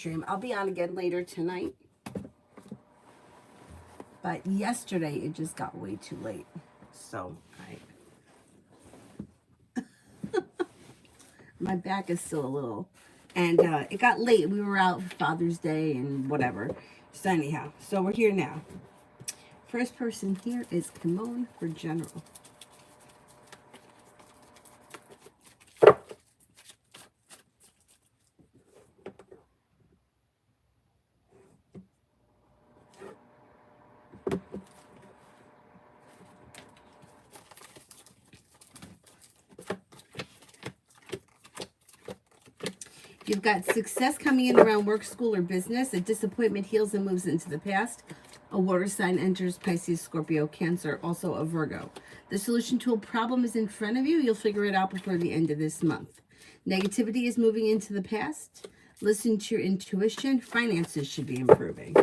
stream. I'll be on again later tonight. But yesterday, it just got way too late. So, my back is still a little... And it got late. We were out for Father's Day and whatever. So anyhow, so we're here now. First person here is Kimon for general. You've got success coming in around work, school, or business. A disappointment heals and moves into the past. A water sign enters Pisces, Scorpio, Cancer, also a Virgo. The solution to a problem is in front of you. You'll figure it out before the end of this month. Negativity is moving into the past. Listen to your intuition. Finances should be improving.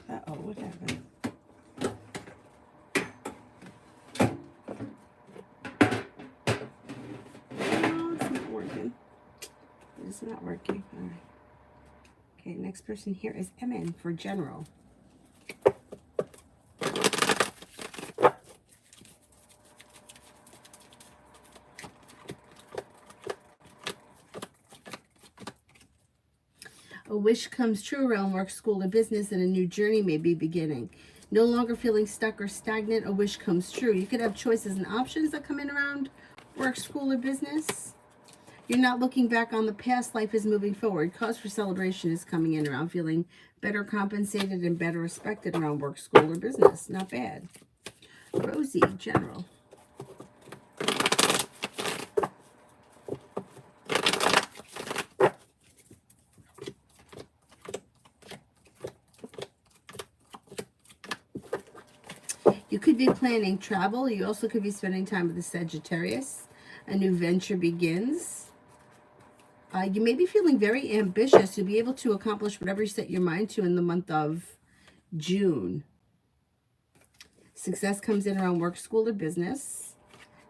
Uh-oh, what happened? It's not working. All right. Okay, next person here is Emin for general. A wish comes true around work, school, or business, and a new journey may be beginning. No longer feeling stuck or stagnant, a wish comes true. You could have choices and options that come in around work, school, or business. You're not looking back on the past. Life is moving forward. Cause for celebration is coming in around feeling better compensated and better respected around work, school, or business. Not bad. Rosie, general. You could be planning travel. You also could be spending time with the Sagittarius. A new venture begins. You may be feeling very ambitious. You'll be able to accomplish whatever you set your mind to in the month of June. Success comes in around work, school, or business.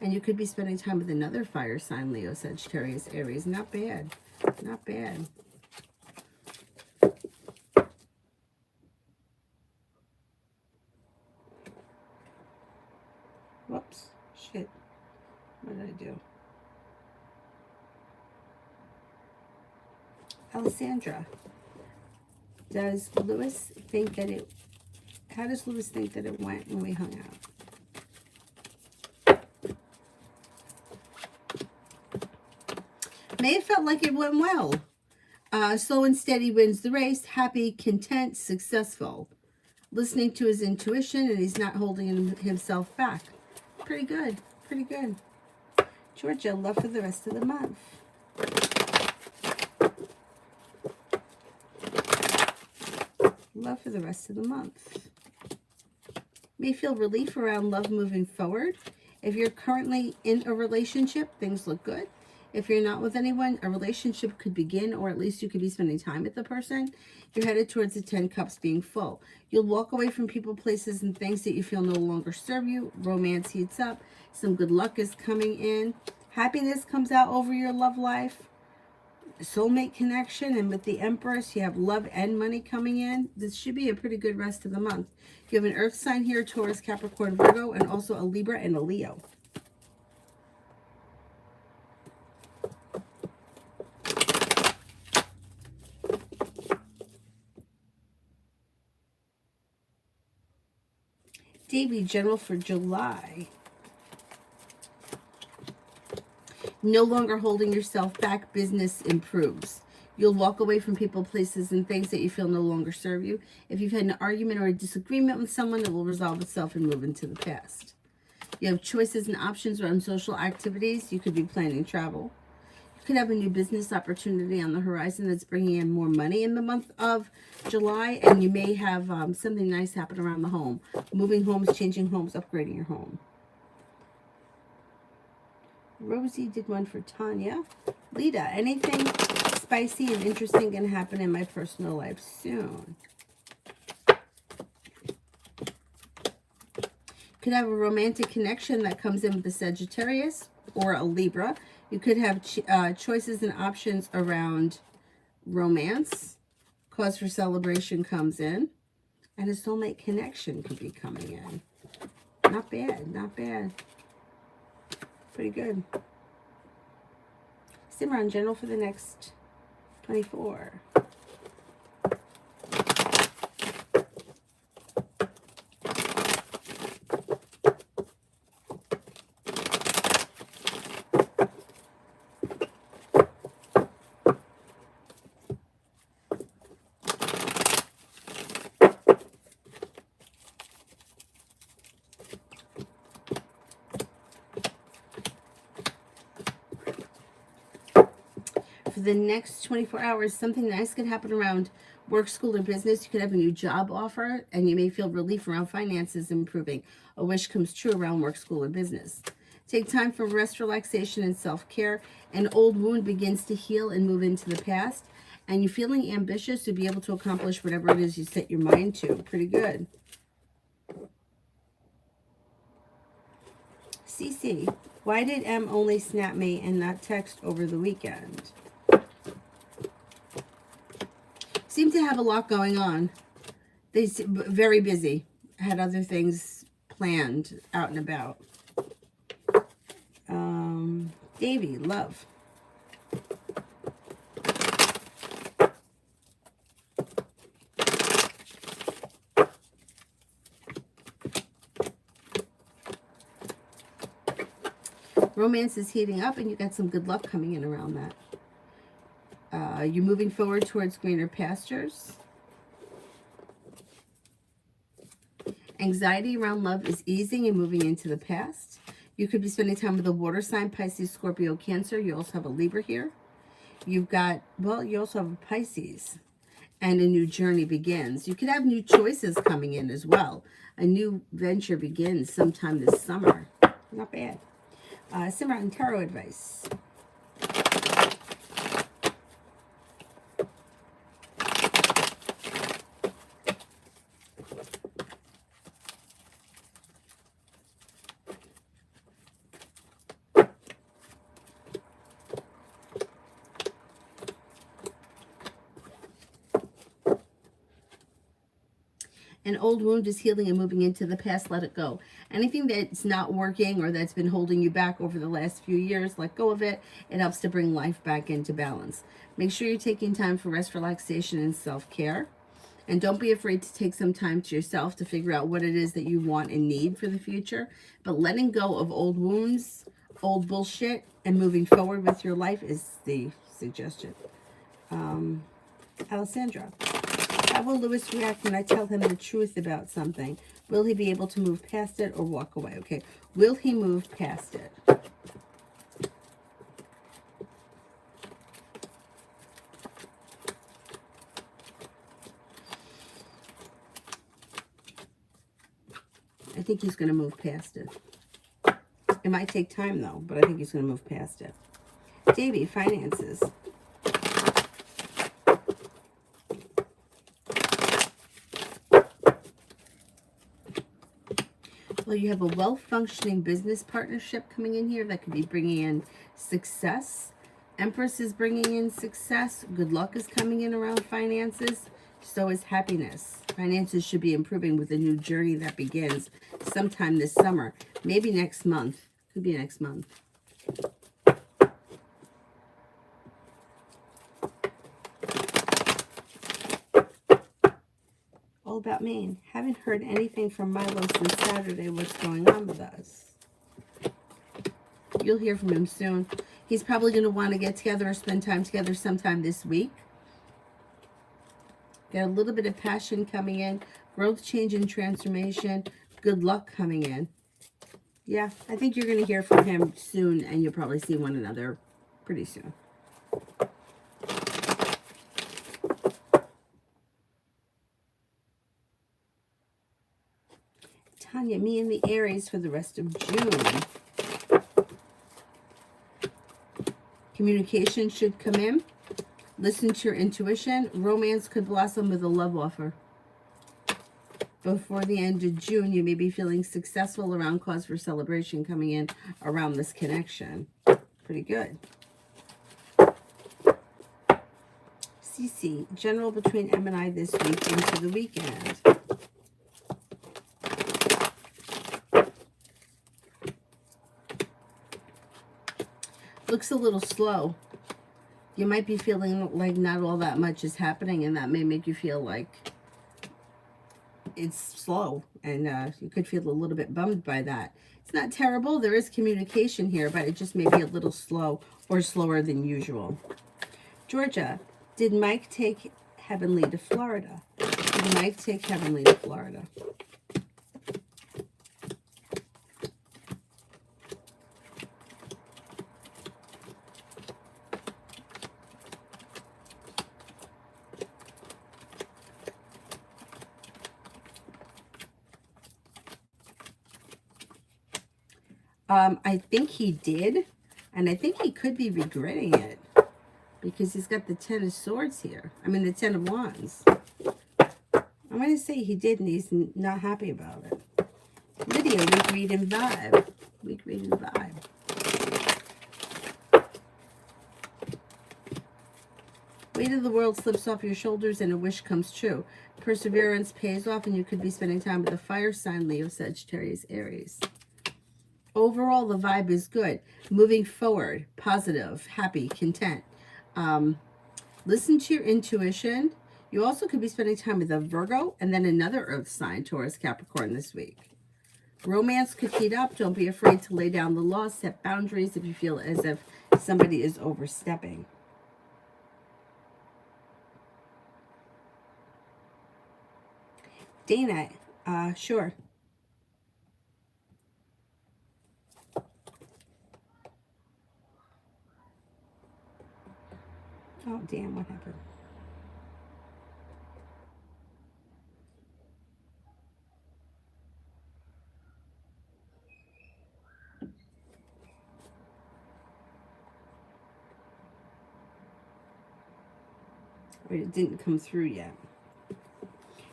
And you could be spending time with another fire sign, Leo, Sagittarius, Aries. Not bad. Not bad. Whoops. Shit. What did I do? Alessandra, does Lewis think that it... How does Lewis think that it went when we hung out? May have felt like it went well. Slow and steady wins the race. Happy, content, successful. Listening to his intuition, and he's not holding himself back. Pretty good. Pretty good. Georgia, love for the rest of the month. Love for the rest of the month. May feel relief around love moving forward. If you're currently in a relationship, things look good. If you're not with anyone, a relationship could begin, or at least you could be spending time with the person. You're headed towards the 10 cups being full. You'll walk away from people, places, and things that you feel no longer serve you. Romance heats up. Some good luck is coming in. Happiness comes out over your love life. Soulmate connection, and with the Empress, you have love and money coming in. This should be a pretty good rest of the month. You have an earth sign here, Taurus, Capricorn, Virgo, and also a Libra and a Leo. Davy, general for July. No longer holding yourself back, business improves. You'll walk away from people, places, and things that you feel no longer serve you. If you've had an argument or a disagreement with someone, it will resolve itself and move into the past. You have choices and options around social activities. You could be planning travel. You could have a new business opportunity on the horizon that's bringing in more money in the month of July, and you may have something nice happen around the home. Moving homes, changing homes, upgrading your home. Rosie did one for Tanya. Lita, anything spicy and interesting going to happen in my personal life soon? could have a romantic connection that comes in with a Sagittarius or a Libra. You could have choices and options around romance. Cause for celebration comes in. And a soulmate connection could be coming in. Not bad, not bad. Pretty good. Simmer on general for the next 24. For the next 24 hours, something nice could happen around work, school, or business. You could have a new job offer, and you may feel relief around finances improving. A wish comes true around work, school, or business. Take time for rest, relaxation, and self-care. An old wound begins to heal and move into the past. And you're feeling ambitious to be able to accomplish whatever it is you set your mind to. Pretty good. CC, why did M only snap me and not text over the weekend? Seem to have a lot going on. They very busy. Had other things planned out and about. Davy, love. Romance is heating up, and you got some good luck coming in around that. You're moving forward towards greener pastures. Anxiety around love is easing and moving into the past. You could be spending time with a water sign, Pisces, Scorpio, Cancer. You also have a Libra here. You've got, well, you also have a Pisces. And a new journey begins. You could have new choices coming in as well. A new venture begins sometime this summer. Not bad. Simmer on tarot advice. An old wound is healing and moving into the past. Let it go. Anything that's not working or that's been holding you back over the last few years, let go of it. It helps to bring life back into balance. Make sure you're taking time for rest, relaxation, and self-care. And don't be afraid to take some time to yourself to figure out what it is that you want and need for the future. But letting go of old wounds, old bullshit, and moving forward with your life is the suggestion. Alessandra. How will Lewis react when I tell him the truth about something? Will he be able to move past it or walk away? Okay, will he move past it? I think he's going to move past it. It might take time, though, but I think he's going to move past it. Davey, finances. Well, you have a well-functioning business partnership coming in here that could be bringing in success. Empress is bringing in success. Good luck is coming in around finances. So is happiness. Finances should be improving with a new journey that begins sometime this summer. Maybe next month. Could be next month. All about Maine. Haven't heard anything from Milo since Saturday. What's going on with us? You'll hear from him soon. He's probably going to want to get together or spend time together sometime this week. Got a little bit of passion coming in. Growth, change, and transformation. Good luck coming in. Yeah, I think you're going to hear from him soon, and you'll probably see one another pretty soon. Tanya, me and the Aries for the rest of June. Communication should come in. Listen to your intuition. Romance could blossom with a love offer. before the end of June, you may be feeling successful around cause for celebration coming in around this connection. Pretty good. CC, general between M and I this week into the weekend. Looks a little slow. You might be feeling like not all that much is happening, and that may make you feel like it's slow, and you could feel a little bit bummed by that. It's not terrible. There is communication here, but it just may be a little slow or slower than usual. Georgia, did Mike take Heavenly to Florida? Did Mike take Heavenly to Florida? I think he did, and I think he could be regretting it because he's got the 10 of Swords here. I mean, the 10 of Wands. I'm going to say he did, and he's not happy about it. Lydia, week read and vibe. Week read and vibe. Weight of the world slips off your shoulders and a wish comes true. Perseverance pays off, and you could be spending time with a fire sign, Leo, Sagittarius, Aries. Overall, the vibe is good. Moving forward, positive, happy, content. Listen to your intuition. You also could be spending time with a Virgo and then another earth sign, Taurus, Capricorn, this week. Romance could heat up. Don't be afraid to lay down the law, set boundaries if you feel as if somebody is overstepping. Dana, sure. Oh, damn, what happened? Wait, it didn't come through yet.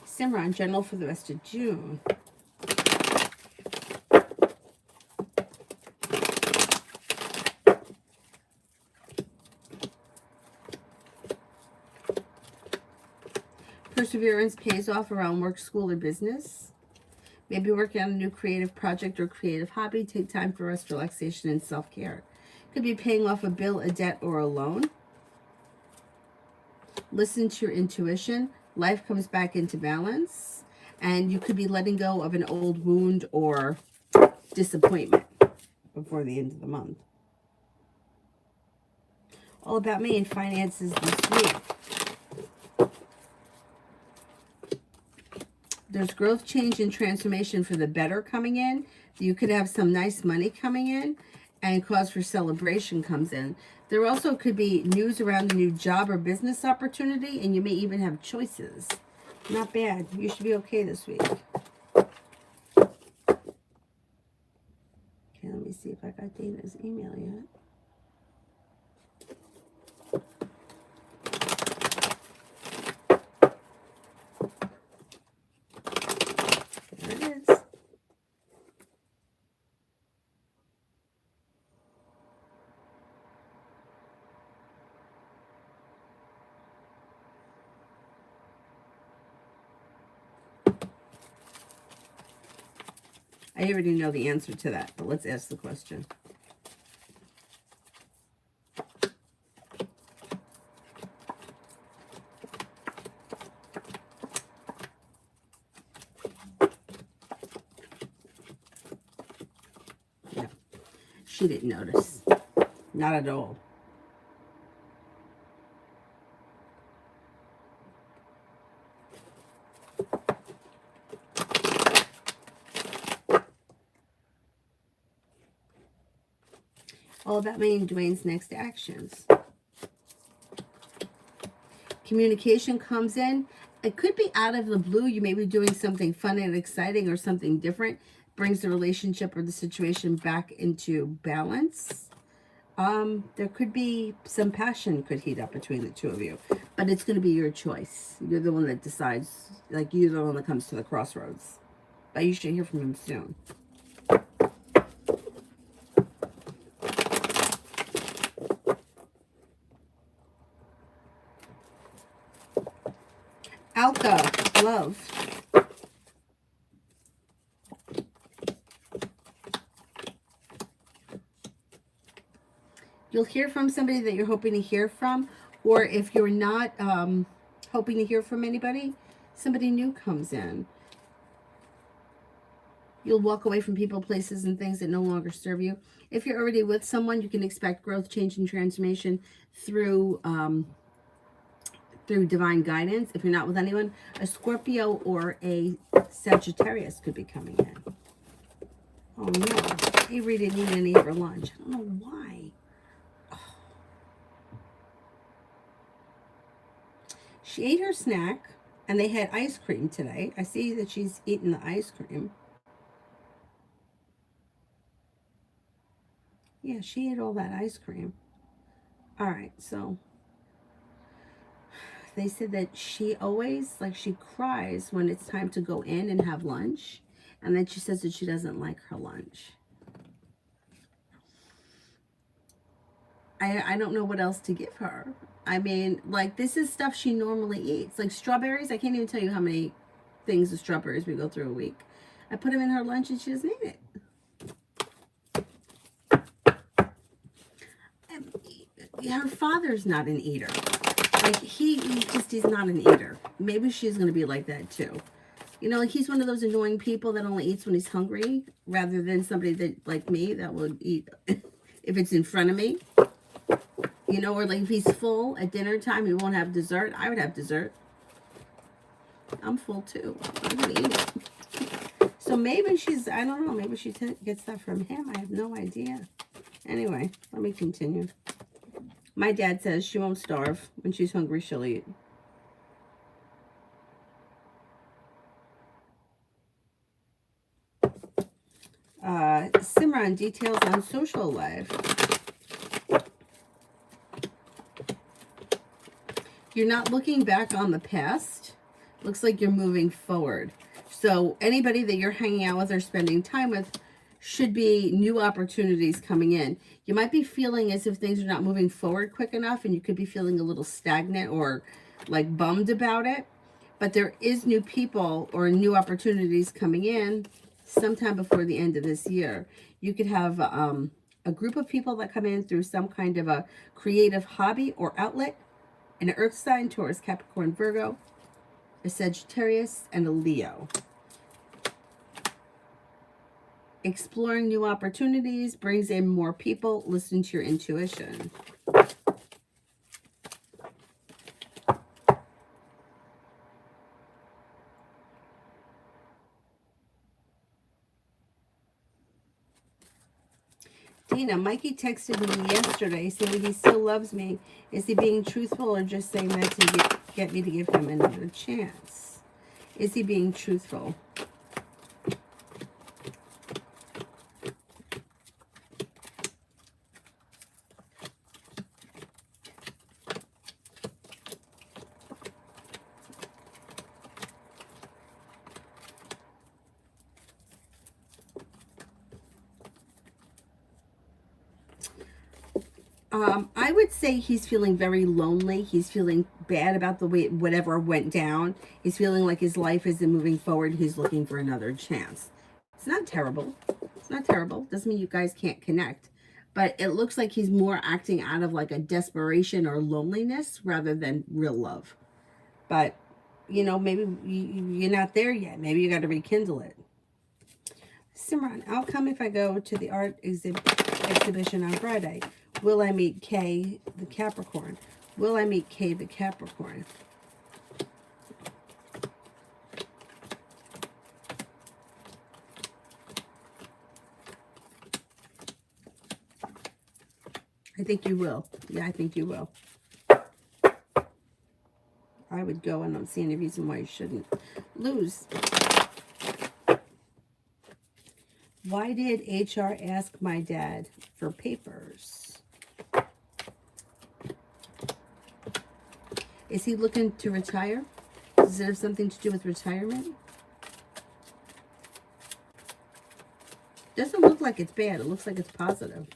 Simran, general for the rest of June. Perseverance pays off around work, school, or business. Maybe working on a new creative project or creative hobby. Take time for rest, relaxation, and self-care. Could be paying off a bill, a debt, or a loan. Listen to your intuition. Life comes back into balance. And you could be letting go of an old wound or disappointment before the end of the month. All about me and finances this week. There's growth, change, and transformation for the better coming in. You could have some nice money coming in, and cause for celebration comes in. There also could be news around a new job or business opportunity, and you may even have choices. Not bad. You should be okay this week. Okay, let me see if I got Dana's email yet. I already know the answer to that, but let's ask the question. No, she didn't notice. Not at all. All about me and Dwayne's next actions. Communication comes in. It could be out of the blue. You may be doing something fun and exciting or something different. Brings the relationship or the situation back into balance. There could be some passion could heat up between the two of you, but it's going to be your choice. You're the one that decides, like you're the one that comes to the crossroads. But you should hear from him soon. Alka, love. You'll hear from somebody that you're hoping to hear from, or if you're not hoping to hear from anybody, somebody new comes in. You'll walk away from people, places, and things that no longer serve you. If you're already with someone, you can expect growth, change, and transformation through divine guidance. If you're not with anyone, a Scorpio or a Sagittarius could be coming in. Oh no, Avery didn't eat any of her lunch. I don't know why. Oh. She ate her snack, and they had ice cream today. I see that she's eaten the ice cream. Yeah, she ate all that ice cream. All right, so they said that she always, like, she cries when it's time to go in and have lunch. And then she says that she doesn't like her lunch. I don't know what else to give her. I mean, like, this is stuff she normally eats. Like strawberries, I can't even tell you how many things of strawberries we go through a week. I put them in her lunch and she doesn't eat it. Her father's not an eater. Like, he's not an eater. Maybe she's going to be like that too. You know, like, he's one of those annoying people that only eats when he's hungry, rather than somebody that, like me, that would eat if it's in front of me. You know, or like if he's full at dinner time, he won't have dessert. I would have dessert. I'm full too. I'm going to eat it. So maybe she's, I don't know, maybe she gets that from him. I have no idea. Anyway, let me continue. My dad says she won't starve. When she's hungry, she'll eat. Simran, details on social life. You're not looking back on the past. Looks like you're moving forward. So anybody that you're hanging out with or spending time with should be new opportunities coming in. You might be feeling as if things are not moving forward quick enough, and you could be feeling a little stagnant or like bummed about it. But there is new people or new opportunities coming in sometime before the end of this year. You could have a group of people that come in through some kind of a creative hobby or outlet. An earth sign, Taurus, Capricorn, Virgo, a Sagittarius, and a Leo. Exploring new opportunities brings in more people. Listen to your intuition. Dina, Mikey texted me yesterday saying he still loves me. Is he being truthful or just saying that to get me to give him another chance? Is he being truthful? I would say he's feeling very lonely. He's feeling bad about the way whatever went down. He's feeling like his life isn't moving forward. He's looking for another chance. It's not terrible. It's not terrible. Doesn't mean you guys can't connect. But it looks like he's more acting out of like a desperation or loneliness rather than real love. But, you know, maybe you're not there yet. Maybe you got to rekindle it. Simran, I'll come if I go to the art exhibition on Friday. Will I meet Kay, the Capricorn? Will I meet Kay, the Capricorn? I think you will. Yeah, I think you will. I would go, and I don't see any reason why you shouldn't. Lose. Why did HR ask my dad for papers? Is he looking to retire? Does it have something to do with retirement? Doesn't look like it's bad. It looks like it's positive.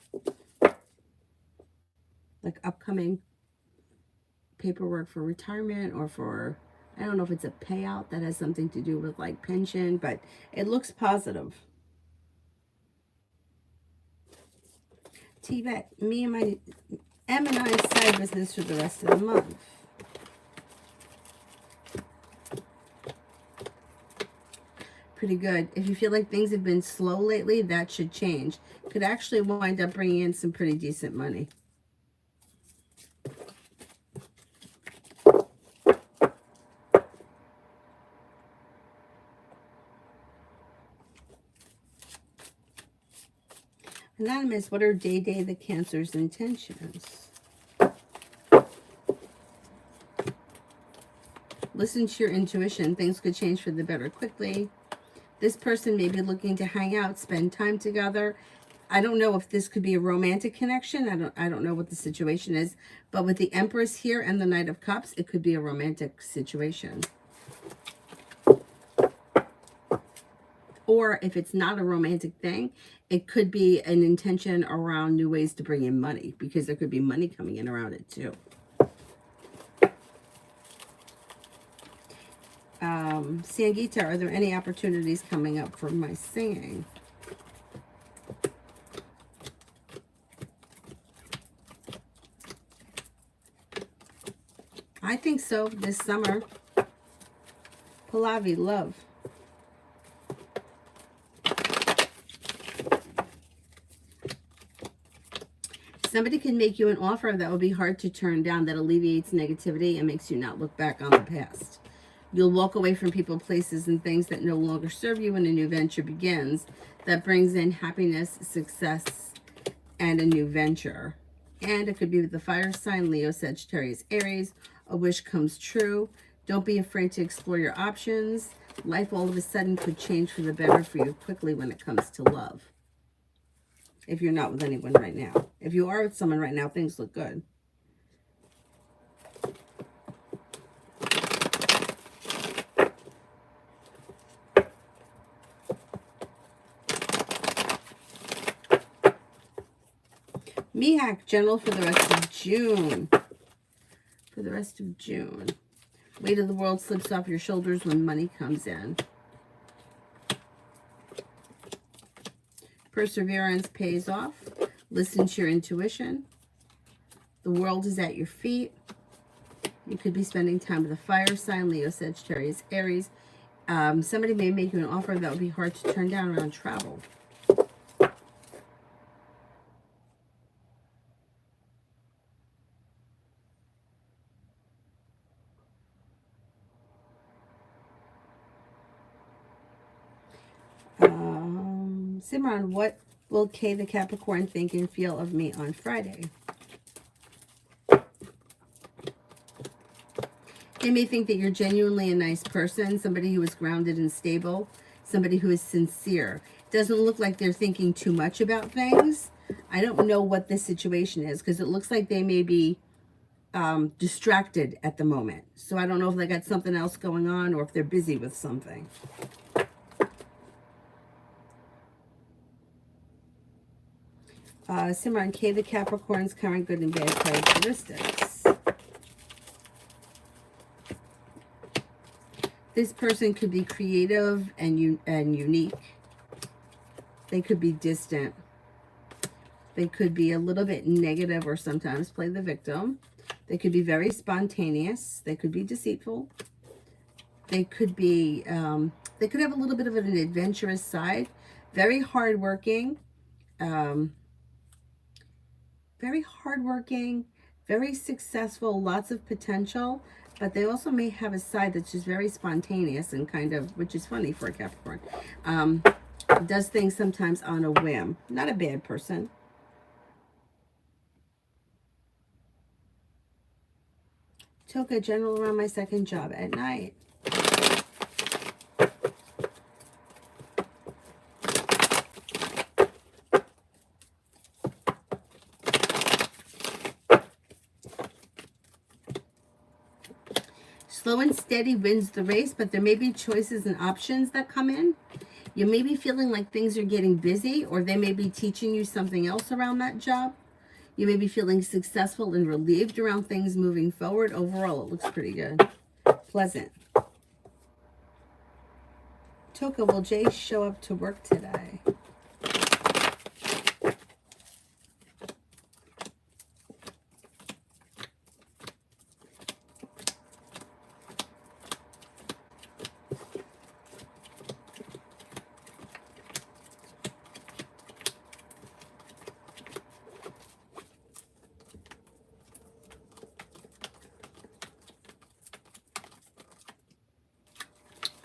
Like upcoming paperwork for retirement or for, I don't know if it's a payout that has something to do with like pension, but it looks positive. T-Bet, me and my M&I side business for the rest of the month. Pretty good. If you feel like things have been slow lately, that should change. Could actually wind up bringing in some pretty decent money. Anonymous, what are Day the Cancer's intentions? Listen to your intuition. Things could change for the better quickly. This person may be looking to hang out, spend time together. I don't know if this could be a romantic connection. I don't know what the situation is. But with the Empress here and the Knight of Cups, it could be a romantic situation. Or if it's not a romantic thing, it could be an intention around new ways to bring in money, because there could be money coming in around it too. Sangeeta, are there any opportunities coming up for my singing? I think so, this summer. Pallavi, love. Somebody can make you an offer that will be hard to turn down, that alleviates negativity and makes you not look back on the past. You'll walk away from people, places, and things that no longer serve you when a new venture begins. That brings in happiness, success, and a new venture. And it could be with the fire sign, Leo, Sagittarius, Aries. A wish comes true. Don't be afraid to explore your options. Life all of a sudden could change for the better for you quickly when it comes to love. If you're not with anyone right now. If you are with someone right now, things look good. Mihak, general for the rest of June. For the rest of June. Weight of the world slips off your shoulders when money comes in. Perseverance pays off. Listen to your intuition. The world is at your feet. You could be spending time with a fire sign, Leo, Sagittarius, Aries. Somebody may make you an offer that would be hard to turn down around travel. Simran, what will Kay the Capricorn think and feel of me on Friday? They may think that you're genuinely a nice person, somebody who is grounded and stable, somebody who is sincere. Doesn't look like they're thinking too much about things. I don't know what this situation is, because it looks like they may be distracted at the moment. So I don't know if they got something else going on or if they're busy with something. Simran, K the Capricorn's current good and bad characteristics. This person could be creative and unique. They could be distant. They could be a little bit negative or sometimes play the victim. They could be very spontaneous. They could be deceitful. They could be, they could have a little bit of an adventurous side. Very hardworking. Very hardworking, very successful, lots of potential, but they also may have a side that's just very spontaneous and kind of, which is funny for a Capricorn. Does things sometimes on a whim. Not a bad person. Toka, general around my second job at night. Slow and steady wins the race, but there may be choices and options that come in. You may be feeling like things are getting busy, or they may be teaching you something else around that job. You may be feeling successful and relieved around things moving forward. Overall, it looks pretty good. Pleasant. Toka, will Jay show up to work today?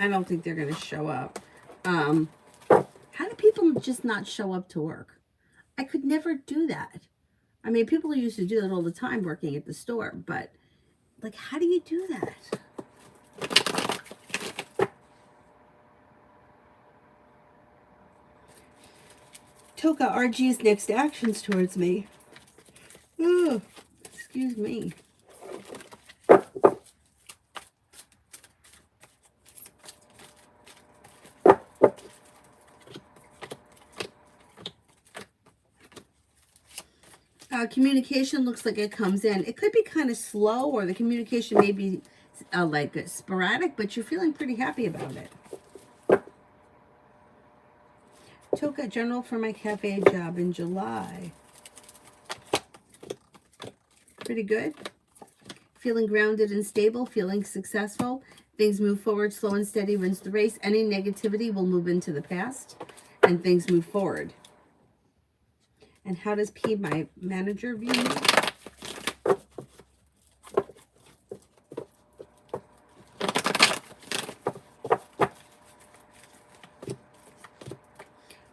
I don't think they're going to show up. How do people just not show up to work? I could never do that. I mean, people used to do that all the time working at the store, but like, how do you do that? Toka, RG's next actions towards me. Oh, excuse me. Communication looks like it comes in. It could be kind of slow, or the communication may be like sporadic, but you're feeling pretty happy about it. Toka, general for my cafe job in July. Pretty good. Feeling grounded and stable, feeling successful. Things move forward, slow and steady wins the race. Any negativity will move into the past, and things move forward. And how does P, my manager, view me?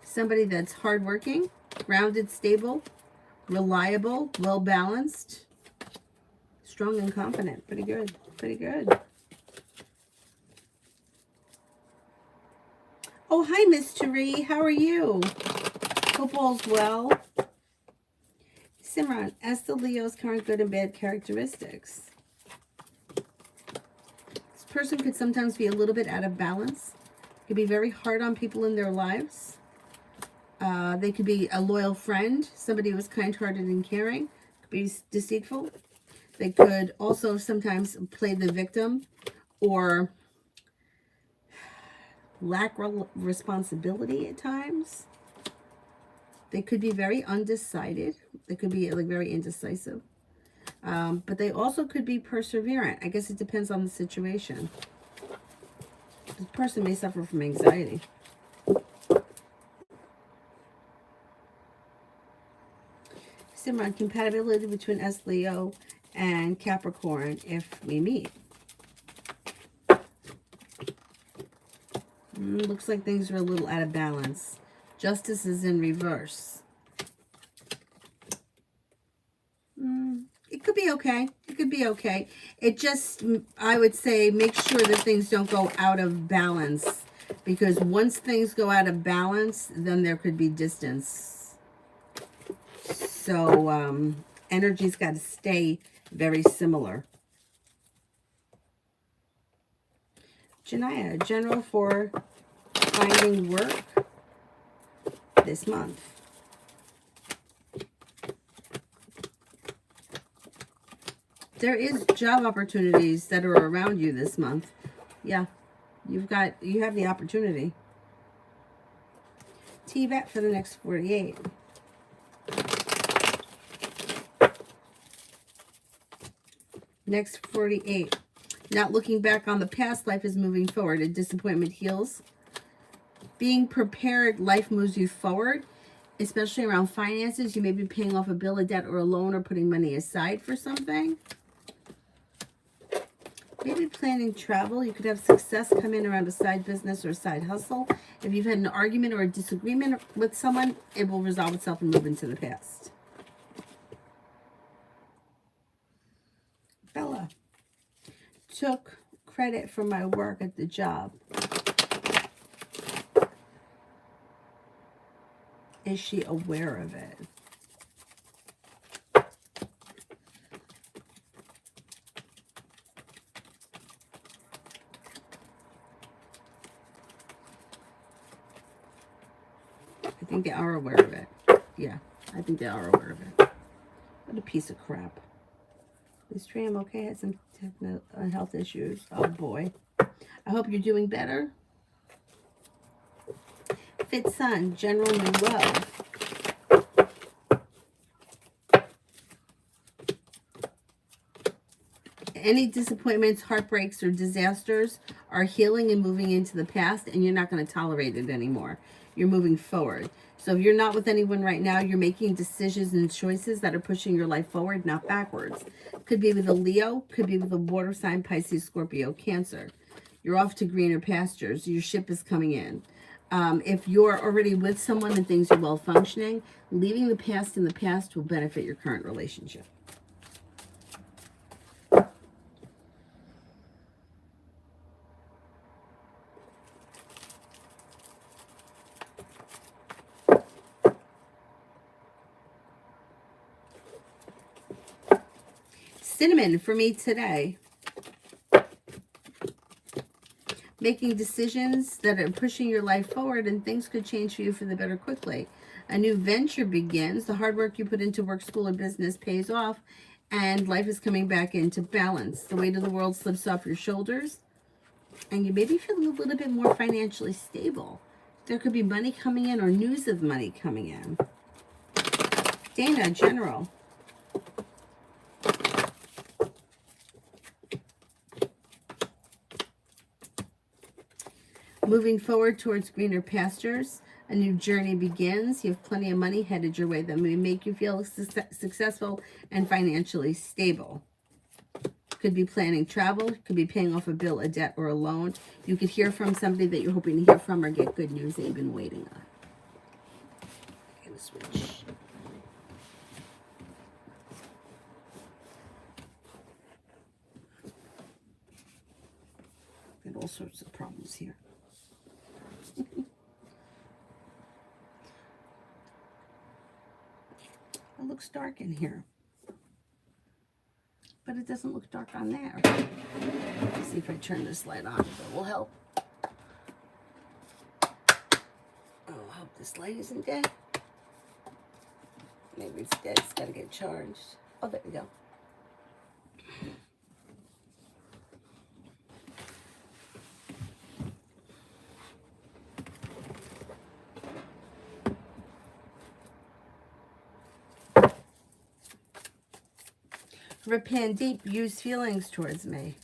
Somebody that's hardworking, grounded, stable, reliable, well-balanced, strong and confident. Pretty good. Pretty good. Oh, hi, Miss Therese. How are you? Hope all's well. Simran, as the Leo's current good and bad characteristics. This person could sometimes be a little bit out of balance. Could be very hard on people in their lives. They could be a loyal friend, somebody who is kind-hearted and caring. Could be deceitful. They could also sometimes play the victim or lack responsibility at times. They could be very undecided. They could be like very indecisive. But they also could be perseverant. I guess it depends on the situation. This person may suffer from anxiety. Simran, compatibility between us, Leo, and Capricorn if we meet. Looks like things are a little out of balance. Justice is in reverse. It could be okay. It could be okay. It just, I would say, make sure that things don't go out of balance. Because once things go out of balance, then there could be distance. So, energy's got to stay very similar. Janaya, general for finding work this month. There is job opportunities that are around you this month. Yeah, you have the opportunity. TVET for the next 48. Next 48. Not looking back on the past, life is moving forward. A disappointment heals. Being prepared, life moves you forward, especially around finances. You may be paying off a bill, a debt, or a loan, or putting money aside for something. Maybe planning travel. You could have success come in around a side business or a side hustle. If you've had an argument or a disagreement with someone, it will resolve itself and move into the past. Bella, took credit for my work at the job. Is she aware of it? I think they are aware of it. Yeah, I think they are aware of it. What a piece of crap. Is Tram okay? Had some health issues. Oh boy. I hope you're doing better. Fit Sun, general new love. Any disappointments, heartbreaks, or disasters are healing and moving into the past, and you're not going to tolerate it anymore. You're moving forward. So if you're not with anyone right now, you're making decisions and choices that are pushing your life forward, not backwards. Could be with a Leo, could be with a water sign, Pisces, Scorpio, Cancer. You're off to greener pastures. Your ship is coming in. If you're already with someone and things are well functioning, leaving the past in the past will benefit your current relationship. Cinnamon for me today. Making decisions that are pushing your life forward, and things could change for you for the better quickly. A new venture begins. The hard work you put into work, school, or business pays off, and life is coming back into balance. The weight of the world slips off your shoulders, and you maybe feel a little bit more financially stable. There could be money coming in or news of money coming in. Dana, general. Moving forward towards greener pastures, a new journey begins. You have plenty of money headed your way that may make you feel successful and financially stable. Could be planning travel, could be paying off a bill, a debt, or a loan. You could hear from somebody that you're hoping to hear from, or get good news that you've been waiting on. I'm gonna switch. Got all sorts of problems here. It looks dark in here, but it doesn't look dark on there. Let's see if I turn this light on, that will help. Oh, I hope this light isn't dead. Maybe it's dead, it's gotta get charged. Oh, there we go. Repent deep, use feelings towards me.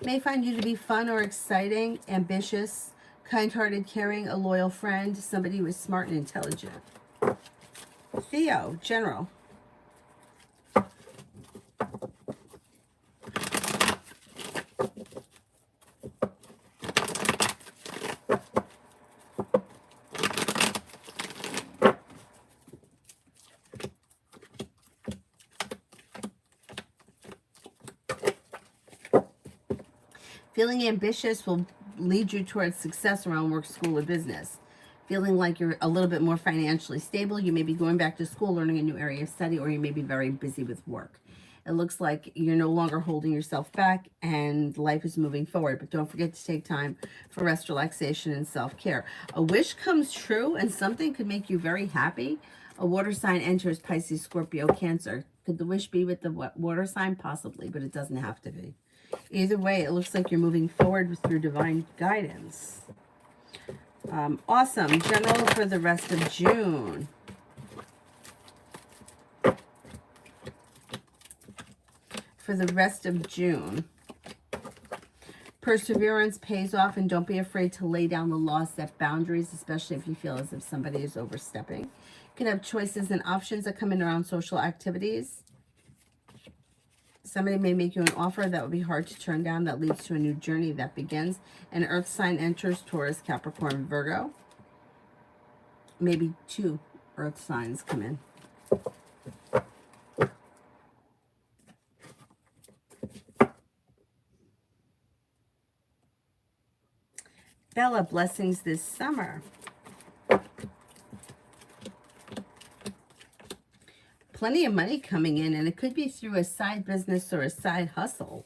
May find you to be fun or exciting, ambitious, kind-hearted, caring, a loyal friend, somebody who is smart and intelligent. Theo, general. Feeling ambitious will lead you towards success around work, school, or business. Feeling like you're a little bit more financially stable, you may be going back to school, learning a new area of study, or you may be very busy with work. It looks like you're no longer holding yourself back and life is moving forward. But don't forget to take time for rest, relaxation, and self-care. A wish comes true and something could make you very happy. A water sign enters Pisces, Scorpio, Cancer. Could the wish be with the water sign? Possibly, but it doesn't have to be. Either way, it looks like you're moving forward with your divine guidance. Awesome. General for the rest of June. For the rest of June. Perseverance pays off, and don't be afraid to lay down the law, set boundaries, especially if you feel as if somebody is overstepping. You can have choices and options that come in around social activities. Somebody may make you an offer that would be hard to turn down, that leads to a new journey that begins. An earth sign enters Taurus, Capricorn, Virgo. Maybe 2 earth signs come in. Bella, blessings this summer. Plenty of money coming in, and it could be through a side business or a side hustle.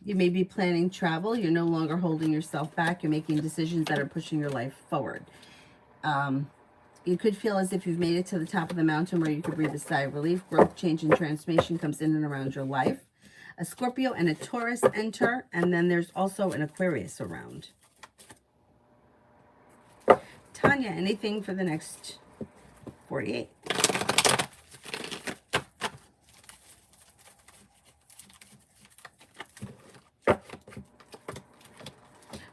You may be planning travel. You're no longer holding yourself back. You're making decisions that are pushing your life forward. You could feel as if you've made it to the top of the mountain where you could breathe a sigh of relief. Growth, change, and transformation comes in and around your life. A Scorpio and a Taurus enter, and then there's also an Aquarius around. Tanya, anything for the next 48?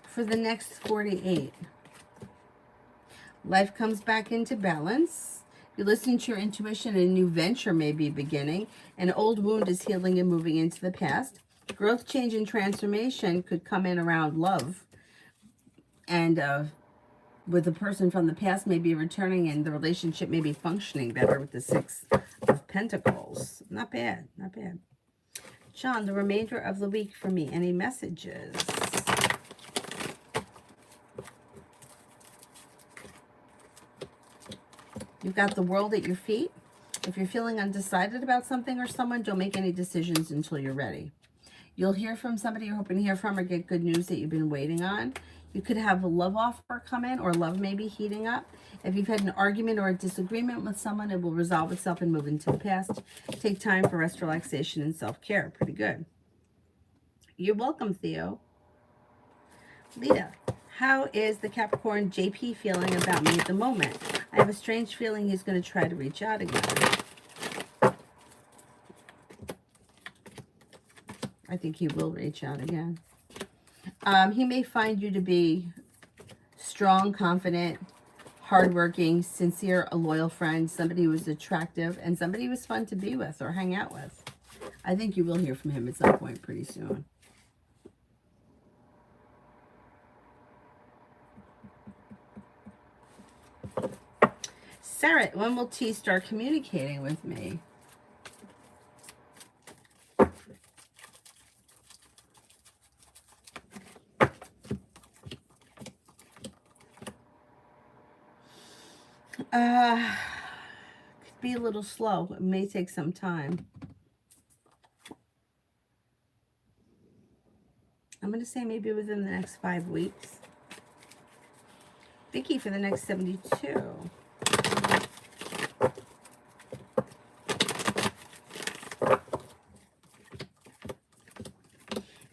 For the next 48, life comes back into balance. You listen to your intuition, a new venture may be beginning. An old wound is healing and moving into the past. Growth, change, and transformation could come in around love. And with the person from the past may be returning, and the relationship may be functioning better with the Six of Pentacles. Not bad, not bad. John, the remainder of the week for me, any messages? You've got the world at your feet. If you're feeling undecided about something or someone, don't make any decisions until you're ready. You'll hear from somebody you're hoping to hear from, or get good news that you've been waiting on. You could have a love offer come in, or love may be heating up. If you've had an argument or a disagreement with someone, it will resolve itself and move into the past. Take time for rest, relaxation, and self-care. Pretty good. You're welcome, Theo. Lita, how is the Capricorn JP feeling about me at the moment? I have a strange feeling he's going to try to reach out again. I think he will reach out again. He may find you to be strong, confident, hardworking, sincere, a loyal friend, somebody who is attractive, and somebody who is fun to be with or hang out with. I think you will hear from him at some point pretty soon. Sarah, when will T start communicating with me? Could be a little slow. It may take some time. I'm going to say maybe within the next 5 weeks. Vicky for the next 72.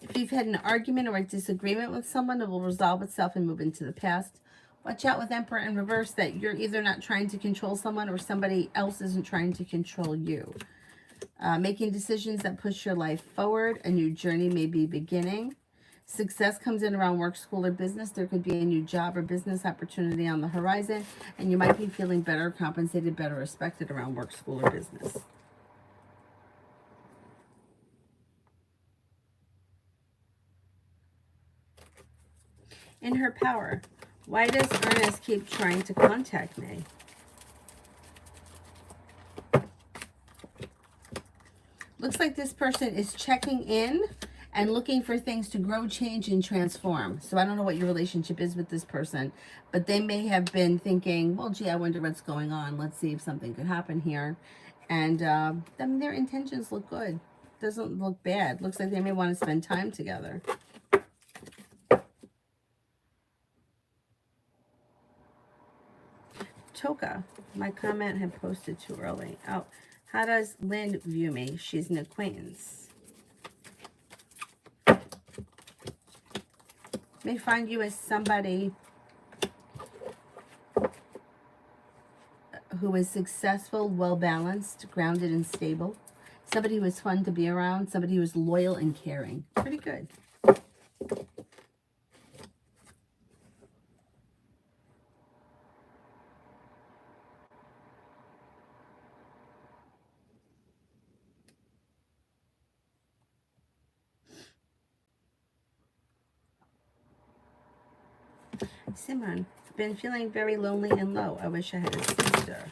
If you've had an argument or a disagreement with someone, it will resolve itself and move into the past. Watch out with Emperor in reverse that you're either not trying to control someone or somebody else isn't trying to control you. Making decisions that push your life forward. A new journey may be beginning. Success comes in around work, school, or business. There could be a new job or business opportunity on the horizon, and you might be feeling better, compensated, better respected around work, school, or business. In her power, why does Ernest keep trying to contact me? Looks like this person is checking in and looking for things to grow, change, and transform. So I don't know what your relationship is with this person, but they may have been thinking, well, gee, I wonder what's going on. Let's see if something could happen here. And then their intentions look good. Doesn't look bad. Looks like they may want to spend time together. Toka, my comment had posted too early. Oh, how does Lynn view me? She's an acquaintance. May find you as somebody who is successful, well-balanced, grounded, and stable. Somebody who is fun to be around. Somebody who is loyal and caring. Pretty good. Simon, been feeling very lonely and low. I wish I had a sister.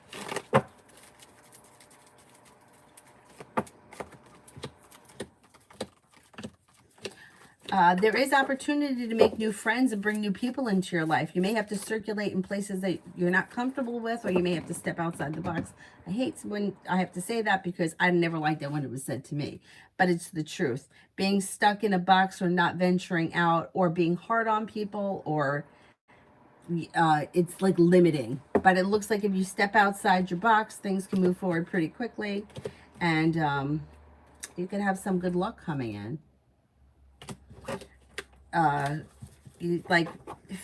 There is opportunity to make new friends and bring new people into your life. You may have to circulate in places that you're not comfortable with, or you may have to step outside the box. I hate when I have to say that because I never liked it when it was said to me, but it's the truth. Being stuck in a box or not venturing out or being hard on people, or it's like limiting. But it looks like if you step outside your box, things can move forward pretty quickly, and you can have some good luck coming in. Like,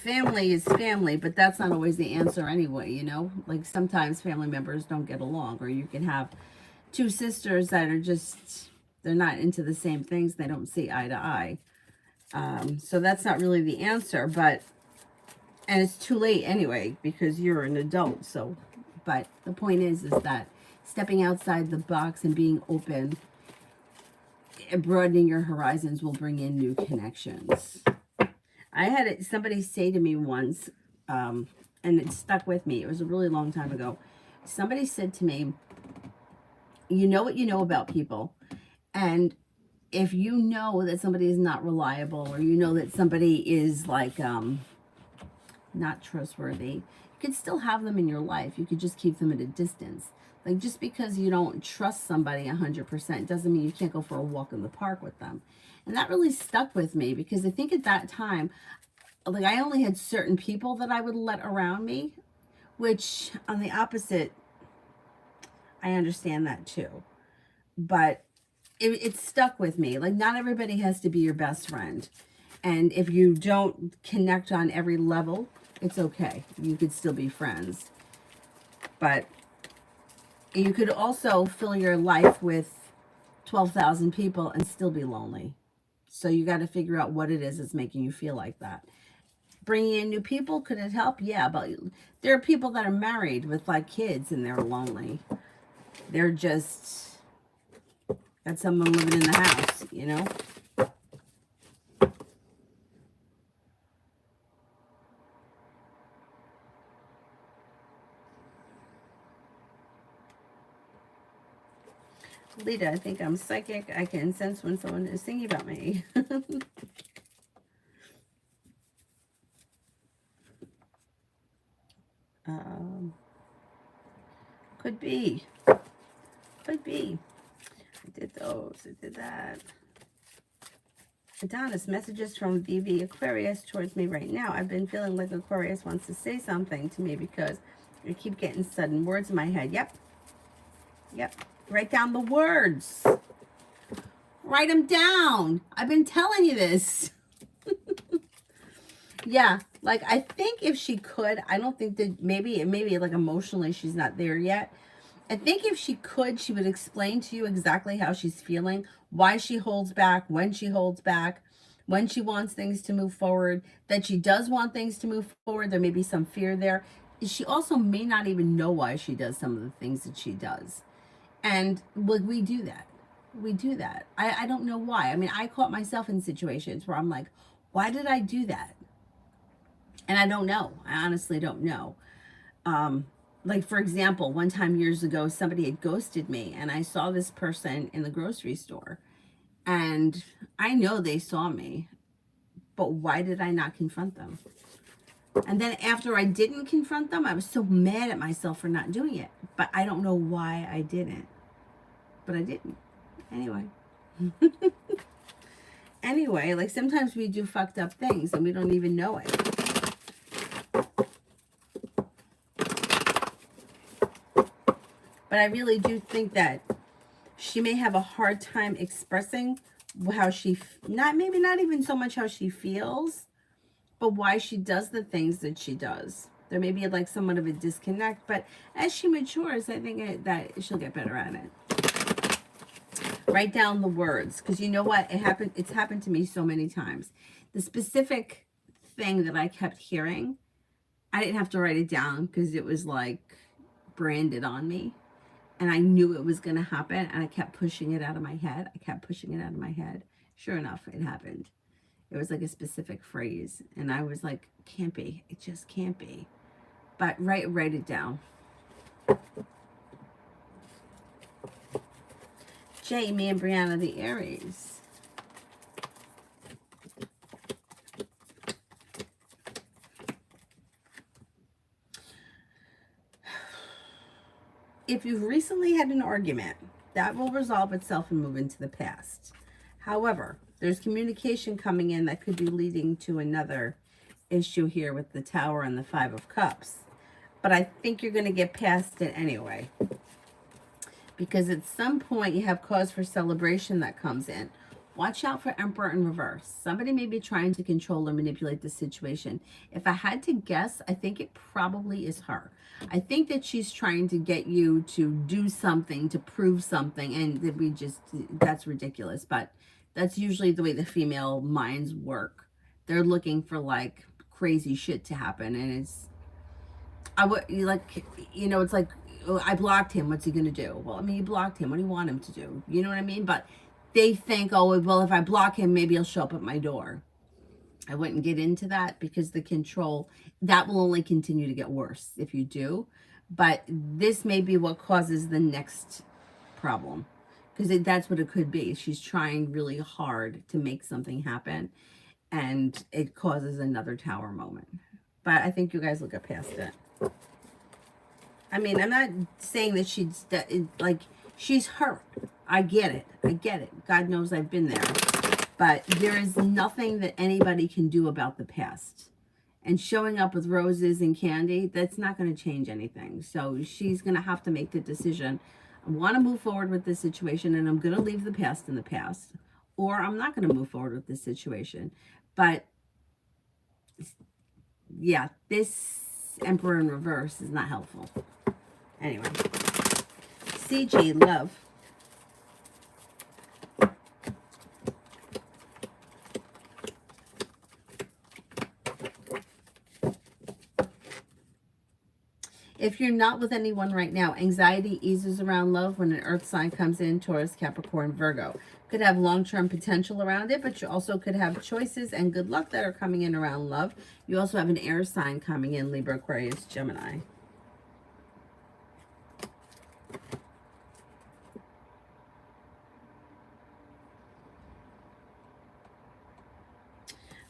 family is family, but that's not always the answer anyway, you know? Like, sometimes family members don't get along, or you can have two sisters that are just, they're not into the same things, they don't see eye to eye. So that's not really the answer, but, and it's too late anyway, because you're an adult, so, but the point is that stepping outside the box and being open and broadening your horizons will bring in new connections. I had somebody say to me once, and it stuck with me. It was a really long time ago. Somebody said to me, you know what you know about people. And if you know that somebody is not reliable, or you know that somebody is like not trustworthy, you could still have them in your life. You could just keep them at a distance. Like, just because you don't trust somebody 100% doesn't mean you can't go for a walk in the park with them. And that really stuck with me, because I think at that time, like, I only had certain people that I would let around me, which on the opposite, I understand that too. But it stuck with me. Like, not everybody has to be your best friend. And if you don't connect on every level, it's okay. You could still be friends. But you could also fill your life with 12,000 people and still be lonely. So you got to figure out what it is that's making you feel like that. Bringing in new people, could it help? Yeah, but there are people that are married with like kids and they're lonely. They're just got someone living in the house, you know? Lita, I think I'm psychic. I can sense when someone is thinking about me. Could be. Could be. I did those. I did that. Adonis, messages from VV Aquarius towards me right now. I've been feeling like Aquarius wants to say something to me because I keep getting sudden words in my head. Yep. Yep. Write down the words. Write them down. I've been telling you this. Yeah. Like, I think if she could, I don't think that maybe like emotionally she's not there yet. I think if she could, she would explain to you exactly how she's feeling, why she holds back, when she holds back, when she wants things to move forward, that she does want things to move forward. There may be some fear there. She also may not even know why she does some of the things that she does. And like, we do that. We do that. I don't know why. I mean, I caught myself in situations where I'm like, why did I do that? And I don't know. I honestly don't know. Like, for example, one time years ago, somebody had ghosted me, and I saw this person in the grocery store, and I know they saw me, but why did I not confront them? And then after I didn't confront them, I was so mad at myself for not doing it, but I don't know why I didn't, but I didn't anyway. Anyway, like, sometimes we do fucked up things and we don't even know it. But I really do think that she may have a hard time expressing how she, maybe not even so much how she feels, but why she does the things that she does. There may be like somewhat of a disconnect, but as she matures, I think that she'll get better at it. Write down the words, because you know what? It's happened to me so many times. The specific thing that I kept hearing, I didn't have to write it down because it was like branded on me. And I knew it was going to happen, and I kept pushing it out of my head. I kept pushing it out of my head. Sure enough, it happened. It was like a specific phrase, and I was like, can't be. It just can't be. But write it down. Jamie and Brianna, the Aries. if you've recently had an argument, that will resolve itself and move into the past. However, there's communication coming in that could be leading to another issue here with the Tower and the Five of Cups. But I think you're going to get past it anyway. Because at some point you have cause for celebration that comes in. Watch out for Emperor in reverse. Somebody may be trying to control or manipulate the situation. If I had to guess, I think it probably is her. I think that she's trying to get you to do something, to prove something, and that's ridiculous. But that's usually the way the female minds work. They're looking for like crazy shit to happen, and it's it's like, oh, I blocked him. What's he going to do? Well, I mean, you blocked him. What do you want him to do? You know what I mean? But they think, oh, well, if I block him, maybe he'll show up at my door. I wouldn't get into that because the control, that will only continue to get worse if you do. But this may be what causes the next problem, because that's what it could be. She's trying really hard to make something happen, and it causes another Tower moment. But I think you guys will get past it. I mean, I'm not saying that she's hurt. I get it. God knows I've been there. But there is nothing that anybody can do about the past. And showing up with roses and candy, that's not going to change anything. So she's going to have to make the decision. I want to move forward with this situation, and I'm going to leave the past in the past. Or I'm not going to move forward with this situation. But, yeah, this Emperor in reverse is not helpful. Anyway, CG, love. If you're not with anyone right now, anxiety eases around love when an earth sign comes in, Taurus, Capricorn, Virgo. Could have long-term potential around it, but you also could have choices and good luck that are coming in around love. You also have an air sign coming in, Libra, Aquarius, Gemini.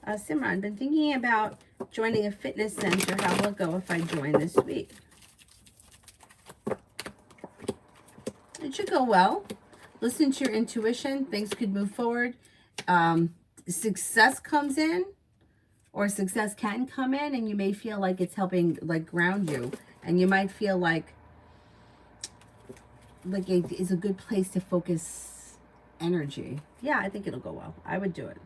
Simran, been thinking about joining a fitness center. How will it go if I join this week? It should go well. Listen to your intuition. Things could move forward. Success comes in, or success can come in, and you may feel like it's helping like ground you. And you might feel like it is a good place to focus energy. Yeah, I think it'll go well. I would do it.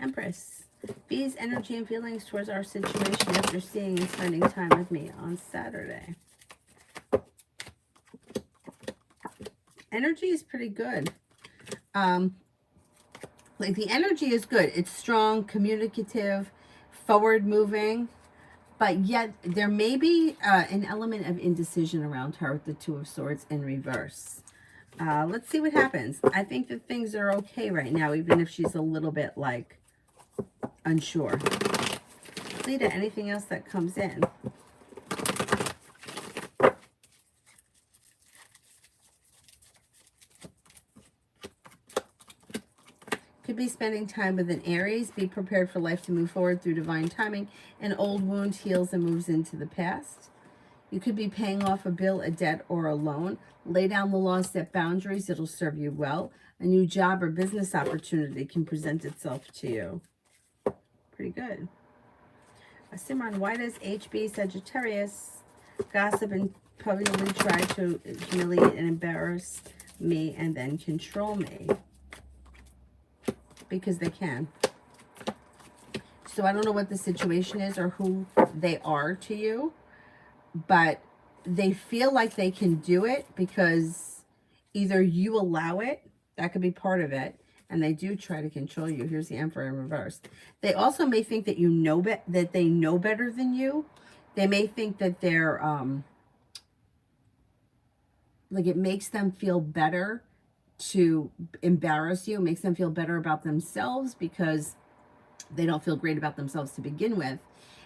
Empress, B's energy and feelings towards our situation after seeing and spending time with me on Saturday. Energy is pretty good. Like the energy is good. It's strong, communicative, forward moving, but yet there may be an element of indecision around her with the Two of Swords in reverse. Let's see what happens. I think that things are okay right now, even if she's a little bit like unsure. Lita, anything else that comes in? Could be spending time with an Aries. Be prepared for life to move forward through divine timing. An old wound heals and moves into the past. You could be paying off a bill, a debt, or a loan. Lay down the law, set boundaries. It'll serve you well. A new job or business opportunity can present itself to you. Pretty good. Simran, why does HB Sagittarius gossip and publicly try to humiliate and embarrass me and then control me? Because they can. So I don't know what the situation is or who they are to you, but they feel like they can do it because either you allow it, that could be part of it, and they do try to control you. Here's the Emperor in reverse. They also may think that you know that they know better than you. They may think that they're like it makes them feel better to embarrass you. It makes them feel better about themselves because they don't feel great about themselves to begin with.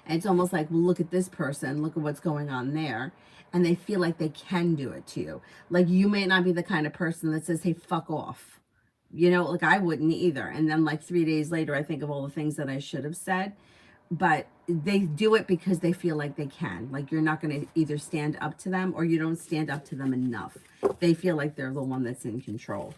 And it's almost like, well, look at this person, look at what's going on there. And they feel like they can do it to you. Like you may not be the kind of person that says, hey, fuck off. You know, like I wouldn't either. And then like 3 days later, I think of all the things that I should have said. But they do it because they feel like they can. Like you're not going to either stand up to them or you don't stand up to them enough. They feel like they're the one that's in control.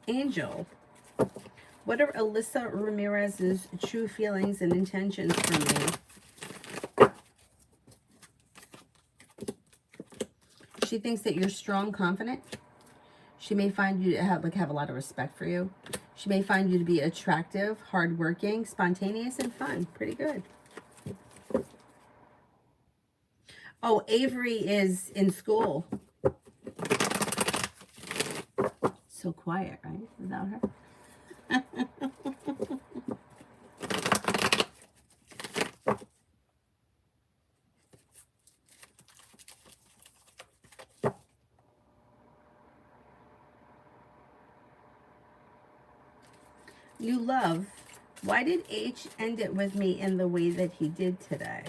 Angel, what are Alyssa Ramirez's true feelings and intentions for me? She thinks that you're strong, confident. She may find you to have a lot of respect for you. She may find you to be attractive, hardworking, spontaneous, and fun. Pretty good. Oh, Avery is in school. So quiet, right? Without her. New love. Why did H end it with me in the way that he did today?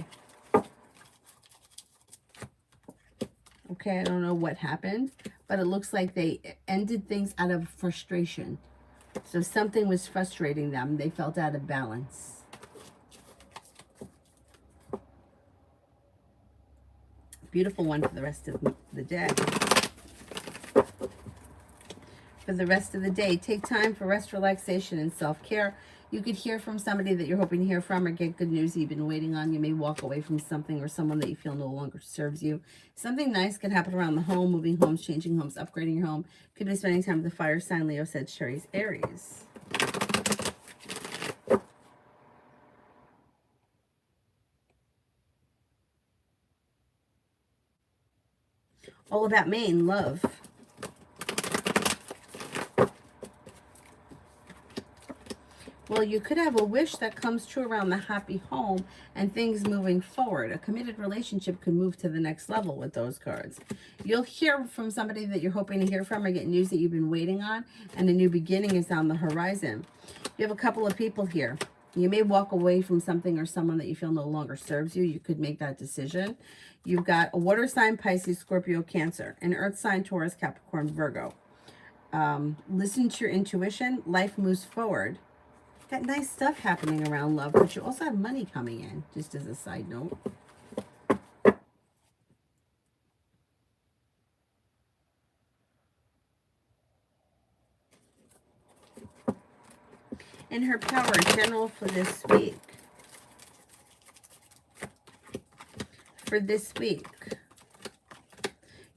Okay, I don't know what happened, but it looks like they ended things out of frustration. So something was frustrating them. They felt out of balance. Beautiful one for the rest of the day. For the rest of the day, take time for rest, relaxation, and self-care. You could hear from somebody that you're hoping to hear from or get good news you've been waiting on. You may walk away from something or someone that you feel no longer serves you. Something nice could happen around the home, moving homes, changing homes, upgrading your home. Could be spending time with the fire sign, Leo, Sagittarius, Aries. All about Maine, love. Well, you could have a wish that comes true around the happy home and things moving forward. A committed relationship could move to the next level with those cards. You'll hear from somebody that you're hoping to hear from or get news that you've been waiting on, and a new beginning is on the horizon. You have a couple of people here. You may walk away from something or someone that you feel no longer serves you. You could make that decision. You've got a water sign, Pisces, Scorpio, Cancer, an earth sign, Taurus, Capricorn, Virgo. Listen to your intuition. Life moves forward. Got nice stuff happening around love, but you also have money coming in, just as a side note. And her power, general for this week. For this week,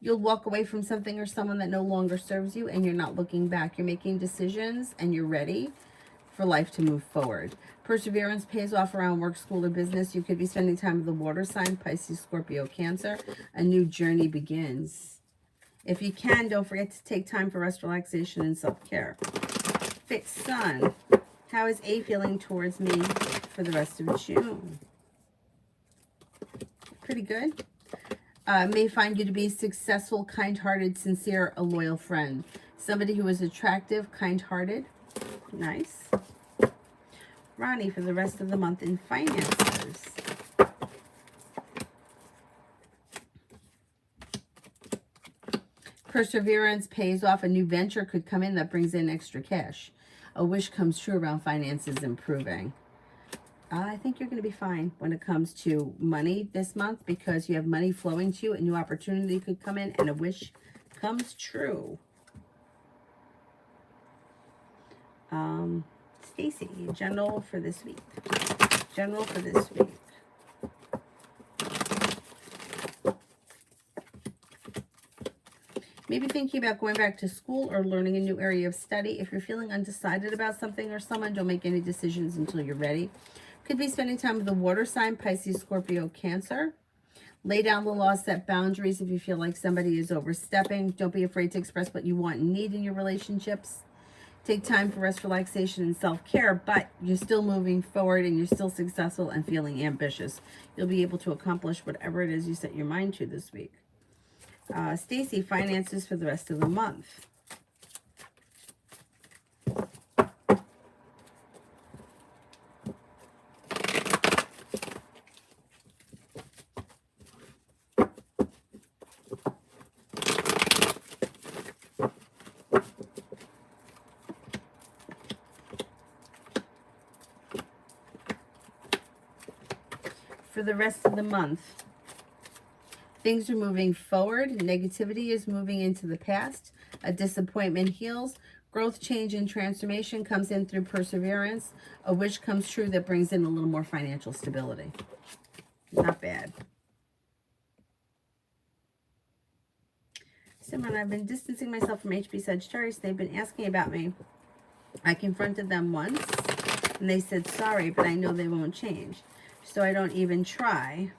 you'll walk away from something or someone that no longer serves you, and you're not looking back. You're making decisions, and you're ready for life to move forward. Perseverance pays off around work, school, or business. You could be spending time with the water sign, Pisces, Scorpio, Cancer. A new journey begins. If you can, don't forget to take time for rest, relaxation, and self-care. Fixed Sun. How is A feeling towards me for the rest of June? Pretty good. May find you to be successful, kind-hearted, sincere, a loyal friend. Somebody who is attractive, kind-hearted. Nice. Ronnie for the rest of the month in finances. Perseverance pays off. A new venture could come in that brings in extra cash. A wish comes true around finances improving. I think you're going to be fine when it comes to money this month because you have money flowing to you. A new opportunity could come in and a wish comes true. Stacy, general for this week. General for this week. Maybe thinking about going back to school or learning a new area of study. If you're feeling undecided about something or someone, don't make any decisions until you're ready. Could be spending time with the water sign, Pisces, Scorpio, Cancer. Lay down the law, set boundaries if you feel like somebody is overstepping. Don't be afraid to express what you want and need in your relationships. Take time for rest, relaxation, and self-care, but you're still moving forward and you're still successful and feeling ambitious. You'll be able to accomplish whatever it is you set your mind to this week. Stacy, finances for the rest of the month. For the rest of the month, things are moving forward. Negativity is moving into the past. A disappointment heals. Growth, change, and transformation comes in through perseverance. A wish comes true that brings in a little more financial stability. Not bad. Simon, I've been distancing myself from HB Sagittarius. They've been asking about me. I confronted them once, and they said sorry, but I know they won't change. So I don't even try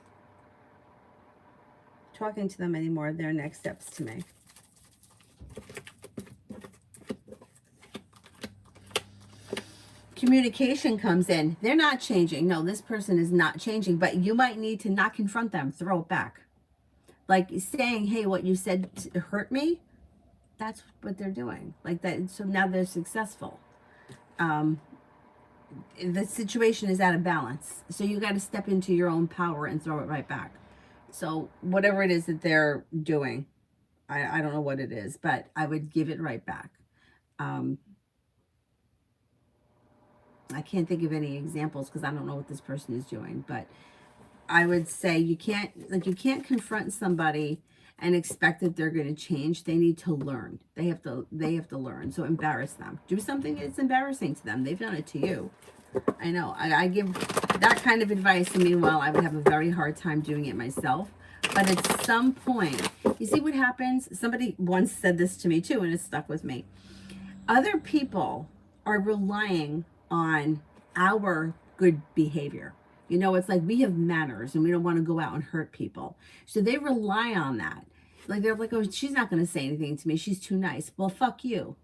talking to them anymore. Their next steps to me. Communication comes in. They're not changing. No, this person is not changing, but you might need to not confront them. Throw it back. Like saying, hey, what you said hurt me. That's what they're doing. Like that. So now they're successful. The situation is out of balance. So you got to step into your own power and throw it right back. So whatever it is that they're doing, I don't know what it is, but I would give it right back. I can't think of any examples because I don't know what this person is doing, but I would say you can't confront somebody and expect that they're going to change. They need to learn. They have to learn. So embarrass them. Do something that's embarrassing to them. They've done it to you. I know. I give that kind of advice, and meanwhile, I would have a very hard time doing it myself. But at some point, you see what happens? Somebody once said this to me too, and it stuck with me. Other people are relying on our good behavior. You know, it's like we have manners and we don't want to go out and hurt people. So they rely on that. Like they're like, oh, she's not going to say anything to me. She's too nice. Well, fuck you.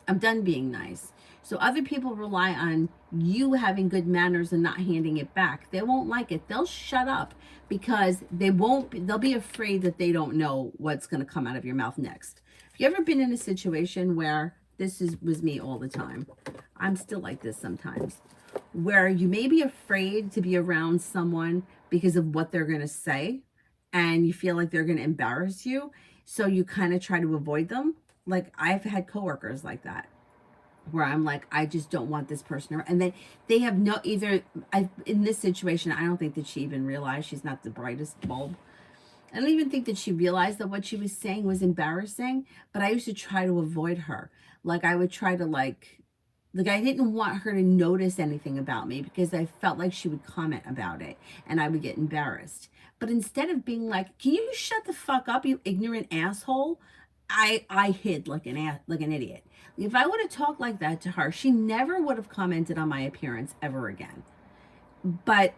I'm done being nice. So other people rely on you having good manners and not handing it back. They won't like it. They'll shut up because they'll be afraid that they don't know what's going to come out of your mouth next. Have you ever been in a situation where was me all the time? I'm still like this sometimes, where you may be afraid to be around someone because of what they're going to say, and you feel like they're going to embarrass you. So you kind of try to avoid them. Like I've had coworkers like that, where I'm like, I just don't want this person around. And then they have in this situation, I don't think that she even realized. She's not the brightest bulb. I don't even think that she realized that what she was saying was embarrassing, but I used to try to avoid her. Like I would try to like I didn't want her to notice anything about me because I felt like she would comment about it and I would get embarrassed. But instead of being like, can you shut the fuck up, you ignorant asshole? I hid like an idiot. If I would have talked like that to her, she never would have commented on my appearance ever again. But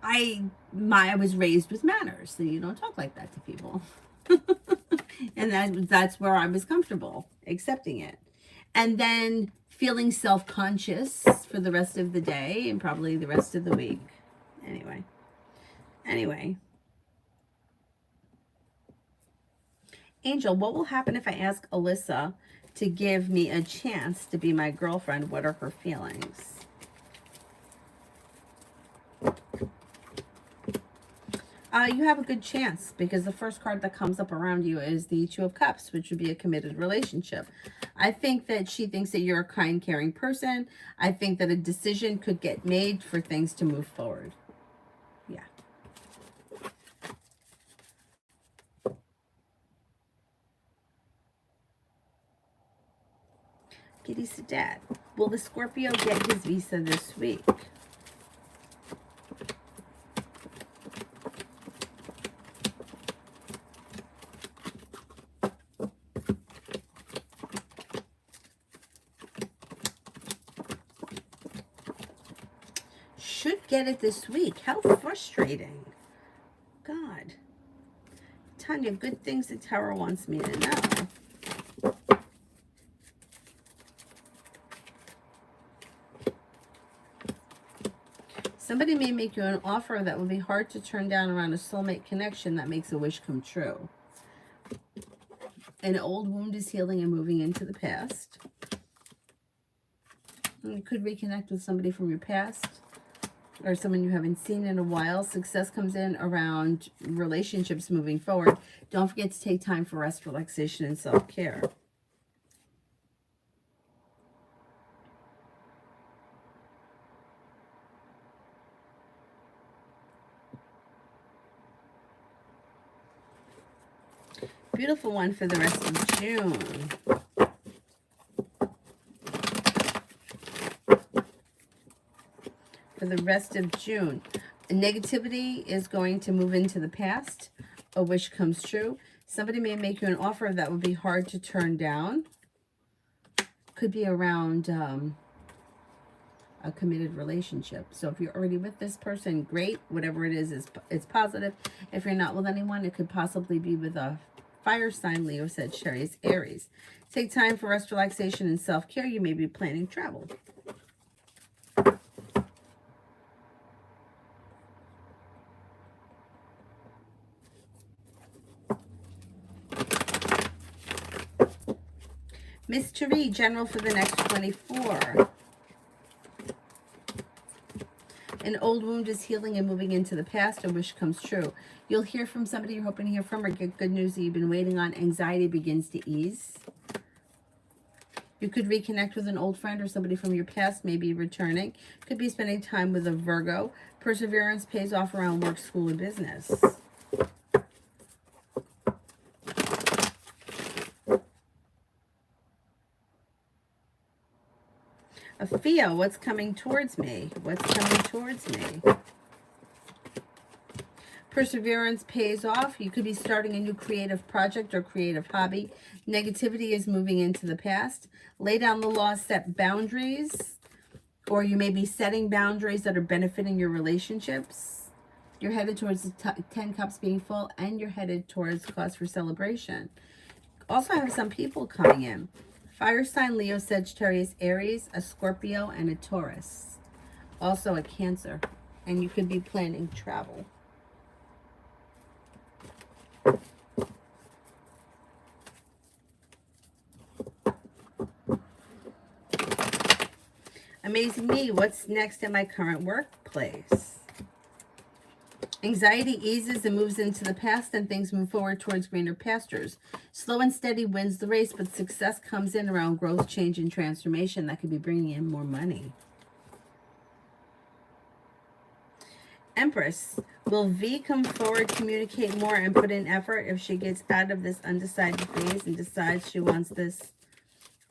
I was raised with manners, so you don't talk like that to people. And that's where I was comfortable accepting it. And then feeling self-conscious for the rest of the day and probably the rest of the week. Anyway. Angel, what will happen if I ask Alyssa to give me a chance to be my girlfriend? What are her feelings? You have a good chance because the first card that comes up around you is the Two of Cups, which would be a committed relationship. I think that she thinks that you're a kind, caring person. I think that a decision could get made for things to move forward. Yeah. Kitty Sadat. Will the Scorpio get his visa this week? Should get it this week. How frustrating. God. Tanya, good things that Tarot wants me to know. Somebody may make you an offer that would be hard to turn down around a soulmate connection that makes a wish come true. An old wound is healing and moving into the past. And you could reconnect with somebody from your past or someone you haven't seen in a while. Success comes in around relationships moving forward. Don't forget to take time for rest, relaxation, and self-care. Beautiful one for the rest of June. For the rest of June, negativity is going to move into the past. A wish comes true. Somebody may make you an offer that would be hard to turn down. Could be around a committed relationship. So if you're already with this person, great. Whatever it is positive. If you're not with anyone, it could possibly be with a fire sign, Leo, Sagittarius, Aries. Take time for rest, relaxation, and self-care. You may be planning travel. Mystery, general for the next 24. An old wound is healing and moving into the past. A wish comes true. You'll hear from somebody you're hoping to hear from or get good news that you've been waiting on. Anxiety begins to ease. You could reconnect with an old friend or somebody from your past, maybe returning. Could be spending time with a Virgo. Perseverance pays off around work, school, or business. Theo, what's coming towards me? What's coming towards me? Perseverance pays off. You could be starting a new creative project or creative hobby. Negativity is moving into the past. Lay down the law, set boundaries, or you may be setting boundaries that are benefiting your relationships. You're headed towards the 10 cups being full, and you're headed towards cause for celebration. Also, I have some people coming in. Fire sign, Leo, Sagittarius, Aries, a Scorpio, and a Taurus. Also a Cancer. And you could be planning travel. Amazing me, what's next in my current workplace? Anxiety eases and moves into the past, and things move forward towards greener pastures. Slow and steady wins the race, but success comes in around growth, change, and transformation that could be bringing in more money. Empress, will V come forward, communicate more, and put in effort if she gets out of this undecided phase and decides she wants this?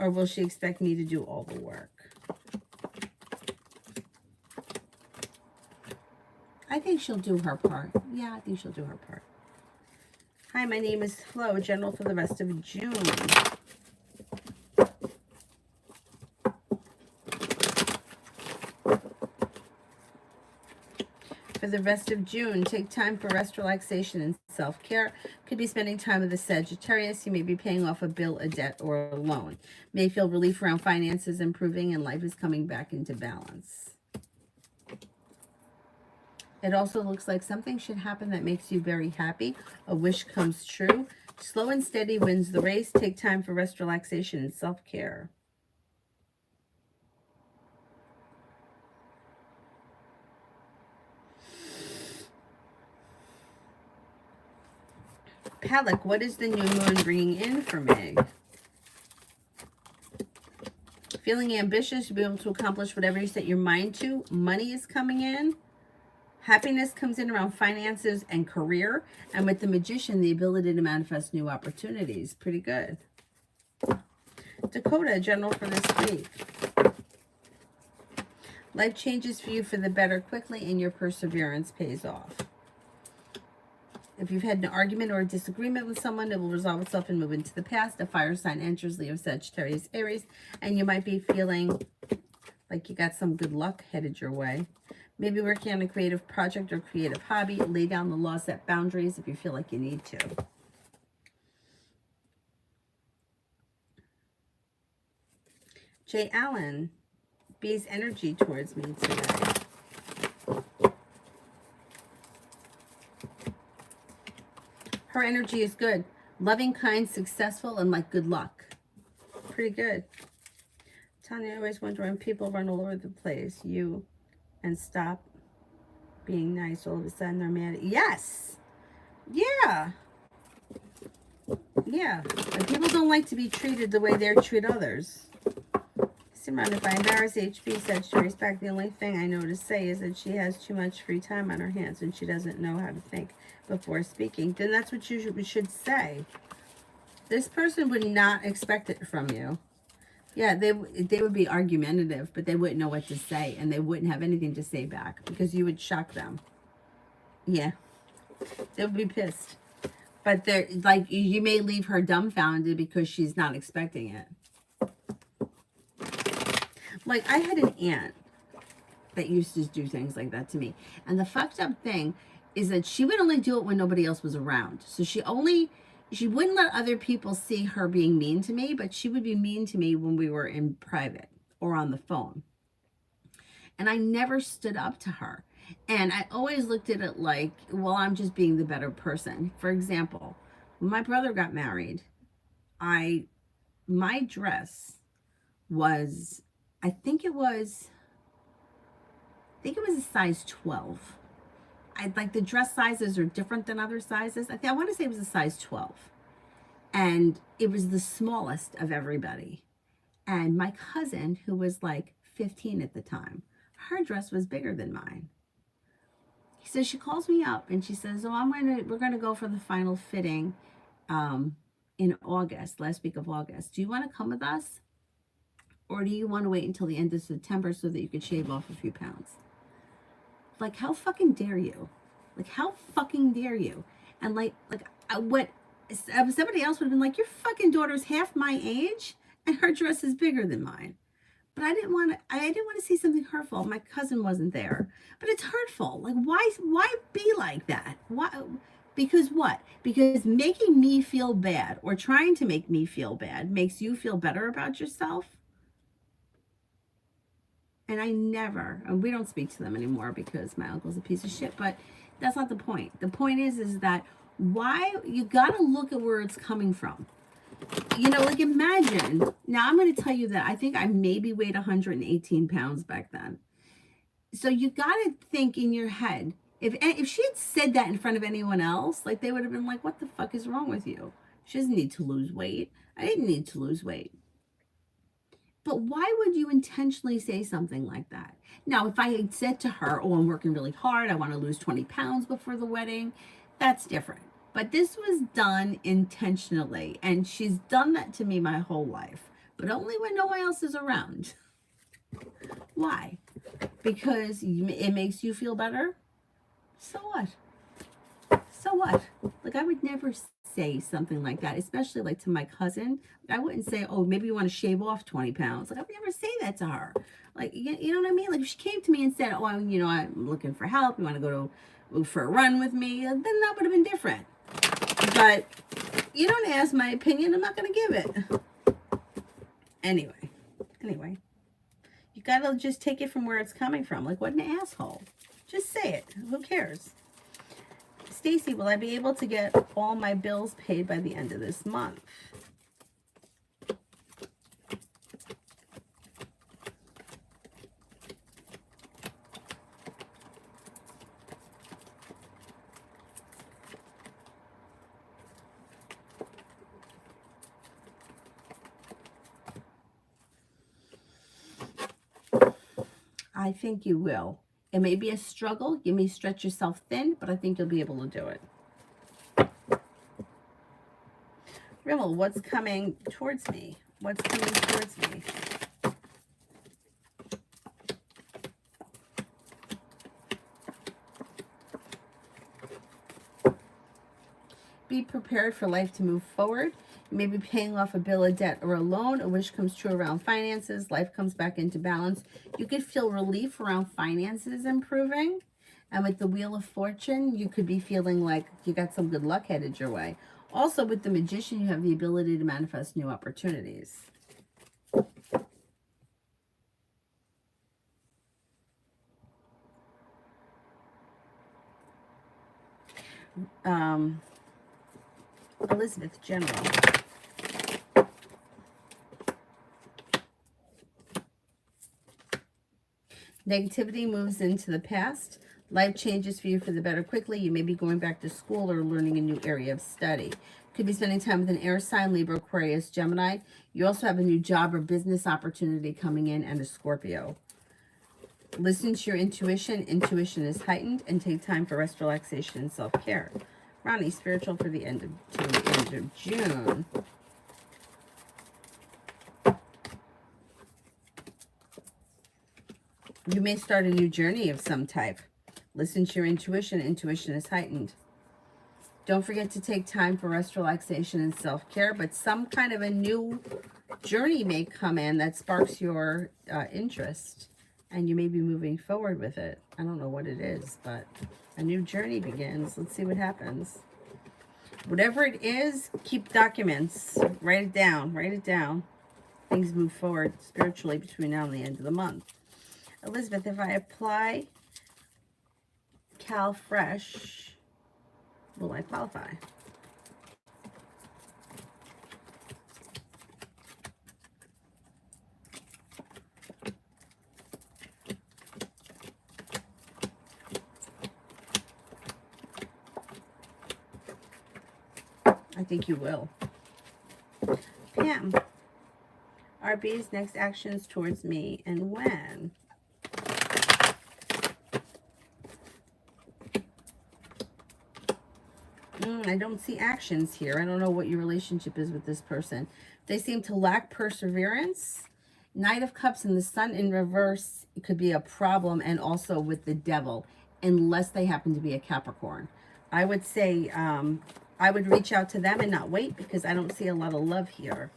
Or will she expect me to do all the work? I think she'll do her part. Yeah, I think she'll do her part. Hi, my name is Flo, general for the rest of June. For the rest of June, take time for rest, relaxation, and self-care. Could be spending time with a Sagittarius. You may be paying off a bill, a debt, or a loan. May feel relief around finances improving and life is coming back into balance. It also looks like something should happen that makes you very happy. A wish comes true. Slow and steady wins the race. Take time for rest, relaxation, and self-care. Palak, what is the new moon bringing in for me? Feeling ambitious, you'll be able to accomplish whatever you set your mind to. Money is coming in. Happiness comes in around finances and career. And with the Magician, the ability to manifest new opportunities. Pretty good. Dakota, general for this week. Life changes for you for the better quickly, and your perseverance pays off. If you've had an argument or a disagreement with someone, it will resolve itself and move into the past. A fire sign enters, Leo, Sagittarius, Aries, and you might be feeling like you got some good luck headed your way. Maybe working on a creative project or creative hobby. Lay down the law, set boundaries if you feel like you need to. Jay Allen, B's energy towards me today. Her energy is good. Loving, kind, successful, and like good luck. Pretty good. Tanya, I always wonder when people run all over the place, you and stop being nice, all of a sudden they're mad. Yes. Yeah. Yeah. And people don't like to be treated the way they treat others. Simran, if I embarrass HB, said she respect. The only thing I know to say is that she has too much free time on her hands and she doesn't know how to think before speaking. Then that's what you should say. This person would not expect it from you. Yeah, they would be argumentative, but they wouldn't know what to say, and they wouldn't have anything to say back because you would shock them. Yeah, they would be pissed. But they're like, you may leave her dumbfounded because she's not expecting it. Like, I had an aunt that used to do things like that to me. And the fucked up thing is that she would only do it when nobody else was around. So she wouldn't let other people see her being mean to me, but she would be mean to me when we were in private or on the phone. And I never stood up to her. And I always looked at it like, well, I'm just being the better person. For example, when my brother got married, my dress was, I think it was a size 12. Like the dress sizes are different than other sizes. I want to say it was a size 12. And it was the smallest of everybody. And my cousin, who was like 15 at the time, her dress was bigger than mine. So she calls me up and she says, "Oh, we're gonna go for the final fitting in August, last week of August. Do you want to come with us? Or do you want to wait until the end of September so that you could shave off a few pounds?" Like, how fucking dare you? Like, how fucking dare you? And what somebody else would have been like, your fucking daughter's half my age and her dress is bigger than mine. But I didn't want to see something hurtful. My cousin wasn't there. But it's hurtful. Like, why be like that? Why? Because what? Because making me feel bad or trying to make me feel bad makes you feel better about yourself. And we don't speak to them anymore because my uncle's a piece of shit, but that's not the point. The point is that why you got to look at where it's coming from. Like imagine, now I'm going to tell you that I think I maybe weighed 118 pounds back then. So you got to think in your head, if she had said that in front of anyone else, like they would have been like, what the fuck is wrong with you? She doesn't need to lose weight. I didn't need to lose weight. But why would you intentionally say something like that? Now, if I had said to her, oh, I'm working really hard, I want to lose 20 pounds before the wedding, that's different. But this was done intentionally, and she's done that to me my whole life, but only when no one else is around. Why? Because it makes you feel better? So what? So what? Like, I would never say something like that, especially like to my cousin. I wouldn't say, oh, maybe you want to shave off 20 pounds. Like, I would never say that to her. Like, you know what I mean? Like, if she came to me and said, oh, I'm looking for help, you want to go for a run with me, then that would have been different. But you don't ask my opinion, I'm not going to give it. Anyway, you got to just take it from where it's coming from. Like, what an asshole. Just say it. Who cares? Stacy, will I be able to get all my bills paid by the end of this month? I think you will. It may be a struggle. You may stretch yourself thin, but I think you'll be able to do it. Rimmel, what's coming towards me? What's coming towards me? Be prepared for life to move forward. You may be paying off a bill of debt or a loan. A wish comes true around finances. Life comes back into balance. You could feel relief around finances improving. And with the Wheel of Fortune, you could be feeling like you got some good luck headed your way. Also, with the Magician, you have the ability to manifest new opportunities. Elizabeth, general. Negativity moves into the past. Life changes for you for the better quickly. You may be going back to school or learning a new area of study. Could be spending time with an air sign, Libra, Aquarius, Gemini. You also have a new job or business opportunity coming in, and a Scorpio. Listen to your intuition. Intuition is heightened, and take time for rest, relaxation, and self-care. Ronnie, spiritual for the end of June. You may start a new journey of some type. Listen to your intuition. Intuition is heightened. Don't forget to take time for rest, relaxation, and self-care, but some kind of a new journey may come in that sparks your interest, and you may be moving forward with it. I don't know what it is, but a new journey begins. Let's see what happens. Whatever it is, keep documents. Write it down. Write it down. Things move forward spiritually between now and the end of the month. Elizabeth, if I apply Cal Fresh, will I qualify? I think you will. Pam, RB's next actions towards me and when? I don't see actions here. I don't know what your relationship is with this person. They seem to lack perseverance. Knight of Cups and the Sun in reverse, it could be a problem, and also with the Devil, unless they happen to be a Capricorn. I would say I would reach out to them and not wait, because I don't see a lot of love here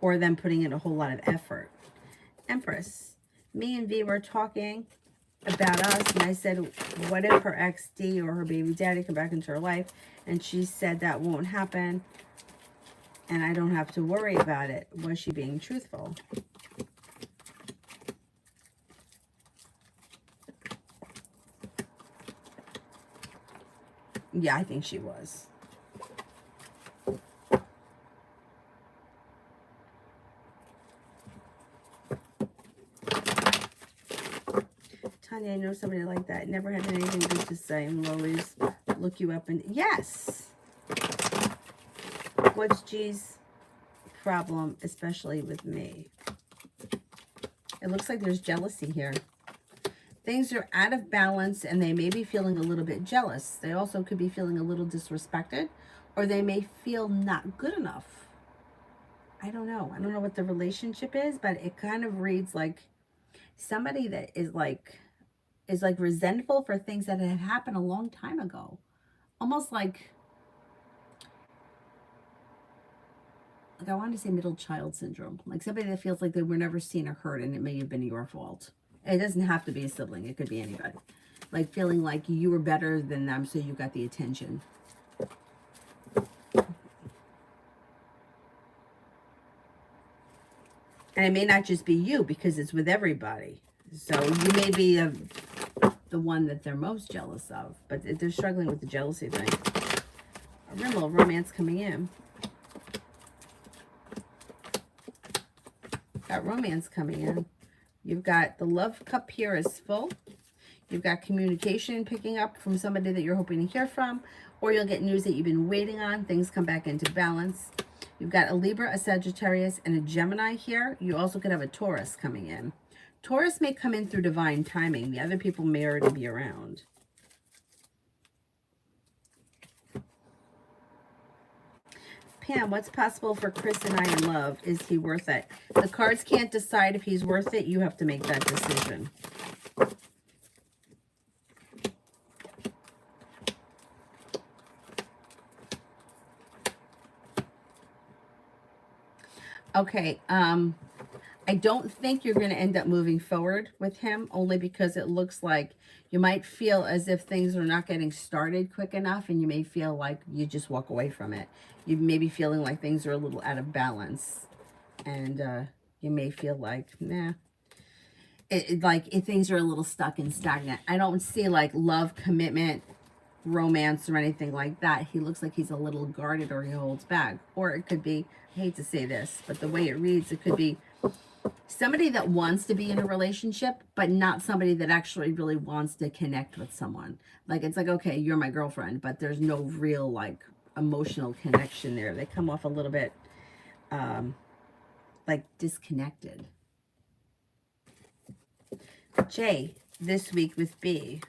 or them putting in a whole lot of effort. Empress, me and V were talking about us, and I said, what if her ex-D or her baby daddy come back into her life? And she said that won't happen, and I don't have to worry about it. Was she being truthful? Yeah, I think she was. Tanya, I know somebody like that. Never had anything good to say and will always look you up and... Yes! What's G's problem, especially with me? It looks like there's jealousy here. Things are out of balance, and they may be feeling a little bit jealous. They also could be feeling a little disrespected, or they may feel not good enough. I don't know. I don't know what the relationship is, but it kind of reads like somebody that is like resentful for things that had happened a long time ago. Almost like I want to say middle child syndrome. Like somebody that feels like they were never seen or heard, and it may have been your fault. It doesn't have to be a sibling. It could be anybody. Like feeling like you were better than them, so you got the attention. And it may not just be you, because it's with everybody. So you may be the one that they're most jealous of. But they're struggling with the jealousy thing. A Rimmel, romance coming in. Got romance coming in. You've got the love cup here is full. You've got communication picking up from somebody that you're hoping to hear from. Or you'll get news that you've been waiting on. Things come back into balance. You've got a Libra, a Sagittarius, and a Gemini here. You also could have a Taurus coming in. Taurus may come in through divine timing. The other people may already be around. Pam, what's possible for Chris and I in love? Is he worth it? The cards can't decide if he's worth it. You have to make that decision. Okay, I don't think you're going to end up moving forward with him, only because it looks like you might feel as if things are not getting started quick enough, and you may feel like you just walk away from it. You may be feeling like things are a little out of balance, and you may feel like, nah, things are a little stuck and stagnant. I don't see like love, commitment, romance or anything like that. He looks like he's a little guarded or he holds back. Or it could be, I hate to say this, but the way it reads, it could be somebody that wants to be in a relationship, but not somebody that actually really wants to connect with someone. Like, it's like, okay, you're my girlfriend, but there's no real, like, emotional connection there. They come off a little bit, like, disconnected. J, this week with B.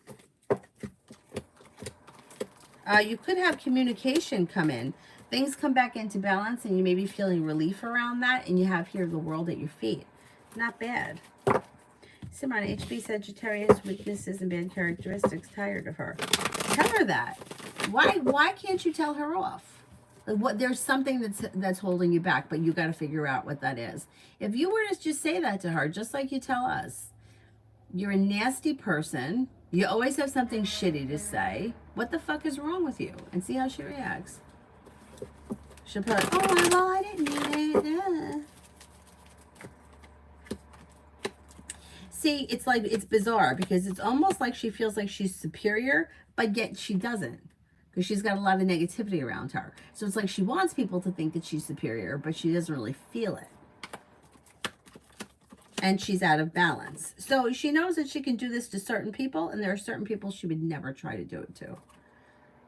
You could have communication come in. Things come back into balance, and you may be feeling relief around that, and you have here the world at your feet. Not bad. Simon, HB Sagittarius, weaknesses and bad characteristics. Tired of her. Tell her that. Why can't you tell her off? What, there's something that's holding you back, but you got to figure out what that is. If you were to just say that to her, just like you tell us, you're a nasty person. You always have something shitty to say. What the fuck is wrong with you? And see how she reacts. She'll put, oh, well, I didn't mean it. See, it's like, it's bizarre because it's almost like she feels like she's superior, but yet she doesn't. Because she's got a lot of negativity around her. So it's like she wants people to think that she's superior, but she doesn't really feel it. And she's out of balance. So she knows that she can do this to certain people, and there are certain people she would never try to do it to.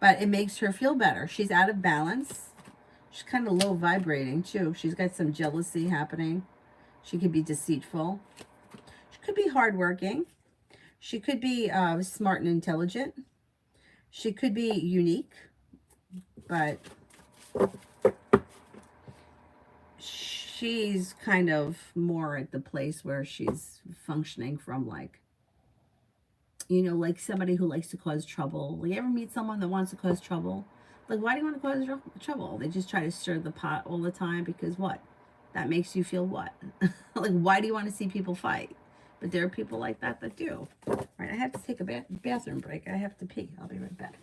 But it makes her feel better. She's out of balance. She's kind of low vibrating, too. She's got some jealousy happening. She could be deceitful. She could be hardworking. She could be smart and intelligent. She could be unique, but she's kind of more at the place where she's functioning from, like, you know, like somebody who likes to cause trouble. You ever meet someone that wants to cause trouble? Like, why do you want to cause trouble? They just try to stir the pot all the time because what? That makes you feel what? Like, why do you want to see people fight? But there are people like that that do. All right, I have to take a bathroom break. I have to pee. I'll be right back.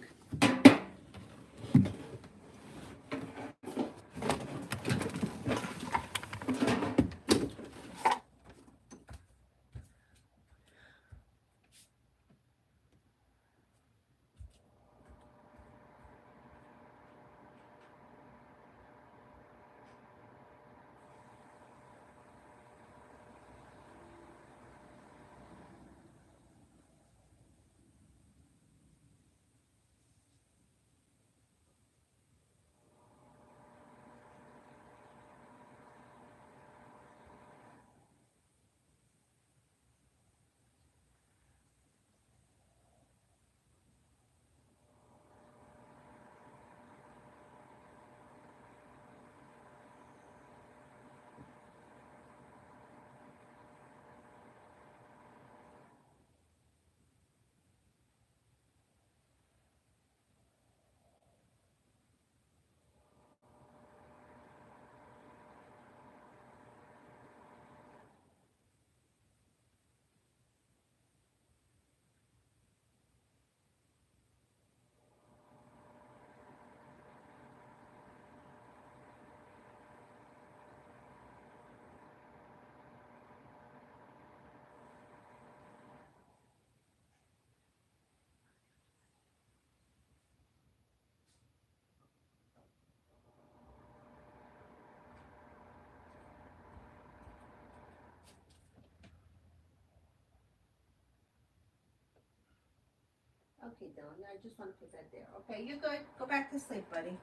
Okay, Dylan, I just want to put that there. Okay, you're good. Go back to sleep, buddy.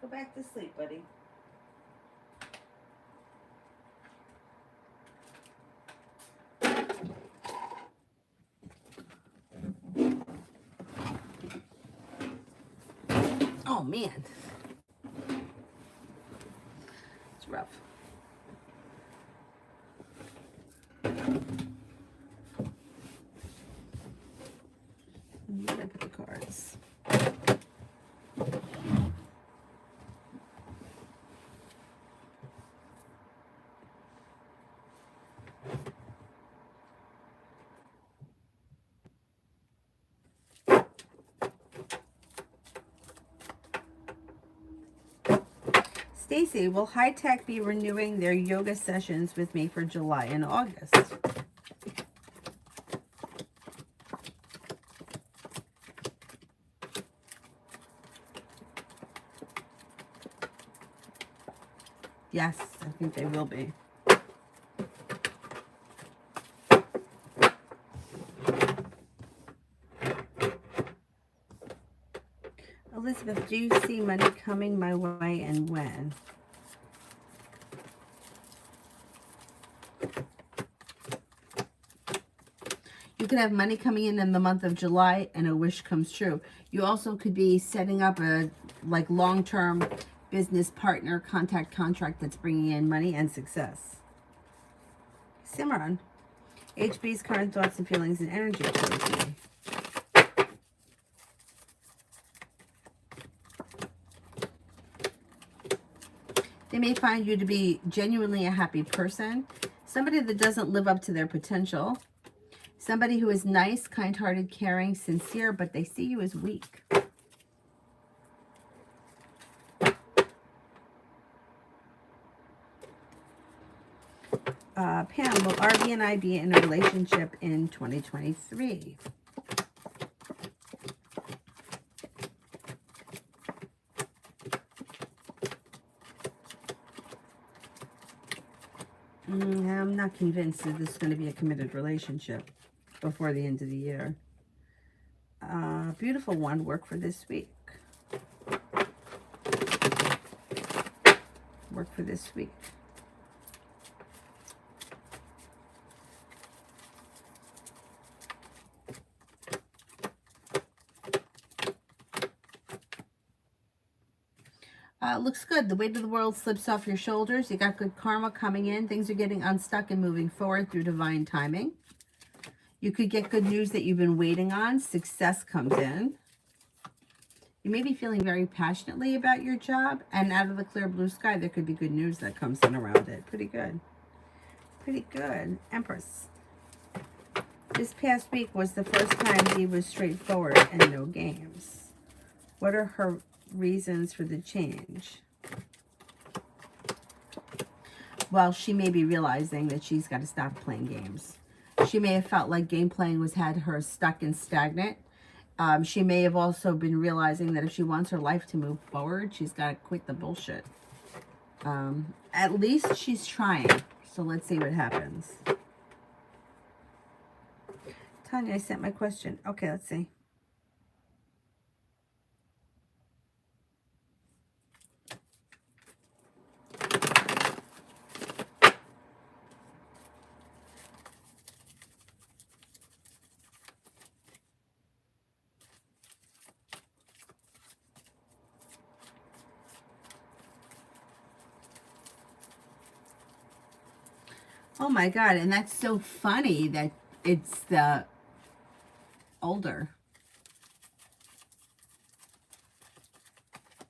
Go back to sleep, buddy. Oh, man. It's rough. Where did I put the cards? Stacy, will High Tech be renewing their yoga sessions with me for July and August? Yes, I think they will be. Elizabeth, do you see money coming my way and when? You could have money coming in the month of July and a wish comes true. You also could be setting up a like long-term business partner contract that's bringing in money and success. Simran, HB's current thoughts and feelings and energy towards me. They may find you to be genuinely a happy person, somebody that doesn't live up to their potential, somebody who is nice, kind-hearted, caring, sincere, but they see you as weak. Pam, will RB and I be in a relationship in 2023? I'm not convinced that this is going to be a committed relationship before the end of the year. Beautiful one, work for this week. Work for this week. Looks good. The weight of the world slips off your shoulders. You got good karma coming in. Things are getting unstuck and moving forward through divine timing. You could get good news that you've been waiting on. Success comes in. You may be feeling very passionately about your job, and out of the clear blue sky, there could be good news that comes in around it. Pretty good. Pretty good. Empress. This past week was the first time he was straightforward and no games. What are her reasons for the change? Well, she may be realizing that she's got to stop playing games. She may have felt like game playing had her stuck and stagnant. She may have also been realizing that if she wants her life to move forward, she's got to quit the bullshit. At least she's trying. So let's see what happens. Tanya, I sent my question. Okay, let's see. Oh my God, and that's so funny that it's the older.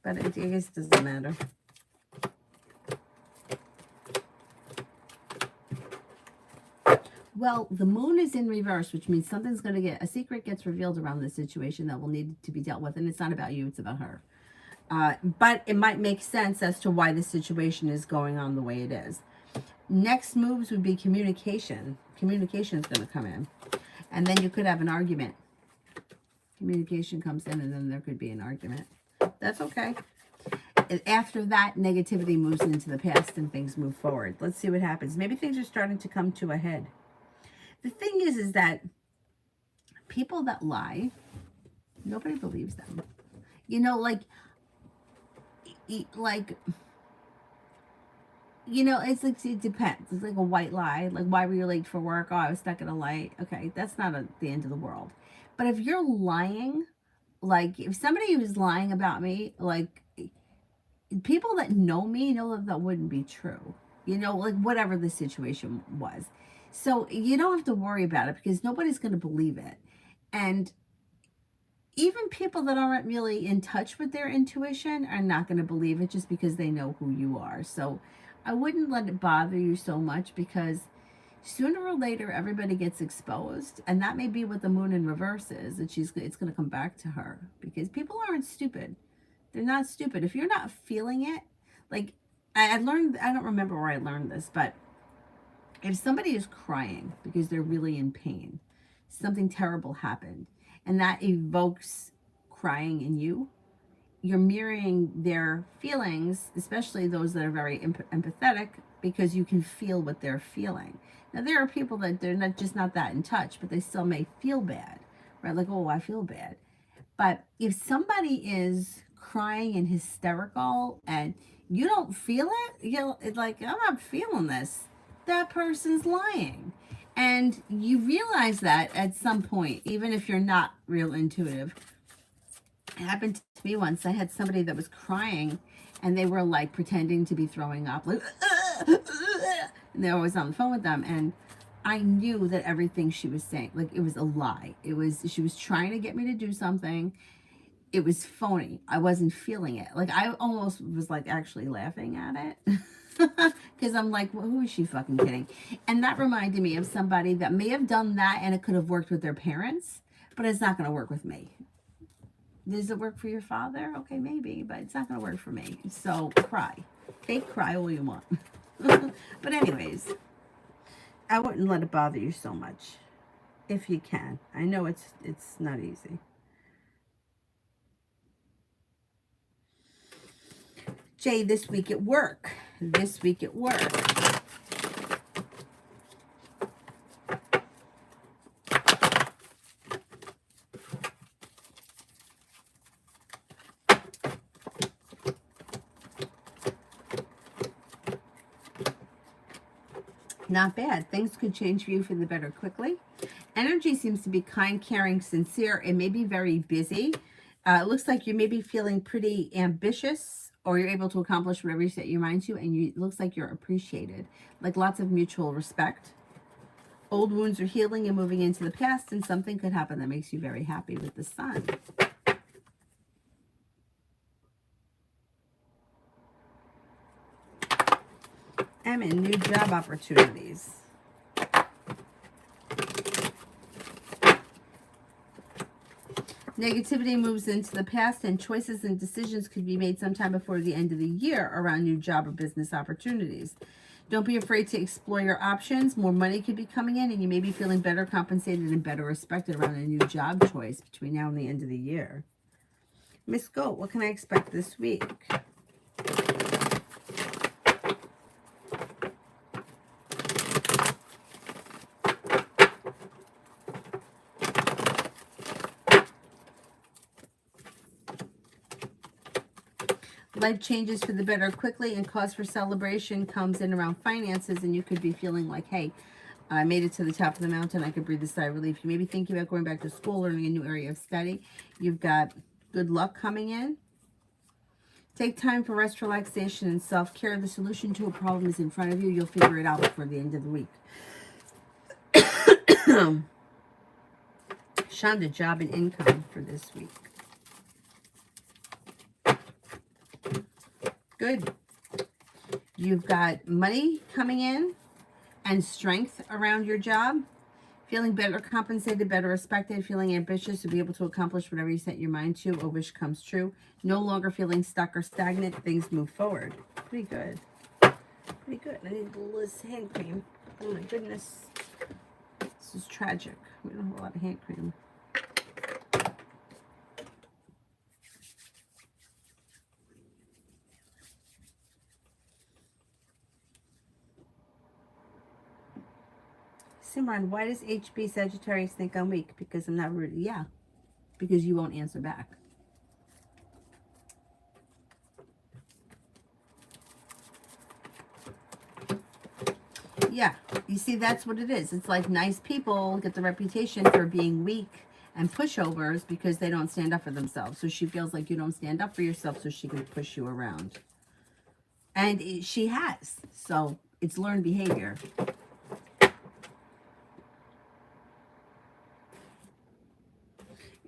But I guess it doesn't matter. Well, the moon is in reverse, which means something's going to a secret gets revealed around this situation that will need to be dealt with. And it's not about you, it's about her. But it might make sense as to why the situation is going on the way it is. Next moves would be communication. Communication is going to come in. And then you could have an argument. Communication comes in and then there could be an argument. That's okay. And after that, negativity moves into the past and things move forward. Let's see what happens. Maybe things are starting to come to a head. The thing is that people that lie, nobody believes them. You know, you know, it's like, it depends. It's like a white lie. Like, why were you late for work? Oh, I was stuck at a light. Okay, that's not the end of the world. But if you're lying, like, if somebody was lying about me, like, people that know me know that wouldn't be true. You know, like, whatever the situation was. So you don't have to worry about it because nobody's going to believe it. And even people that aren't really in touch with their intuition are not going to believe it just because they know who you are. So I wouldn't let it bother you so much because sooner or later everybody gets exposed, and that may be what the moon in reverse is, that it's going to come back to her because people aren't stupid. They're not stupid. If you're not feeling it, like I learned, I don't remember where I learned this, but if somebody is crying because they're really in pain, something terrible happened, and that evokes crying in you, you're mirroring their feelings, especially those that are very empathetic, because you can feel what they're feeling. Now, there are people that they're not that in touch, but they still may feel bad, right? Like, oh, I feel bad. But if somebody is crying and hysterical and you don't feel it, it's like, I'm not feeling this. That person's lying. And you realize that at some point, even if you're not real intuitive. It happened to me once. I had somebody that was crying and they were like pretending to be throwing up, like, and they're always on the phone with them. And I knew that everything she was saying, like, it was a lie. She was trying to get me to do something. It was phony. I wasn't feeling it. Like, I almost was like actually laughing at it. Because I'm like, well, who is she fucking kidding? And that reminded me of somebody that may have done that and it could have worked with their parents, but it's not going to work with me. Does it work for your father? Okay, maybe, but it's not going to work for me. So cry. Okay, cry all you want. But anyways, I wouldn't let it bother you so much if you can. I know it's not easy. Jay, this week at work. This week at work. Not bad. Things could change for you for the better quickly. Energy seems to be kind, caring, sincere. It may be very busy. It looks like you may be feeling pretty ambitious, or you're able to accomplish whatever you set your mind to, and it looks like you're appreciated. Like lots of mutual respect. Old wounds are healing and moving into the past, and something could happen that makes you very happy with the sun. I'm in new job opportunities. Negativity moves into the past, and choices and decisions could be made sometime before the end of the year around new job or business opportunities. Don't be afraid to explore your options. More money could be coming in, and you may be feeling better compensated and better respected around a new job choice between now and the end of the year. Miss Goat, what can I expect this week? Life changes for the better quickly, and cause for celebration comes in around finances, and you could be feeling like, hey, I made it to the top of the mountain. I could breathe a sigh of relief. You may be thinking about going back to school, learning a new area of study. You've got good luck coming in. Take time for rest, relaxation, and self-care. The solution to a problem is in front of you. You'll figure it out before the end of the week. Shonda, job and income for this week. Good. You've got money coming in and strength around your job. Feeling better compensated, better respected, feeling ambitious to be able to accomplish whatever you set your mind to. A wish comes true. No longer feeling stuck or stagnant. Things move forward. Pretty good. Pretty good. I need a little less hand cream. Oh my goodness. This is tragic. We don't have a lot of hand cream. Simran, why does HB Sagittarius think I'm weak? Because I'm not rude. Yeah. Because you won't answer back. Yeah. You see, that's what it is. It's like nice people get the reputation for being weak and pushovers because they don't stand up for themselves. So she feels like you don't stand up for yourself, so she can push you around. And she has. So it's learned behavior.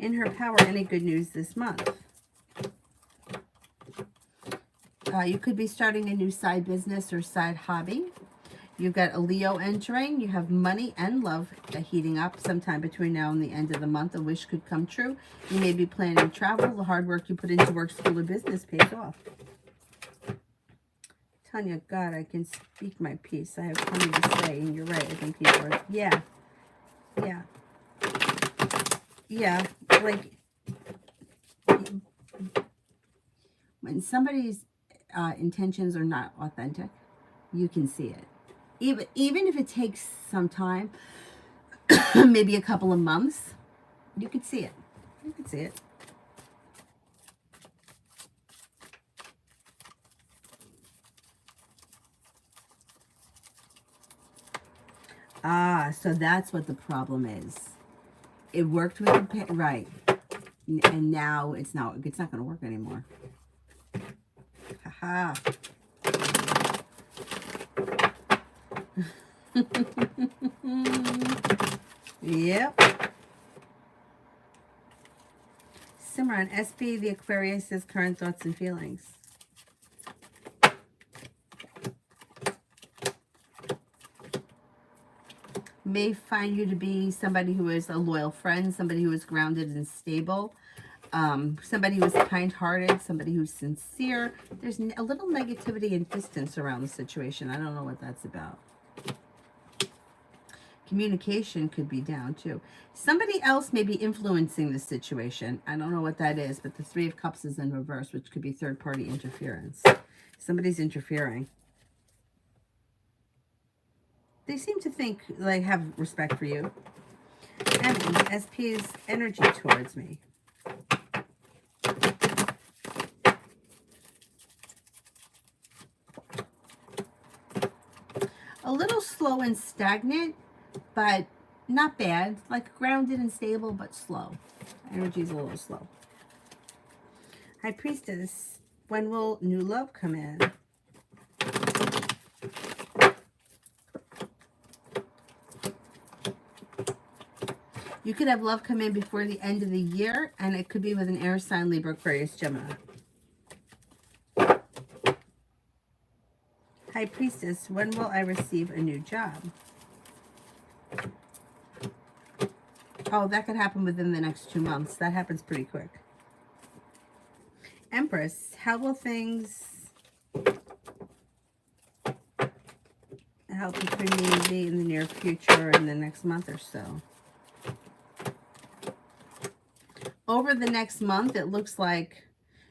In her power, any good news this month? You could be starting a new side business or side hobby. You've got a Leo entering. You have money and love heating up sometime between now and the end of the month. A wish could come true. You may be planning travel. The hard work you put into work, school, or business pays off. Tanya, God, I can speak my piece. I have plenty to say, and you're right. I think people are, yeah. Yeah, like, when somebody's intentions are not authentic, you can see it. Even if it takes some time, maybe a couple of months, you could see it. You could see it. Ah, so that's what the problem is. It worked with the right, and now it's not going to work anymore. Haha. Yep. Simran, SP, the Aquarius says current thoughts and feelings. May find you to be somebody who is a loyal friend, somebody who is grounded and stable, somebody who is kind-hearted, somebody who's sincere. There's a little negativity and distance around the situation. I don't know what that's about. Communication could be down too. Somebody else may be influencing the situation. I don't know what that is, but the Three of Cups is in reverse, which could be third-party interference. Somebody's interfering. They seem to think, like, have respect for you. And SP's energy towards me. A little slow and stagnant, but not bad. Like grounded and stable, but slow. Energy's a little slow. High Priestess, when will new love come in? You could have love come in before the end of the year, and it could be with an air sign, Libra, Aquarius, Gemini. High Priestess, when will I receive a new job? Oh, that could happen within the next 2 months. That happens pretty quick. Empress, how will things help between me and me in the near future in the next month or so? Over the next month, it looks like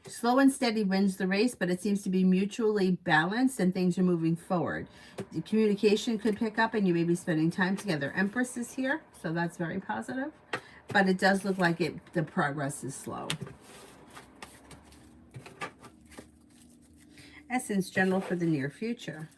slow and steady wins the race, but it seems to be mutually balanced and things are moving forward. The communication could pick up and you may be spending time together. Empress is here, so that's very positive. But it does look like the progress is slow. Essence General for the near future.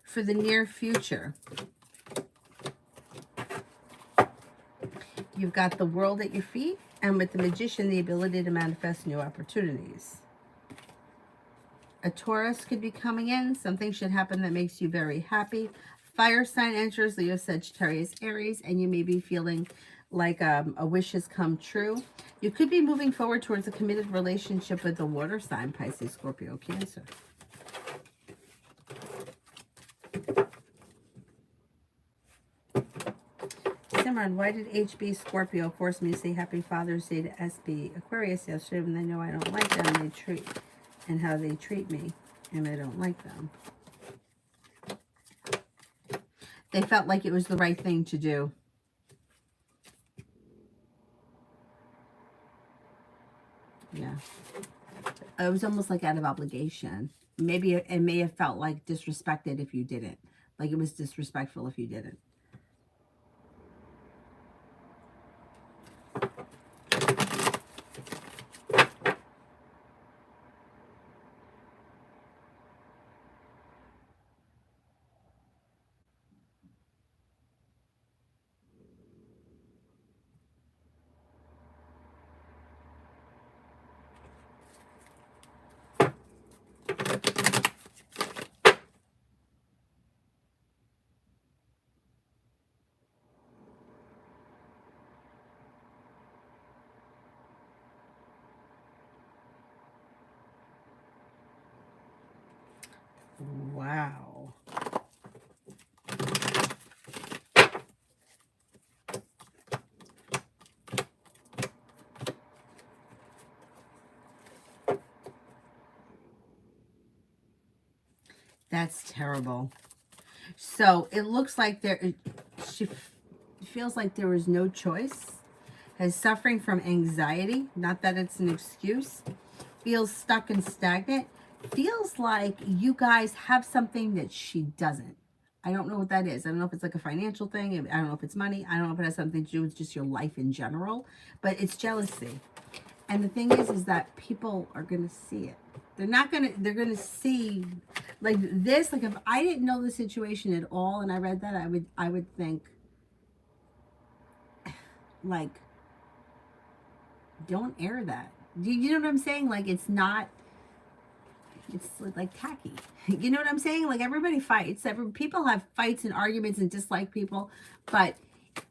For the near future, you've got the World at your feet, and with the Magician, the ability to manifest new opportunities. A Taurus could be coming in. Something should happen that makes you very happy. Fire sign enters, Leo, Sagittarius, Aries, and you may be feeling like a wish has come true. You could be moving forward towards a committed relationship with the water sign, Pisces, Scorpio, Cancer. Simran, why did HB Scorpio force me to say Happy Father's Day to SB Aquarius yesterday when they know I don't like them and how they treat me, and I don't like them? They felt like it was the right thing to do. Yeah. It was almost like out of obligation. Maybe it may have felt like disrespected if you didn't. Like it was disrespectful if you didn't. Wow. That's terrible. So it looks like she feels like there is no choice, is suffering from anxiety, not that it's an excuse, feels stuck and stagnant, feels like you guys have something that she doesn't. I don't know what that is. I don't know if it's like a financial thing. I don't know if it's money. I don't know if it has something to do with just your life in general, but it's jealousy. And the thing is that people are going to see it. They're going to see like this. Like if I didn't know the situation at all and I read that, I would think like, don't air that. You know what I'm saying? Like it's like tacky. You know what I'm saying? Like everybody fights. People have fights and arguments and dislike people, but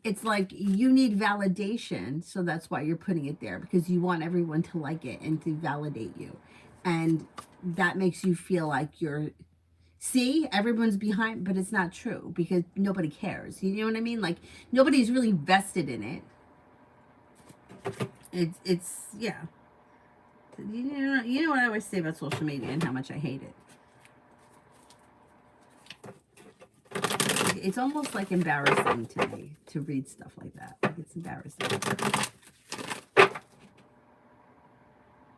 it's like you need validation, so that's why you're putting it there, because you want everyone to like it and to validate you, and that makes you feel like see, everyone's behind, but it's not true because nobody cares. You know what I mean? Like nobody's really vested in it. It's yeah. You know what I always say about social media and how much I hate it. It's almost like embarrassing to me to read stuff like that. Like it's embarrassing.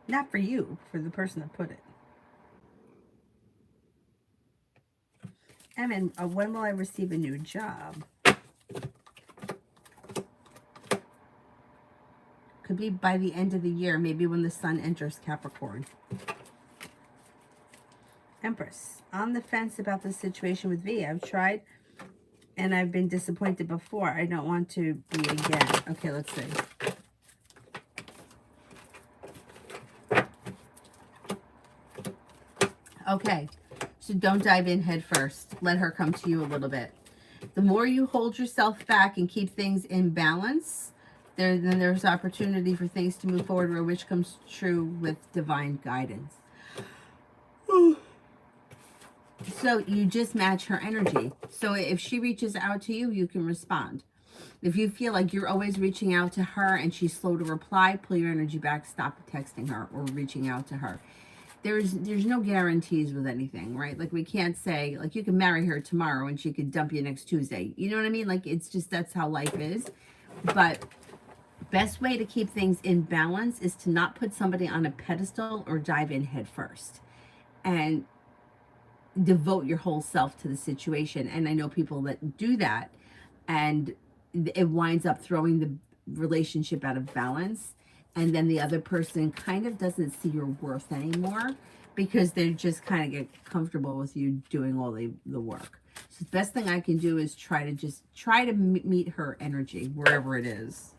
Not for you, for the person that put it. And then, when will I receive a new job? Could be by the end of the year, maybe when the sun enters Capricorn. Empress, on the fence about the situation with V. I've tried and I've been disappointed before. I don't want to be again. Okay, let's see. Okay, so don't dive in head first. Let her come to you a little bit. The more you hold yourself back and keep things in balance, then there's opportunity for things to move forward, where which comes true with divine guidance. So you just match her energy. So if she reaches out to you, you can respond. If you feel like you're always reaching out to her and she's slow to reply, pull your energy back, stop texting her or reaching out to her. There's no guarantees with anything, right? Like we can't say, like you can marry her tomorrow and she could dump you next Tuesday. You know what I mean? Like it's just, that's how life is. But best way to keep things in balance is to not put somebody on a pedestal or dive in head first. And devote your whole self to the situation. And I know people that do that, and it winds up throwing the relationship out of balance, and then the other person kind of doesn't see your worth anymore because they just kind of get comfortable with you doing all the work. So the best thing I can do is try to meet her energy wherever it is.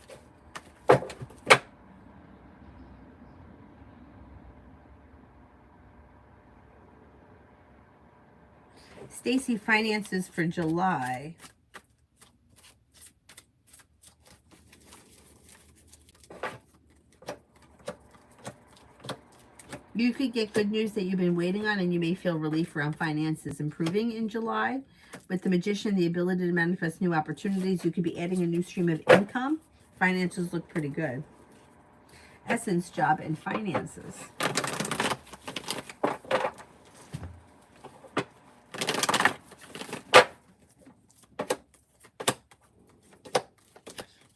Stacy, finances for July. You could get good news that you've been waiting on, and you may feel relief around finances improving in July. With the Magician, the ability to manifest new opportunities, you could be adding a new stream of income. Finances look pretty good. Essence, job, and finances.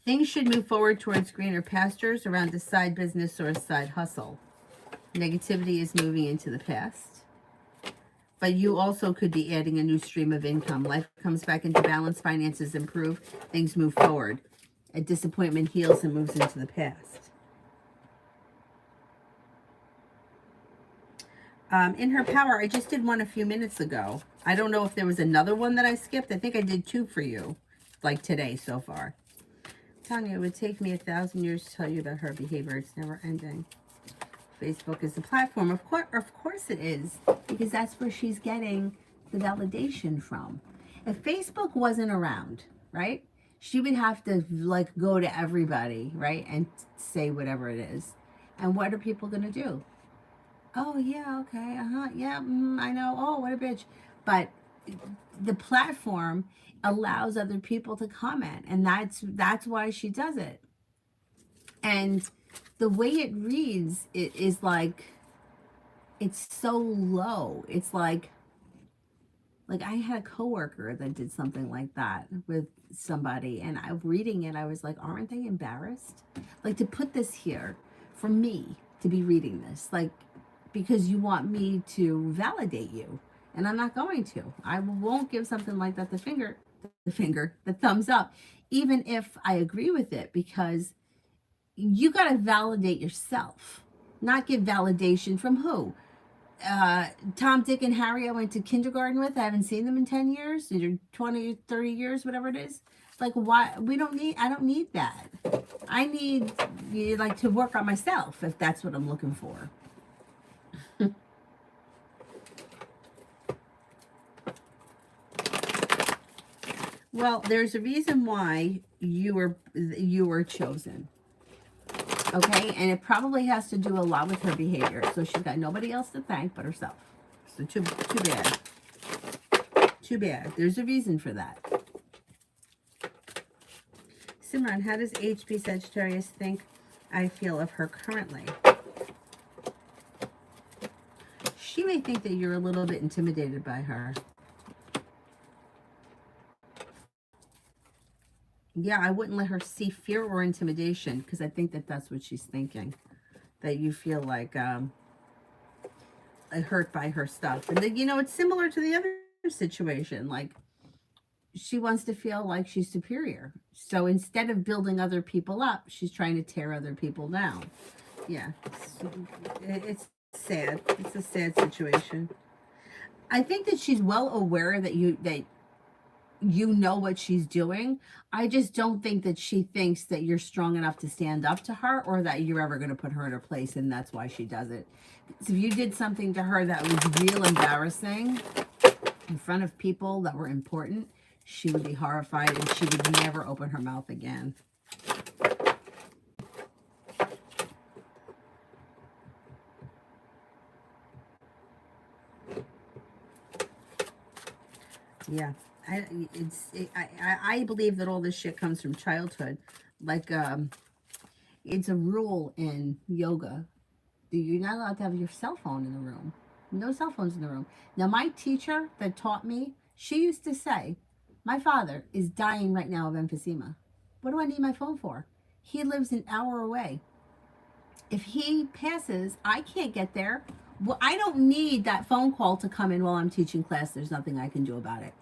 Things should move forward towards greener pastures around a side business or a side hustle. Negativity is moving into the past. But you also could be adding a new stream of income. Life comes back into balance, finances improve, things move forward. A disappointment heals and moves into the past. In her power, I just did one a few minutes ago. I don't know if there was another one that I skipped. I think I did 2 for you, like today so far. Tanya, it would take me 1,000 years to tell you about her behavior. It's never ending. Facebook is the platform. Of course it is, because that's where she's getting the validation from. If Facebook wasn't around, right, she would have to like go to everybody, right, and say whatever it is. And what are people going to do? Oh, yeah, okay, yeah, I know. Oh, what a bitch. But the platform allows other people to comment, and that's why she does it. And the way it reads, it is like, it's so low. It's like, Like I had a coworker that did something like that with somebody, and I reading it, I was like, aren't they embarrassed? Like to put this here for me to be reading this, like because you want me to validate you, and I'm not going to. I won't give something like that the thumbs up, even if I agree with it, because you got to validate yourself, not give validation from who? Tom, Dick, and Harry I went to kindergarten with. I haven't seen them in 10 years, 20, 30 years, whatever it is. Like, why? I don't need that. I need, like, to work on myself if that's what I'm looking for. Well, there's a reason why you were chosen. Okay, and it probably has to do a lot with her behavior. So she's got nobody else to thank but herself. So too bad. Too bad. There's a reason for that. Simran, how does HP Sagittarius think I feel of her currently? She may think that you're a little bit intimidated by her. Yeah, I wouldn't let her see fear or intimidation, because I think that that's what she's thinking. That you feel like hurt by her stuff. And then, it's similar to the other situation. Like, she wants to feel like she's superior. So instead of building other people up, she's trying to tear other people down. Yeah, it's sad. It's a sad situation. I think that she's well aware that you know what she's doing. I just don't think that she thinks that you're strong enough to stand up to her, or that you're ever going to put her in her place, and that's why she does it. So if you did something to her that was real embarrassing in front of people that were important, she would be horrified and she would never open her mouth again. Yeah. I believe that all this shit comes from childhood. Like, it's a rule in yoga. You're not allowed to have your cell phone in the room. No cell phones in the room. Now, my teacher that taught me, she used to say, my father is dying right now of emphysema. What do I need my phone for? He lives an hour away. If he passes, I can't get there. Well, I don't need that phone call to come in while I'm teaching class. There's nothing I can do about it.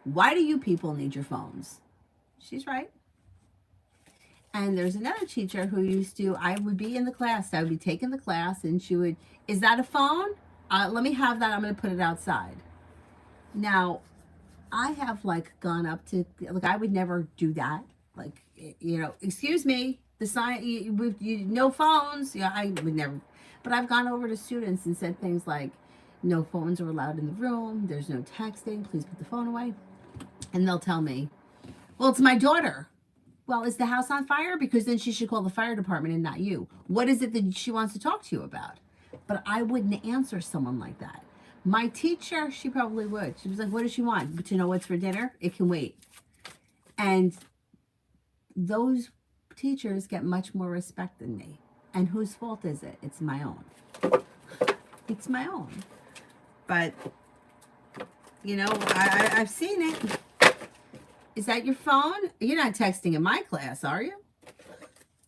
Why do you people need your phones? She's right. And there's another teacher who used to, I would be in the class, I would be taking the class, and she would, is that a phone? Let me have that, I'm going to put it outside. Now, I have like gone up to, like, I would never do that. Like, excuse me, the sign, no phones. Yeah, I would never, but I've gone over to students and said things like, no phones are allowed in the room, there's no texting, please put the phone away. And they'll tell me, well, it's my daughter. Well, is the house on fire? Because then she should call the fire department and not you. What is it that she wants to talk to you about? But I wouldn't answer someone like that. My teacher, she probably would. She was like, what does she want? But to know what's for dinner? It can wait. And those teachers get much more respect than me. And whose fault is it? It's my own. It's my own. But, I've seen it. Is that your phone? You're not texting in my class, are you?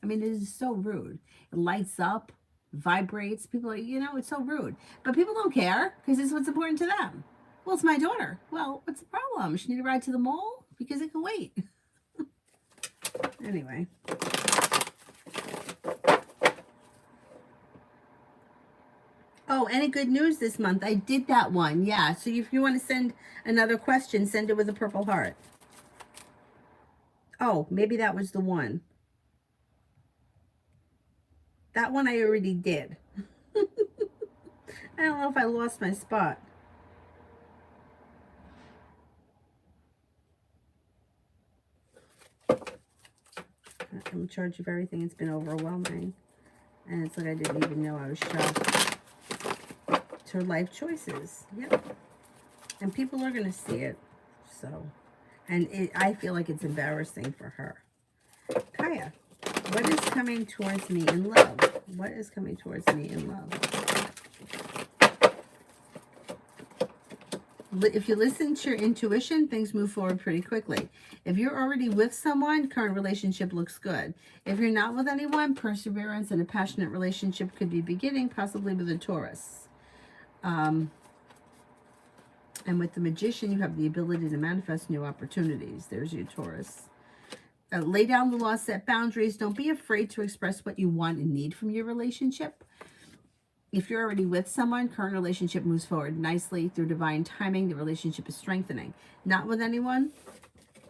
I mean, it is so rude. It lights up, vibrates. People are, it's so rude. But people don't care because it's what's important to them. Well, it's my daughter. Well, what's the problem? She need to ride to the mall? Because it can wait. Anyway. Oh, any good news this month? I did that one. Yeah. So if you want to send another question, send it with a purple heart. Oh, maybe that was the one. That one I already did. I don't know if I lost my spot. I'm in charge of everything. It's been overwhelming. And it's like I didn't even know I was shocked. It's her life choices. Yep. And people are going to see it. So... And I feel like it's embarrassing for her. Kaya, what is coming towards me in love? What is coming towards me in love? If you listen to your intuition, things move forward pretty quickly. If you're already with someone, current relationship looks good. If you're not with anyone, perseverance and a passionate relationship could be beginning, possibly with a Taurus. And with the Magician, you have the ability to manifest new opportunities. There's your Taurus. Lay down the law, set boundaries. Don't be afraid to express what you want and need from your relationship. If you're already with someone, current relationship moves forward nicely through divine timing. The relationship is strengthening. Not with anyone,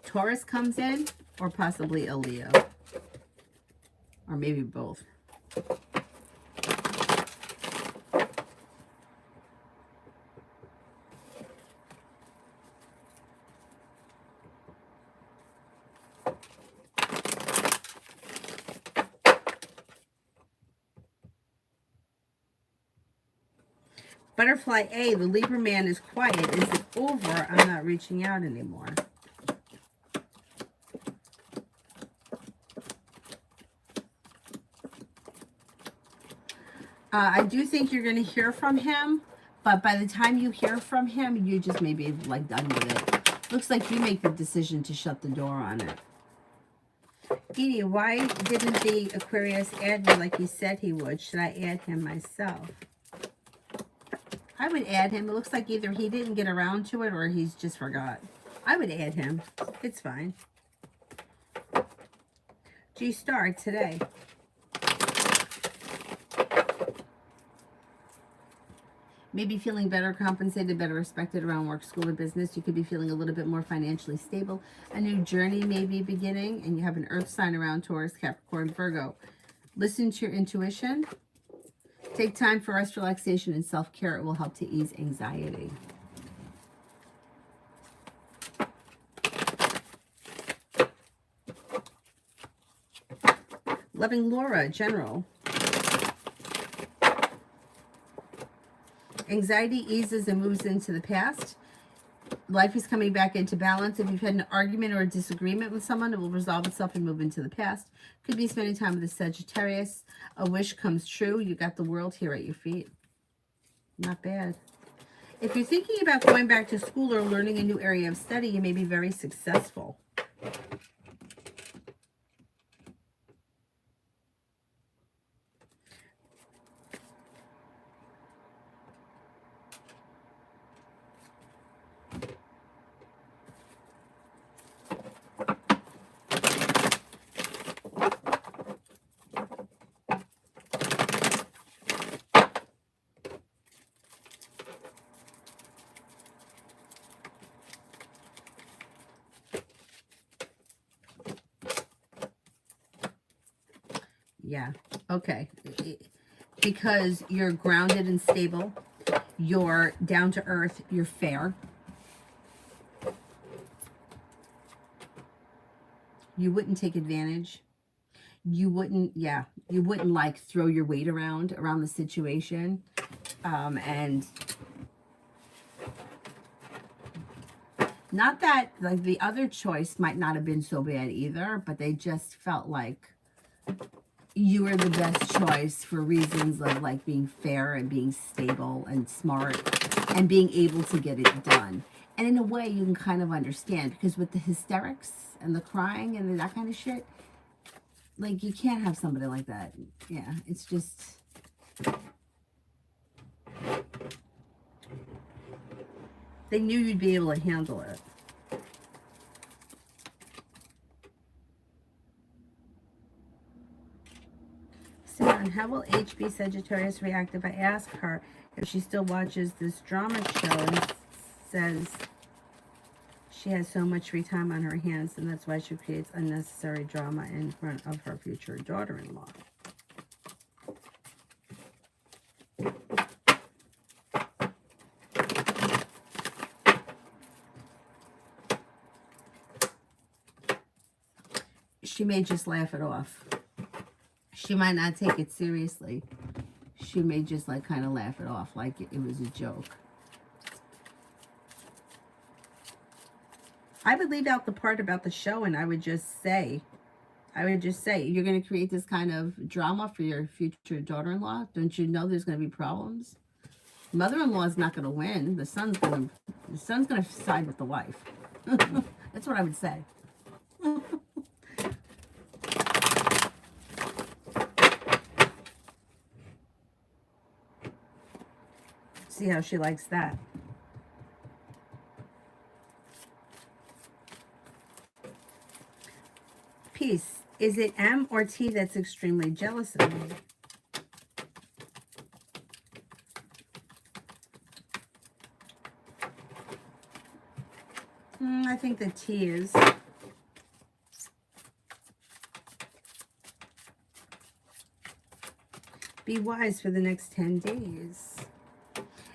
Taurus comes in, or possibly a Leo, or maybe both. Butterfly A, the Libra man is quiet. Is it over? I'm not reaching out anymore. I do think you're going to hear from him, but by the time you hear from him, you just may be like done with it. Looks like you make the decision to shut the door on it. Edie, why didn't the Aquarius add me like he said he would? Should I add him myself? I would add him. It looks like either he didn't get around to it or he's just forgot. I would add him. It's fine. G-Star today. Maybe feeling better compensated, better respected around work, school, or business. You could be feeling a little bit more financially stable. A new journey may be beginning, and you have an earth sign around Taurus, Capricorn, Virgo. Listen to your intuition. Take time for rest, relaxation, and self-care. It will help to ease anxiety. Loving Laura, general. Anxiety eases and moves into the past. Life is coming back into balance. If you've had an argument or a disagreement with someone, it will resolve itself and move into the past. Could be spending time with a Sagittarius. A wish comes true. You got the world here at your feet. Not bad. If you're thinking about going back to school or learning a new area of study, you may be very successful. Yeah, okay. Because you're grounded and stable, you're down to earth, you're fair. You wouldn't take advantage. You wouldn't, yeah, you wouldn't like throw your weight around the situation. And not that like the other choice might not have been so bad either, but they just felt like you were the best choice for reasons of like being fair and being stable and smart and being able to get it done. And in a way you can kind of understand, because with the hysterics and the crying and that kind of shit, like you can't have somebody like that. Yeah, it's just, they knew you'd be able to handle it. Simon, how will HB Sagittarius react if I ask her if she still watches this drama show and says she has so much free time on her hands and that's why she creates unnecessary drama in front of her future daughter-in-law? She may just laugh it off. She might not take it seriously. She may just like kind of laugh it off like it was a joke. I would leave out the part about the show and I would just say, you're going to create this kind of drama for your future daughter-in-law. Don't you know there's going to be problems? Mother-in-law is not going to win. The son's going to side with the wife. That's what I would say. See how she likes that. Peace. Is it M or T that's extremely jealous of me? I think the T is. Be wise for the next 10 days.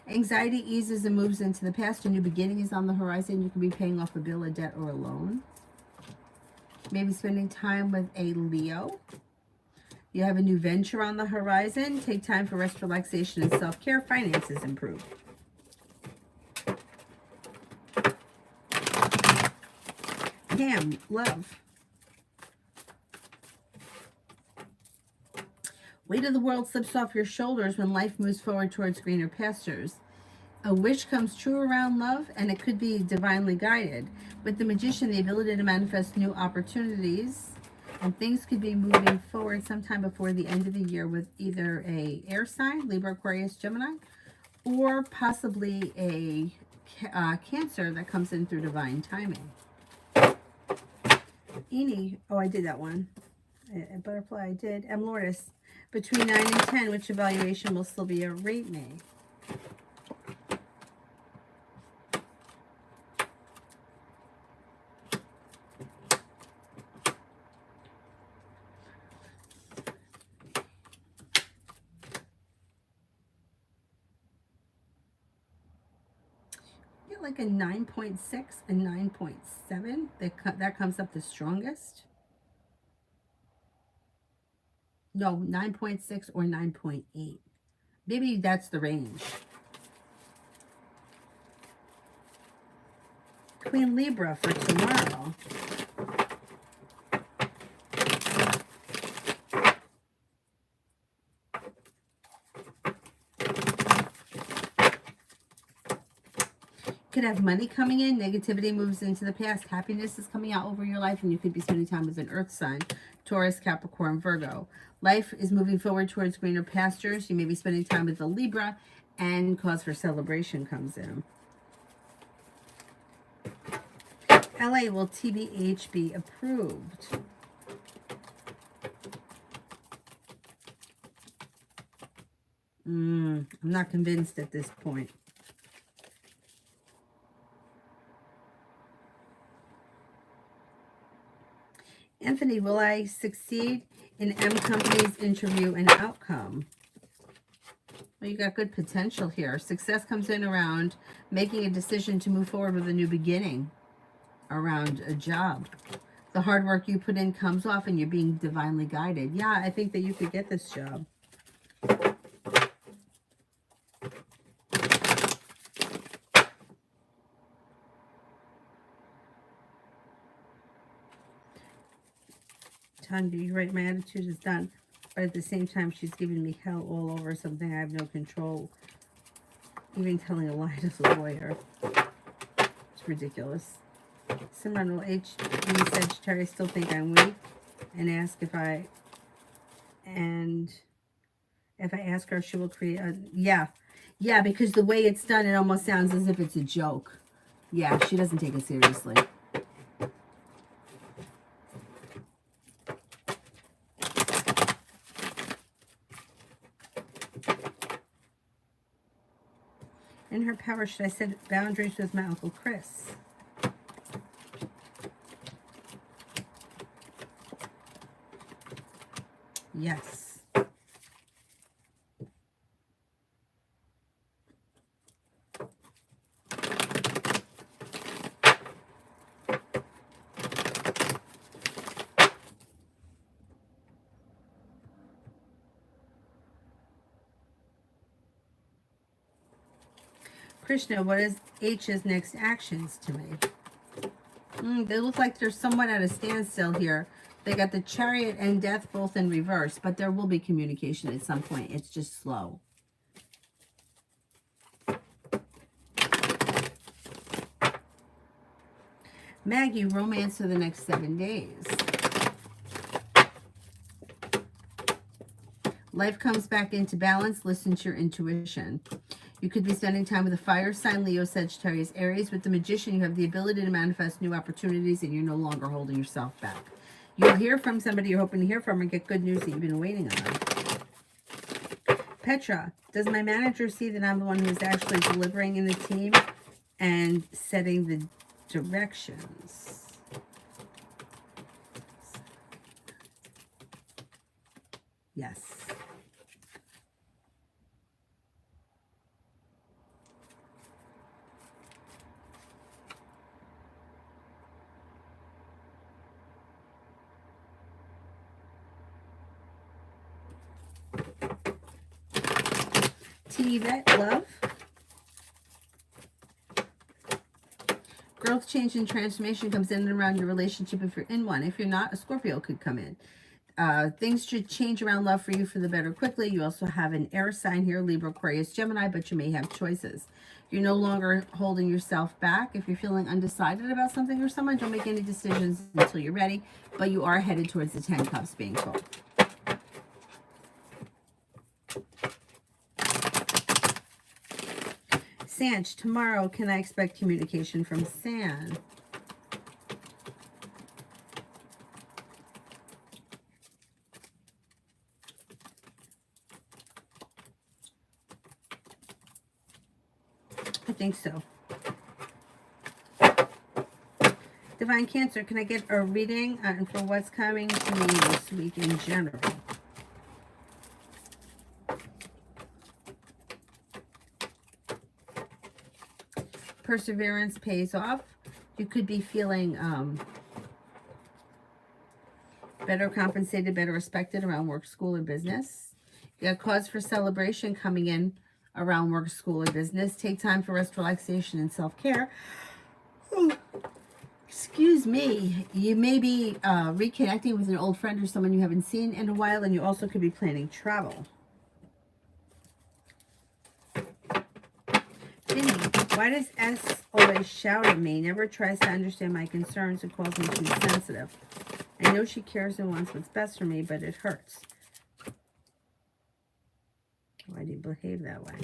Anxiety eases and moves into the past. A new beginning is on the horizon. You could be paying off a bill, a debt, or a loan. Maybe spending time with a Leo. You have a new venture on the horizon. Take time for rest, relaxation, and self-care. Finances improve. Cam, love. Weight of the world slips off your shoulders when life moves forward towards greener pastures. A wish comes true around love, and it could be divinely guided. With the Magician, the ability to manifest new opportunities, and things could be moving forward sometime before the end of the year with either a air sign, Libra, Aquarius, Gemini, or possibly a Cancer that comes in through divine timing. Eni, oh, I did that one. A butterfly, I did. M. Lourdes, between 9 and 10, which evaluation will still be a rate me? Like a 9.6 and 9.7. That comes up the strongest. No, 9.6 or 9.8. Maybe that's the range. Queen Libra for tomorrow. Could have money coming in, negativity moves into the past, happiness is coming out over your life, and you could be spending time with an earth sign, Taurus, Capricorn, Virgo. Life is moving forward towards greener pastures. You may be spending time with a Libra, and cause for celebration comes in. LA, will TBH be approved? I'm not convinced at this point. Anthony, will I succeed in M Company's interview and outcome? Well, you got good potential here. Success comes in around making a decision to move forward with a new beginning around a job. The hard work you put in comes off and you're being divinely guided. Yeah, I think that you could get this job. Tanya, you're right, my attitude is done. But at the same time, she's giving me hell all over something I have no control. Even telling a lie to the lawyer. It's ridiculous. Simran, will HB Sagittarius still think I'm weak? And ask if I ask her, she will create a... Yeah, because the way it's done, it almost sounds as if it's a joke. Yeah, she doesn't take it seriously. In her power, should I set boundaries with my Uncle Chris? Yes. Krishna, what is H's next actions to me? They look like they're somewhat at a standstill here. They got the Chariot and Death both in reverse, but there will be communication at some point. It's just slow. Maggie, romance for the next 7 days. Life comes back into balance. Listen to your intuition. You could be spending time with a fire sign, Leo, Sagittarius, Aries. With the Magician, you have the ability to manifest new opportunities and you're no longer holding yourself back. You'll hear from somebody you're hoping to hear from and get good news that you've been waiting on. Petra, does my manager see that I'm the one who's actually delivering in the team and setting the directions? Yes. Yvette, love. Growth, change, and transformation comes in and around your relationship if you're in one. If you're not, a Scorpio could come in. Things should change around love for you for the better quickly. You also have an air sign here, Libra, Aquarius, Gemini, but you may have choices. You're no longer holding yourself back. If you're feeling undecided about something or someone, don't make any decisions until you're ready, but you are headed towards the 10 cups being full. Sanch, tomorrow, can I expect communication from San? I think so. Divine Cancer, can I get a reading for what's coming to me this week in general? Perseverance pays off. You could be feeling better compensated, better respected around work, school, or business. You got cause for celebration coming in around work, school, or business. Take time for rest, relaxation, and self-care. Excuse me. You may be reconnecting with an old friend or someone you haven't seen in a while, and you also could be planning travel. Vinny, why does S always shout at me? Never tries to understand my concerns and calls me too sensitive. I know she cares and wants what's best for me, but it hurts. Why do you behave that way?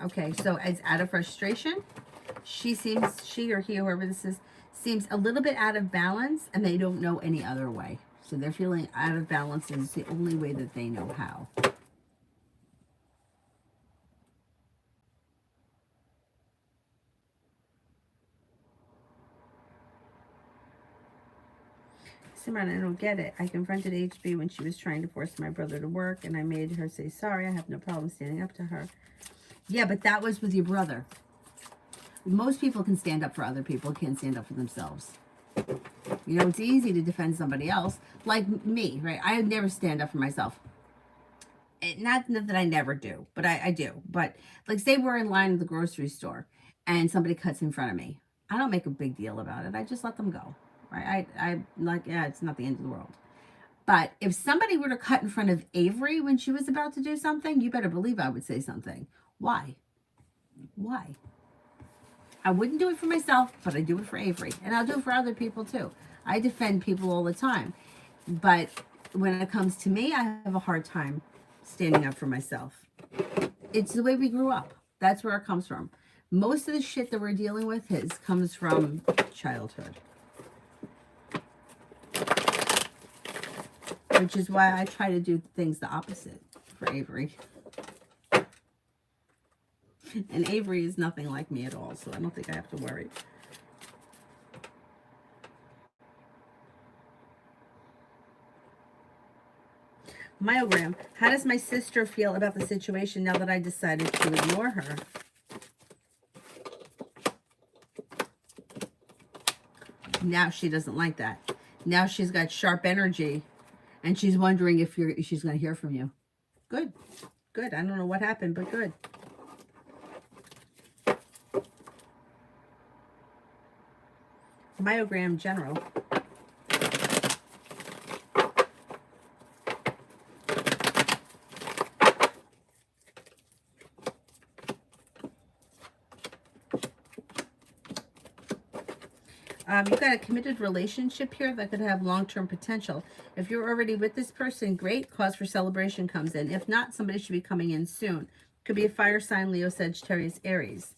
Okay, so it's out of frustration. She or he, whoever this is, seems a little bit out of balance, and they don't know any other way. So they're feeling out of balance, and it's the only way that they know how. Simran, I don't get it. I confronted HB when she was trying to force my brother to work, and I made her say sorry. I have no problem standing up to her. Yeah, but that was with your brother. Most people can stand up for other people, can't stand up for themselves. You know, it's easy to defend somebody else. Like me, right? I never stand up for myself. Not that I never do, but I do. But like, say we're in line at the grocery store and somebody cuts in front of me. I don't make a big deal about it. I just let them go. Right? I'm like, yeah, it's not the end of the world. But if somebody were to cut in front of Avery when she was about to do something, you better believe I would say something. Why? Why? I wouldn't do it for myself, but I do it for Avery. And I'll do it for other people too. I defend people all the time. But when it comes to me, I have a hard time standing up for myself. It's the way we grew up. That's where it comes from. Most of the shit that we're dealing with comes from childhood. Which is why I try to do things the opposite for Avery. And Avery is nothing like me at all, so I don't think I have to worry. Myogram, how does my sister feel about the situation now that I decided to ignore her? Now she doesn't like that. Now she's got sharp energy, and she's wondering if she's going to hear from you. Good. Good. I don't know what happened, but good. Myogram general. You've got a committed relationship here that could have long-term potential. If you're already with this person, great. Cause for celebration comes in. If not, somebody should be coming in soon. Could be a fire sign, Leo, Sagittarius, Aries.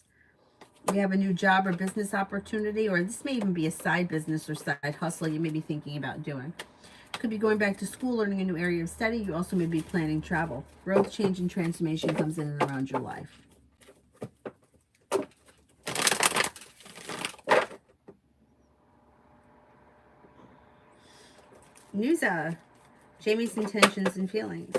You have a new job or business opportunity, or this may even be a side business or side hustle you may be thinking about doing. Could be going back to school, learning a new area of study. You also may be planning travel. Growth, change, and transformation comes in and around your life. Nuza, Jamie's intentions and feelings.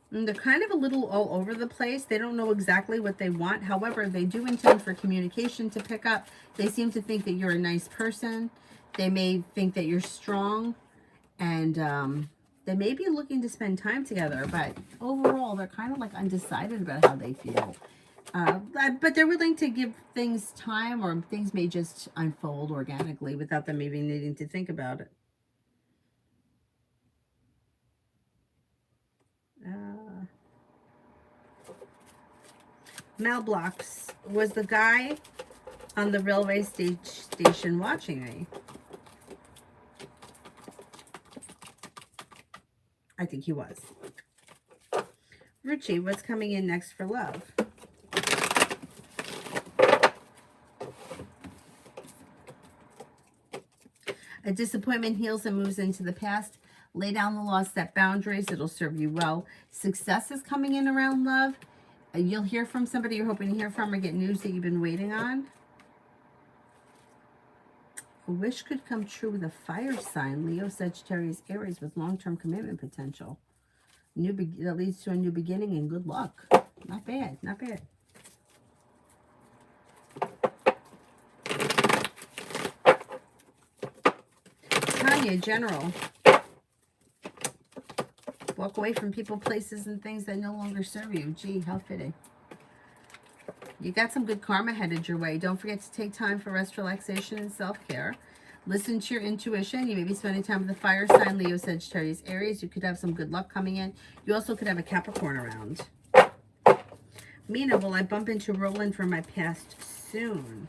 And they're kind of a little all over the place. They don't know exactly what they want. However, they do intend for communication to pick up. They seem to think that you're a nice person. They may think that you're strong. And they may be looking to spend time together. But overall, they're kind of like undecided about how they feel. But they're willing to give things time, or things may just unfold organically without them even needing to think about it. Mel Blocks, was the guy on the railway station watching me? I think he was. Richie, what's coming in next for love? A disappointment heals and moves into the past. Lay down the law, set boundaries. It'll serve you well. Success is coming in around love. You'll hear from somebody you're hoping to hear from, or get news that you've been waiting on. A wish could come true with a fire sign, Leo, Sagittarius, Aries, with long-term commitment potential. That leads to a new beginning and good luck. Not bad, not bad. Tanya, General. Walk away from people, places, and things that no longer serve you. Gee, how fitting. You got some good karma headed your way. Don't forget to take time for rest, relaxation, and self-care. Listen to your intuition. You may be spending time with the fire sign, Leo, Sagittarius, Aries. You could have some good luck coming in. You also could have a Capricorn around. Mina, will I bump into Roland from my past soon?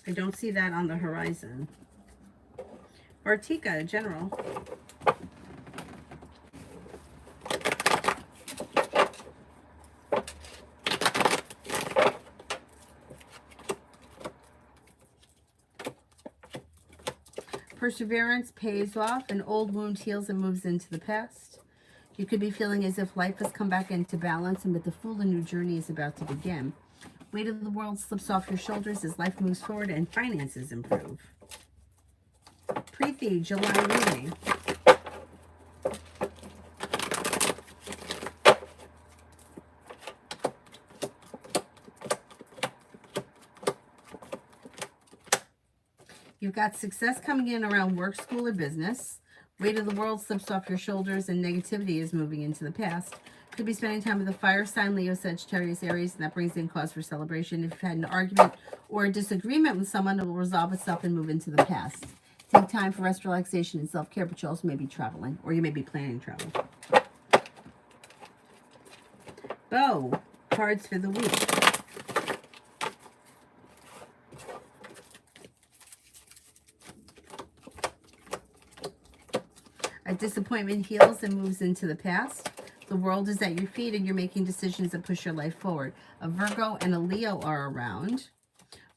I don't see that on the horizon. Artika, General. Perseverance pays off. An old wound heals and moves into the past. You could be feeling as if life has come back into balance, and with the Fool, a new journey is about to begin. Weight of the world slips off your shoulders as life moves forward and finances improve. Preeti, July reading. You've got success coming in around work, school, or business. Weight of the world slips off your shoulders and negativity is moving into the past. Could be spending time with a fire sign, Leo, Sagittarius, Aries, and that brings in cause for celebration. If you've had an argument or a disagreement with someone, it will resolve itself and move into the past. Take time for rest, relaxation, and self-care, but you also may be traveling, or you may be planning travel. Bo, cards for the week. A disappointment heals and moves into the past. The world is at your feet and you're making decisions that push your life forward. A Virgo and a Leo are around.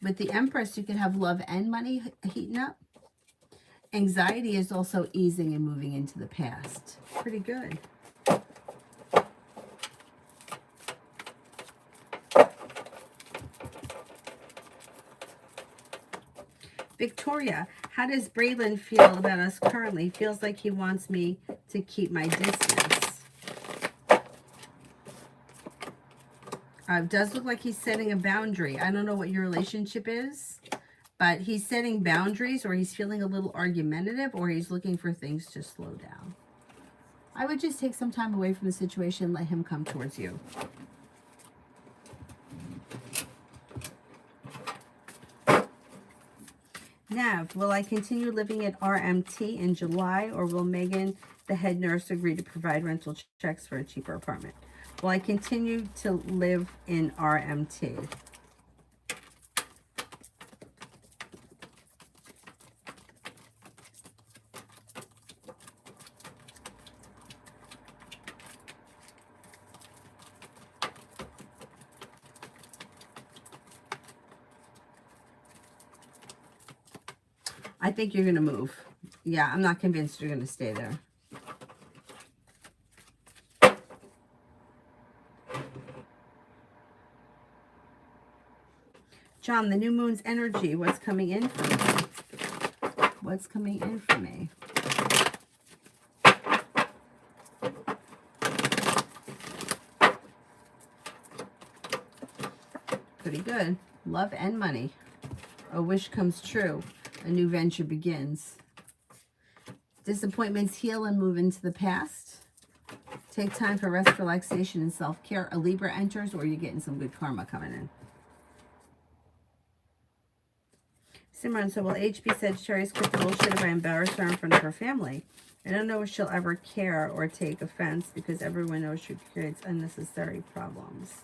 With the Empress, you can have love and money heating up. Anxiety is also easing and moving into the past. Pretty good. Victoria, how does Braylon feel about us currently? Feels like he wants me to keep my distance. It does look like he's setting a boundary. I don't know what your relationship is, but he's setting boundaries, or he's feeling a little argumentative, or he's looking for things to slow down. I would just take some time away from the situation and let him come towards you. Nav, will I continue living at RMT in July, or will Megan The head nurse agreed to provide rental checks for a cheaper apartment. Will I continue to live in RMT? I think you're going to move. Yeah, I'm not convinced you're going to stay there. John, the new moon's energy, what's coming in for me? What's coming in for me? Pretty good. Love and money. A wish comes true. A new venture begins. Disappointments heal and move into the past. Take time for rest, relaxation, and self-care. A Libra enters, or you're getting some good karma coming in. Simran, so will HB Sagittarius quit the bullshit if I embarrass her in front of her family? I don't know if she'll ever care or take offense because everyone knows she creates unnecessary problems.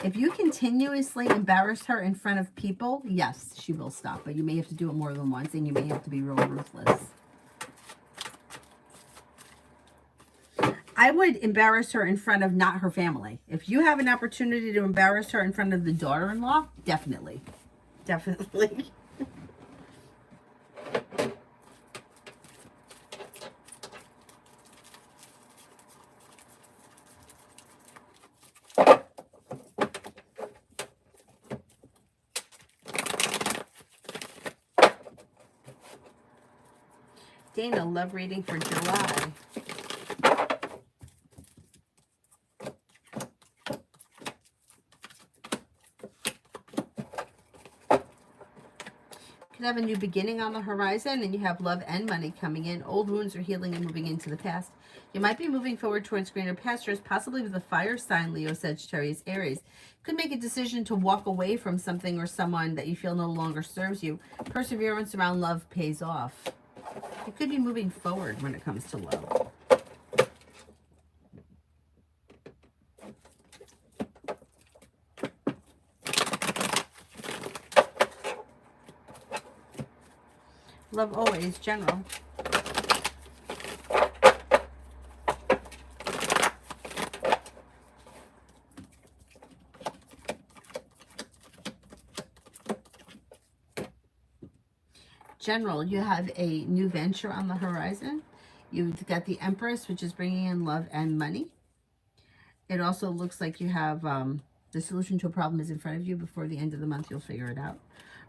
If you continuously embarrass her in front of people, yes, she will stop. But you may have to do it more than once, and you may have to be real ruthless. I would embarrass her in front of not her family. If you have an opportunity to embarrass her in front of the daughter-in-law, definitely. Definitely. Dana, love reading for July. Could have a new beginning on the horizon, and you have love and money coming in. Old wounds are healing and moving into the past. You might be moving forward towards greener pastures, possibly with a fire sign, Leo, Sagittarius, Aries. Could make a decision to walk away from something or someone that you feel no longer serves you. Perseverance around love pays off. You could be moving forward when it comes to love. Love always, general. General, you have a new venture on the horizon. You've got the Empress, which is bringing in love and money. It also looks like you have the solution to a problem is in front of you. Before the end of the month, you'll figure it out.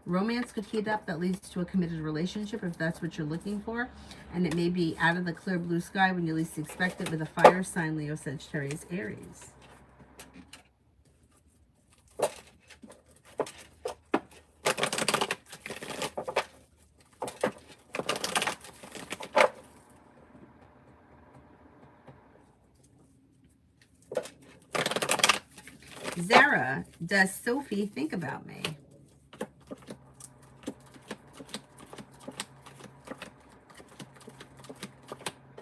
Romance could heat up. That leads to a committed relationship if that's what you're looking for. And it may be out of the clear blue sky when you least expect it with a fire sign, Leo, Sagittarius, Aries. Zara, does Sophie think about me?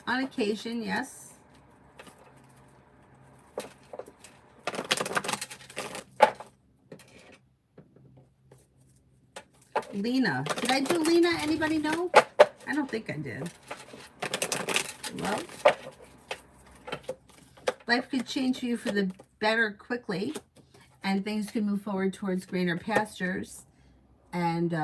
On occasion, yes. Lena. Did I do Lena? Anybody know? I don't think I did. Love. Life could change for you for the better quickly, and things could move forward towards greener pastures. And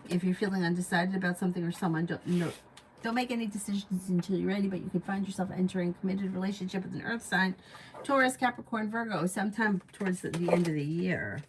if you're feeling undecided about something or someone, don't make any decisions until you're ready, but you could find yourself entering a committed relationship with an earth sign, Taurus, Capricorn, Virgo, sometime towards the end of the year.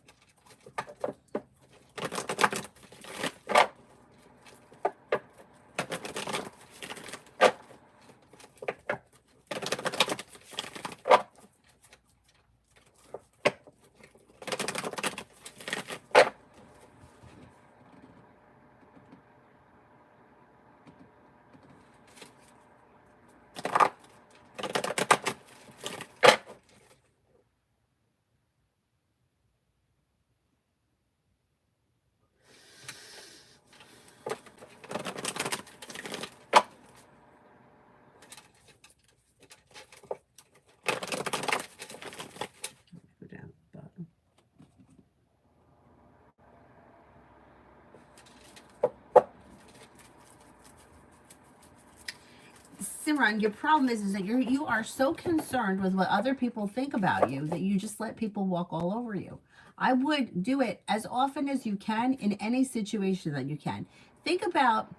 Simran, your problem is that you are so concerned with what other people think about you that you just let people walk all over you. I would do it as often as you can in any situation that you can. Think about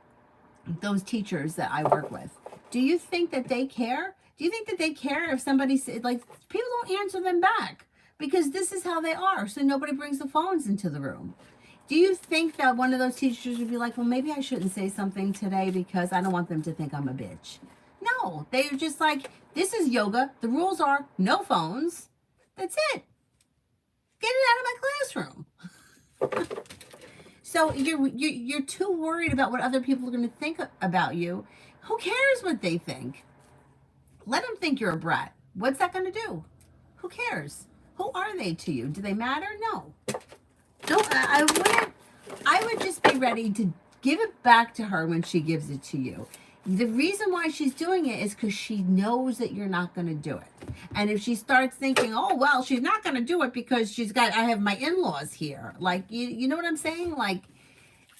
those teachers that I work with. Do you think that they care? Do you think that they care if somebody like people don't answer them back because this is how they are, so nobody brings the phones into the room? Do you think that one of those teachers would be like, well, maybe I shouldn't say something today because I don't want them to think I'm a bitch? No, they're just like, this is yoga. The rules are no phones. That's it. Get it out of my classroom. So you're too worried about what other people are going to think about you. Who cares what they think? Let them think you're a brat. What's that going to do? Who cares? Who are they to you? Do they matter? No. Don't. I wouldn't. I would just be ready to give it back to her when she gives it to you. The reason why she's doing it is because she knows that you're not going to do it. And if she starts thinking, oh, well, she's not going to do it because I have my in-laws here. Like, you know what I'm saying? Like,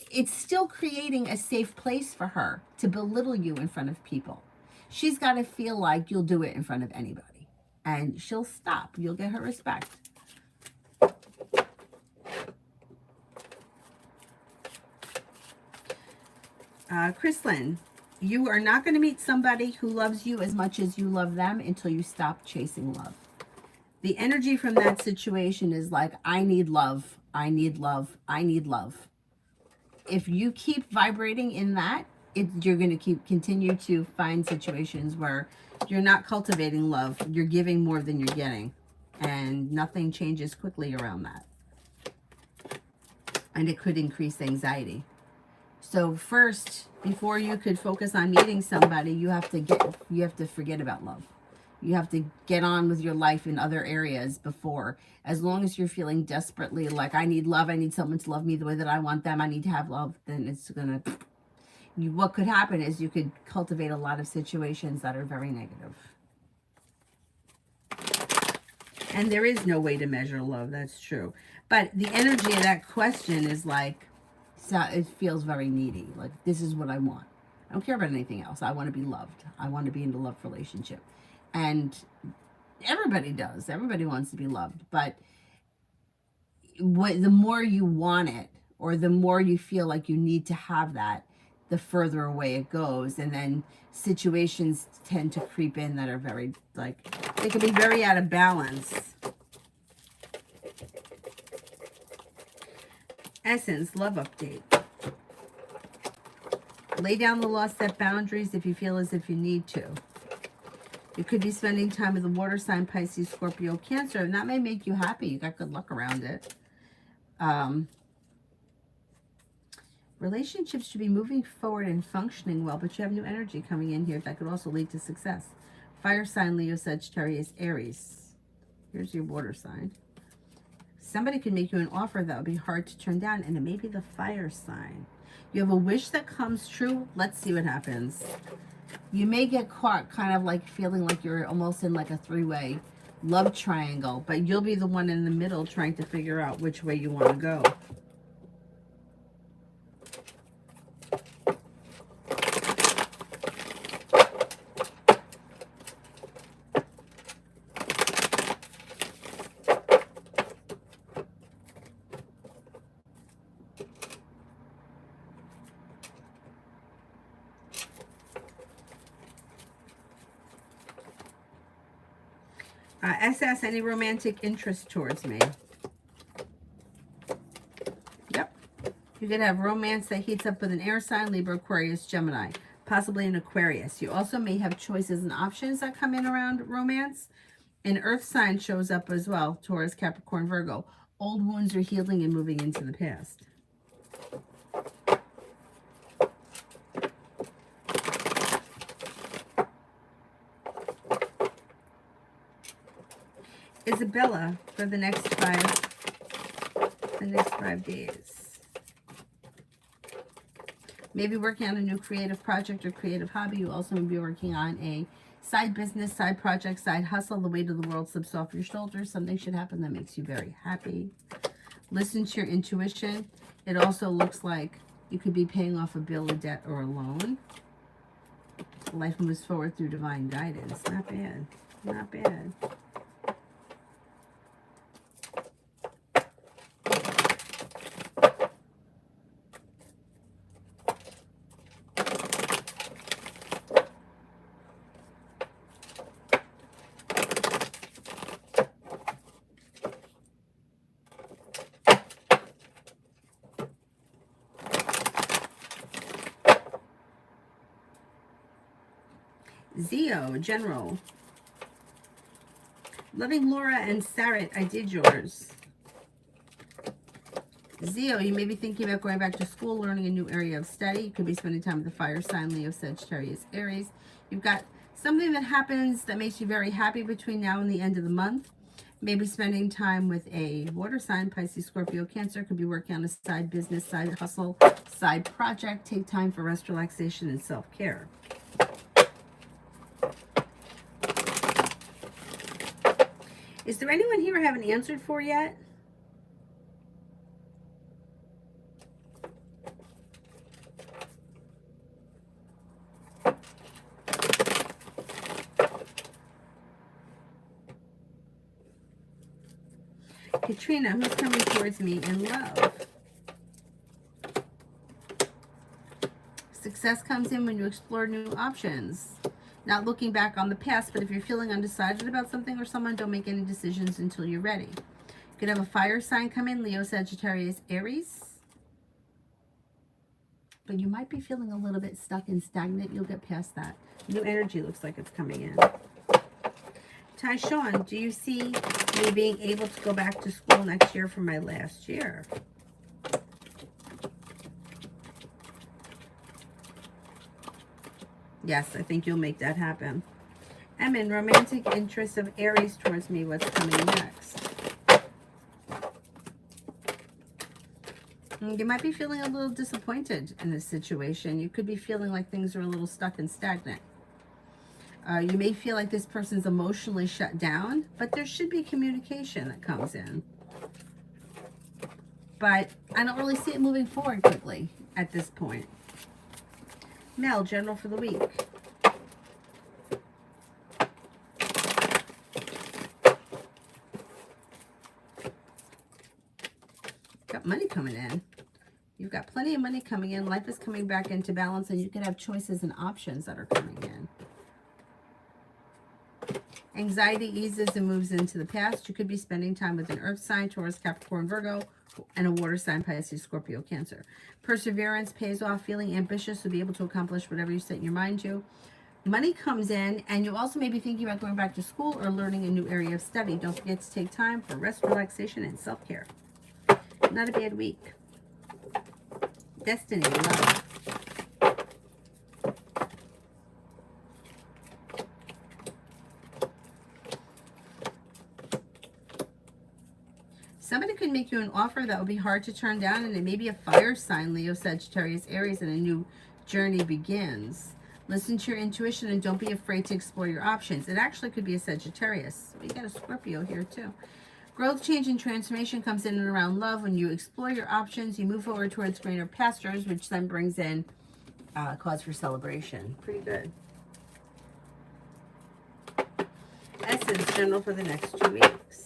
it's still creating a safe place for her to belittle you in front of people. She's got to feel like you'll do it in front of anybody. And she'll stop. You'll get her respect. Chrislyn, you are not going to meet somebody who loves you as much as you love them until you stop chasing love. The energy from that situation is like, I need love, I need love, I need love. If you keep vibrating in that, you're going to continue to find situations where you're not cultivating love. You're giving more than you're getting. And nothing changes quickly around that. And it could increase anxiety. So first, before you could focus on meeting somebody, you have to forget about love. You have to get on with your life in other areas before. As long as you're feeling desperately like, I need love, I need someone to love me the way that I want them, I need to have love, then it's gonna, what could happen is you could cultivate a lot of situations that are very negative. And there is no way to measure love, that's true. But the energy of that question is like, so it feels very needy. Like, this is what I want. I don't care about anything else. I want to be loved. I want to be in a love relationship. And everybody does. Everybody wants to be loved. But the more you want it, or the more you feel like you need to have that, the further away it goes. And then situations tend to creep in that are very, like, they can be very out of balance. Essence, love update. Lay down the law, set boundaries if you feel as if you need to. You could be spending time with a water sign, Pisces, Scorpio, Cancer, and that may make you happy. You got good luck around it. Relationships should be moving forward and functioning well, but you have new energy coming in here that could also lead to success. Fire sign, Leo, Sagittarius, Aries. Here's your water sign. Somebody could make you an offer that would be hard to turn down, and it may be the fire sign. You have a wish that comes true. Let's see what happens. You may get caught kind of like feeling like you're almost in like a three-way love triangle, but you'll be the one in the middle trying to figure out which way you want to go. SS, any romantic interest towards me? Yep. You could have romance that heats up with an air sign, Libra, Aquarius, Gemini, possibly an Aquarius. You also may have choices and options that come in around romance. An earth sign shows up as well, Taurus, Capricorn, Virgo. Old wounds are healing and moving into the past. Isabella, for the next 5 days. Maybe working on a new creative project or creative hobby. You also may be working on a side business, side project, side hustle. The weight of the world slips off your shoulders. Something should happen that makes you very happy. Listen to your intuition. It also looks like you could be paying off a bill, a debt, or a loan. Life moves forward through divine guidance. Not bad. Not bad. Zio, General. Loving Laura and Sarat, I did yours. Zio, you may be thinking about going back to school, learning a new area of study. You could be spending time with the fire sign, Leo, Sagittarius, Aries. You've got something that happens that makes you very happy between now and the end of the month. Maybe spending time with a water sign, Pisces, Scorpio, Cancer. Could be working on a side business, side hustle, side project. Take time for rest, relaxation, and self-care. Is there anyone here I haven't answered for yet? Katrina, who's coming towards me in love? Success comes in when you explore new options. Not looking back on the past, but if you're feeling undecided about something or someone, don't make any decisions until you're ready. You could have a fire sign come in, Leo, Sagittarius, Aries. But you might be feeling a little bit stuck and stagnant. You'll get past that. New energy looks like it's coming in. Tyshawn, do you see me being able to go back to school next year for my last year? Yes, I think you'll make that happen. Emin, romantic interest of Aries towards me. What's coming next? You might be feeling a little disappointed in this situation. You could be feeling like things are a little stuck and stagnant. You may feel like this person's emotionally shut down, but there should be communication that comes in. But I don't really see it moving forward quickly at this point. Mel, General for the week. Got money coming in. You've got plenty of money coming in. Life is coming back into balance, and you can have choices and options that are coming in. Anxiety eases and moves into the past. You could be spending time with an earth sign, Taurus, Capricorn, Virgo, and a water sign, Pisces, Scorpio, Cancer. Perseverance pays off. Feeling ambitious to be able to accomplish whatever you set your mind to. Money comes in, and you also may be thinking about going back to school or learning a new area of study. Don't forget to take time for rest, relaxation, and self-care. Not a bad week. Destiny, love. Somebody could make you an offer that would be hard to turn down, and it may be a fire sign, Leo, Sagittarius, Aries, and a new journey begins. Listen to your intuition and don't be afraid to explore your options. It actually could be a Sagittarius. We got a Scorpio here too. Growth, change, and transformation comes in and around love. When you explore your options, you move forward towards greener pastures, which then brings in cause for celebration. Pretty good. Essence, General for the next 2 weeks.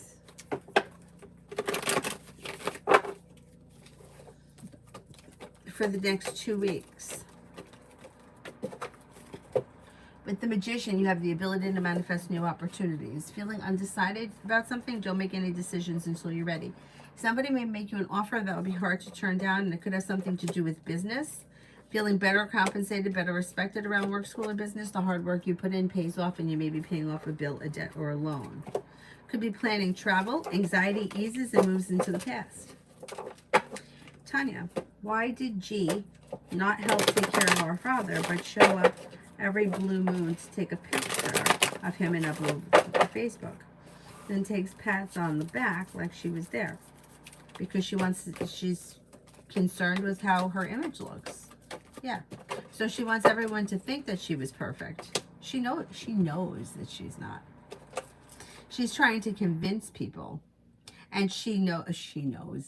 For the next 2 weeks. With the Magician, you have the ability to manifest new opportunities. Feeling undecided about something, don't make any decisions until you're ready. Somebody may make you an offer that will be hard to turn down, and it could have something to do with business. Feeling better compensated, better respected around work, school, or business. The hard work you put in pays off, and you may be paying off a bill, a debt, or a loan. Could be planning travel. Anxiety eases and moves into the past. Tanya, why did G not help take care of our father, but show up every blue moon to take a picture of him and upload to Facebook? Then takes pats on the back like she was there because she's concerned with how her image looks. Yeah, so she wants everyone to think that she was perfect. She knows that she's not. She's trying to convince people, and she knows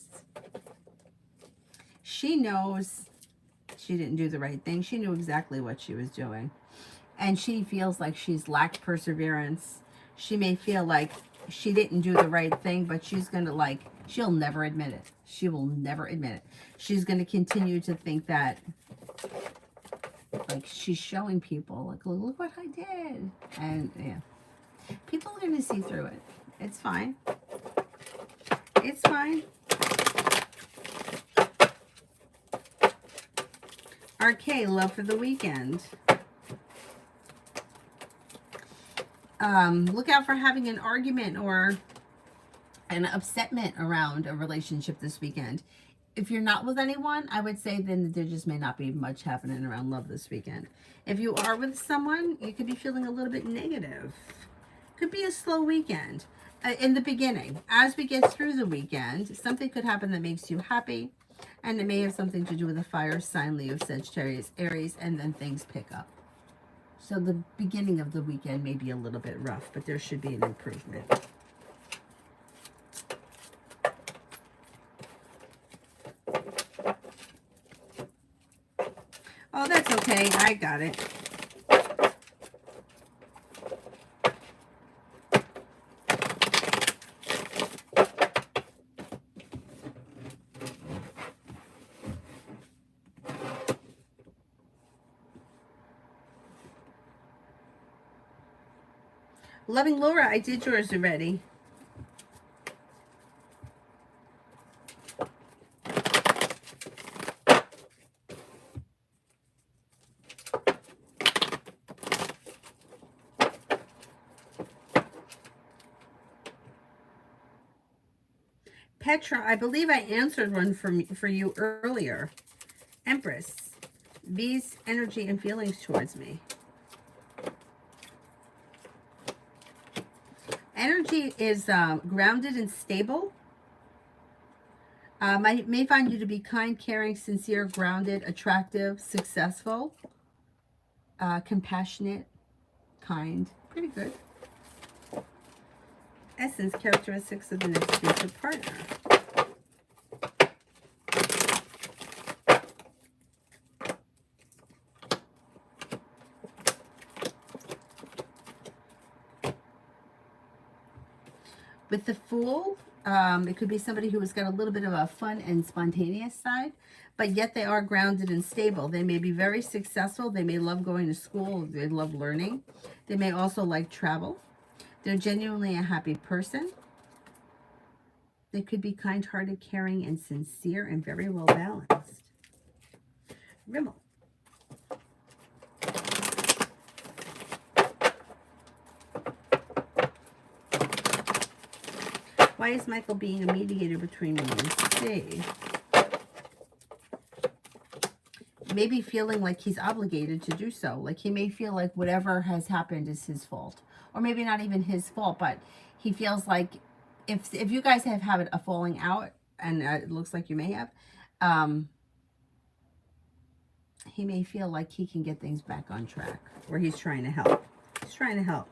she didn't do the right thing. She knew exactly what she was doing. and she feels like she's lacked perseverance. She may feel like she didn't do the right thing, but she's going to like, she'll never admit it. She will never admit it. She's going to continue to think that, like, she's showing people, like, look what I did. And, yeah. People are going to see through it. It's fine. It's fine. RK, love for the weekend. Look out for having an argument or an upsetment around a relationship this weekend. If you're not with anyone, I would say then there just may not be much happening around love this weekend. If you are with someone, you could be feeling a little bit negative. Could be a slow weekend in the beginning. As we get through the weekend, something could happen that makes you happy, and it may have something to do with a fire sign, Leo, Sagittarius, Aries, and then things pick up. So the beginning of the weekend may be a little bit rough, but there should be an improvement. Oh, that's okay. I got it. Loving Laura, I did yours already. Petra, I believe I answered one for you earlier. Empress, V's energy and feelings towards me. Energy is grounded and stable. I may find you to be kind, caring, sincere, grounded, attractive, successful, compassionate, kind. Pretty good. Essence, characteristics of the next future partner. With the Fool, it could be somebody who has got a little bit of a fun and spontaneous side, but yet they are grounded and stable. They may be very successful. They may love going to school. They love learning. They may also like travel. They're genuinely a happy person. They could be kind-hearted, caring, and sincere, and very well balanced. Rimmel. Why is Michael being a mediator between me and Steve? Maybe feeling like he's obligated to do so. Like he may feel like whatever has happened is his fault. Or maybe not even his fault, but he feels like if you guys have had a falling out, and it looks like you may have, he may feel like he can get things back on track, or he's trying to help. He's trying to help.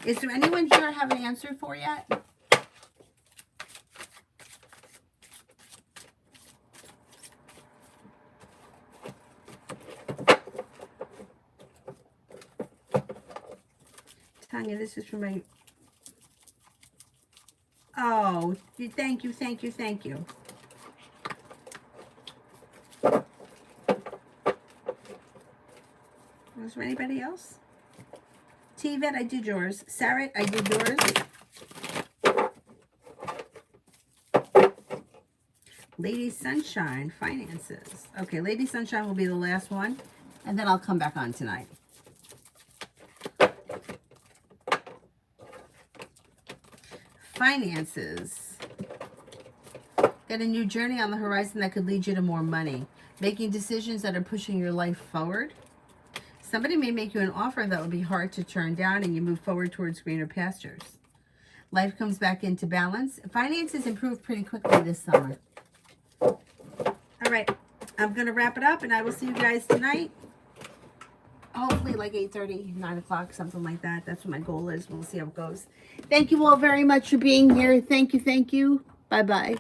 Is there anyone here I have an answer for yet? Tanya, this is for my... Oh, thank you, thank you, thank you. Was there anybody else? T-Vet, I did yours. Sarat, I did yours. Lady Sunshine, finances. Okay, Lady Sunshine will be the last one, and then I'll come back on tonight. Finances. Got a new journey on the horizon that could lead you to more money. Making decisions that are pushing your life forward. Somebody may make you an offer that will be hard to turn down, and you move forward towards greener pastures. Life comes back into balance. Finances improve pretty quickly this summer. All right, I'm going to wrap it up, and I will see you guys tonight. Hopefully like 8:30, 9 o'clock, something like that. That's what my goal is. We'll see how it goes. Thank you all very much for being here. Thank you, thank you. Bye-bye.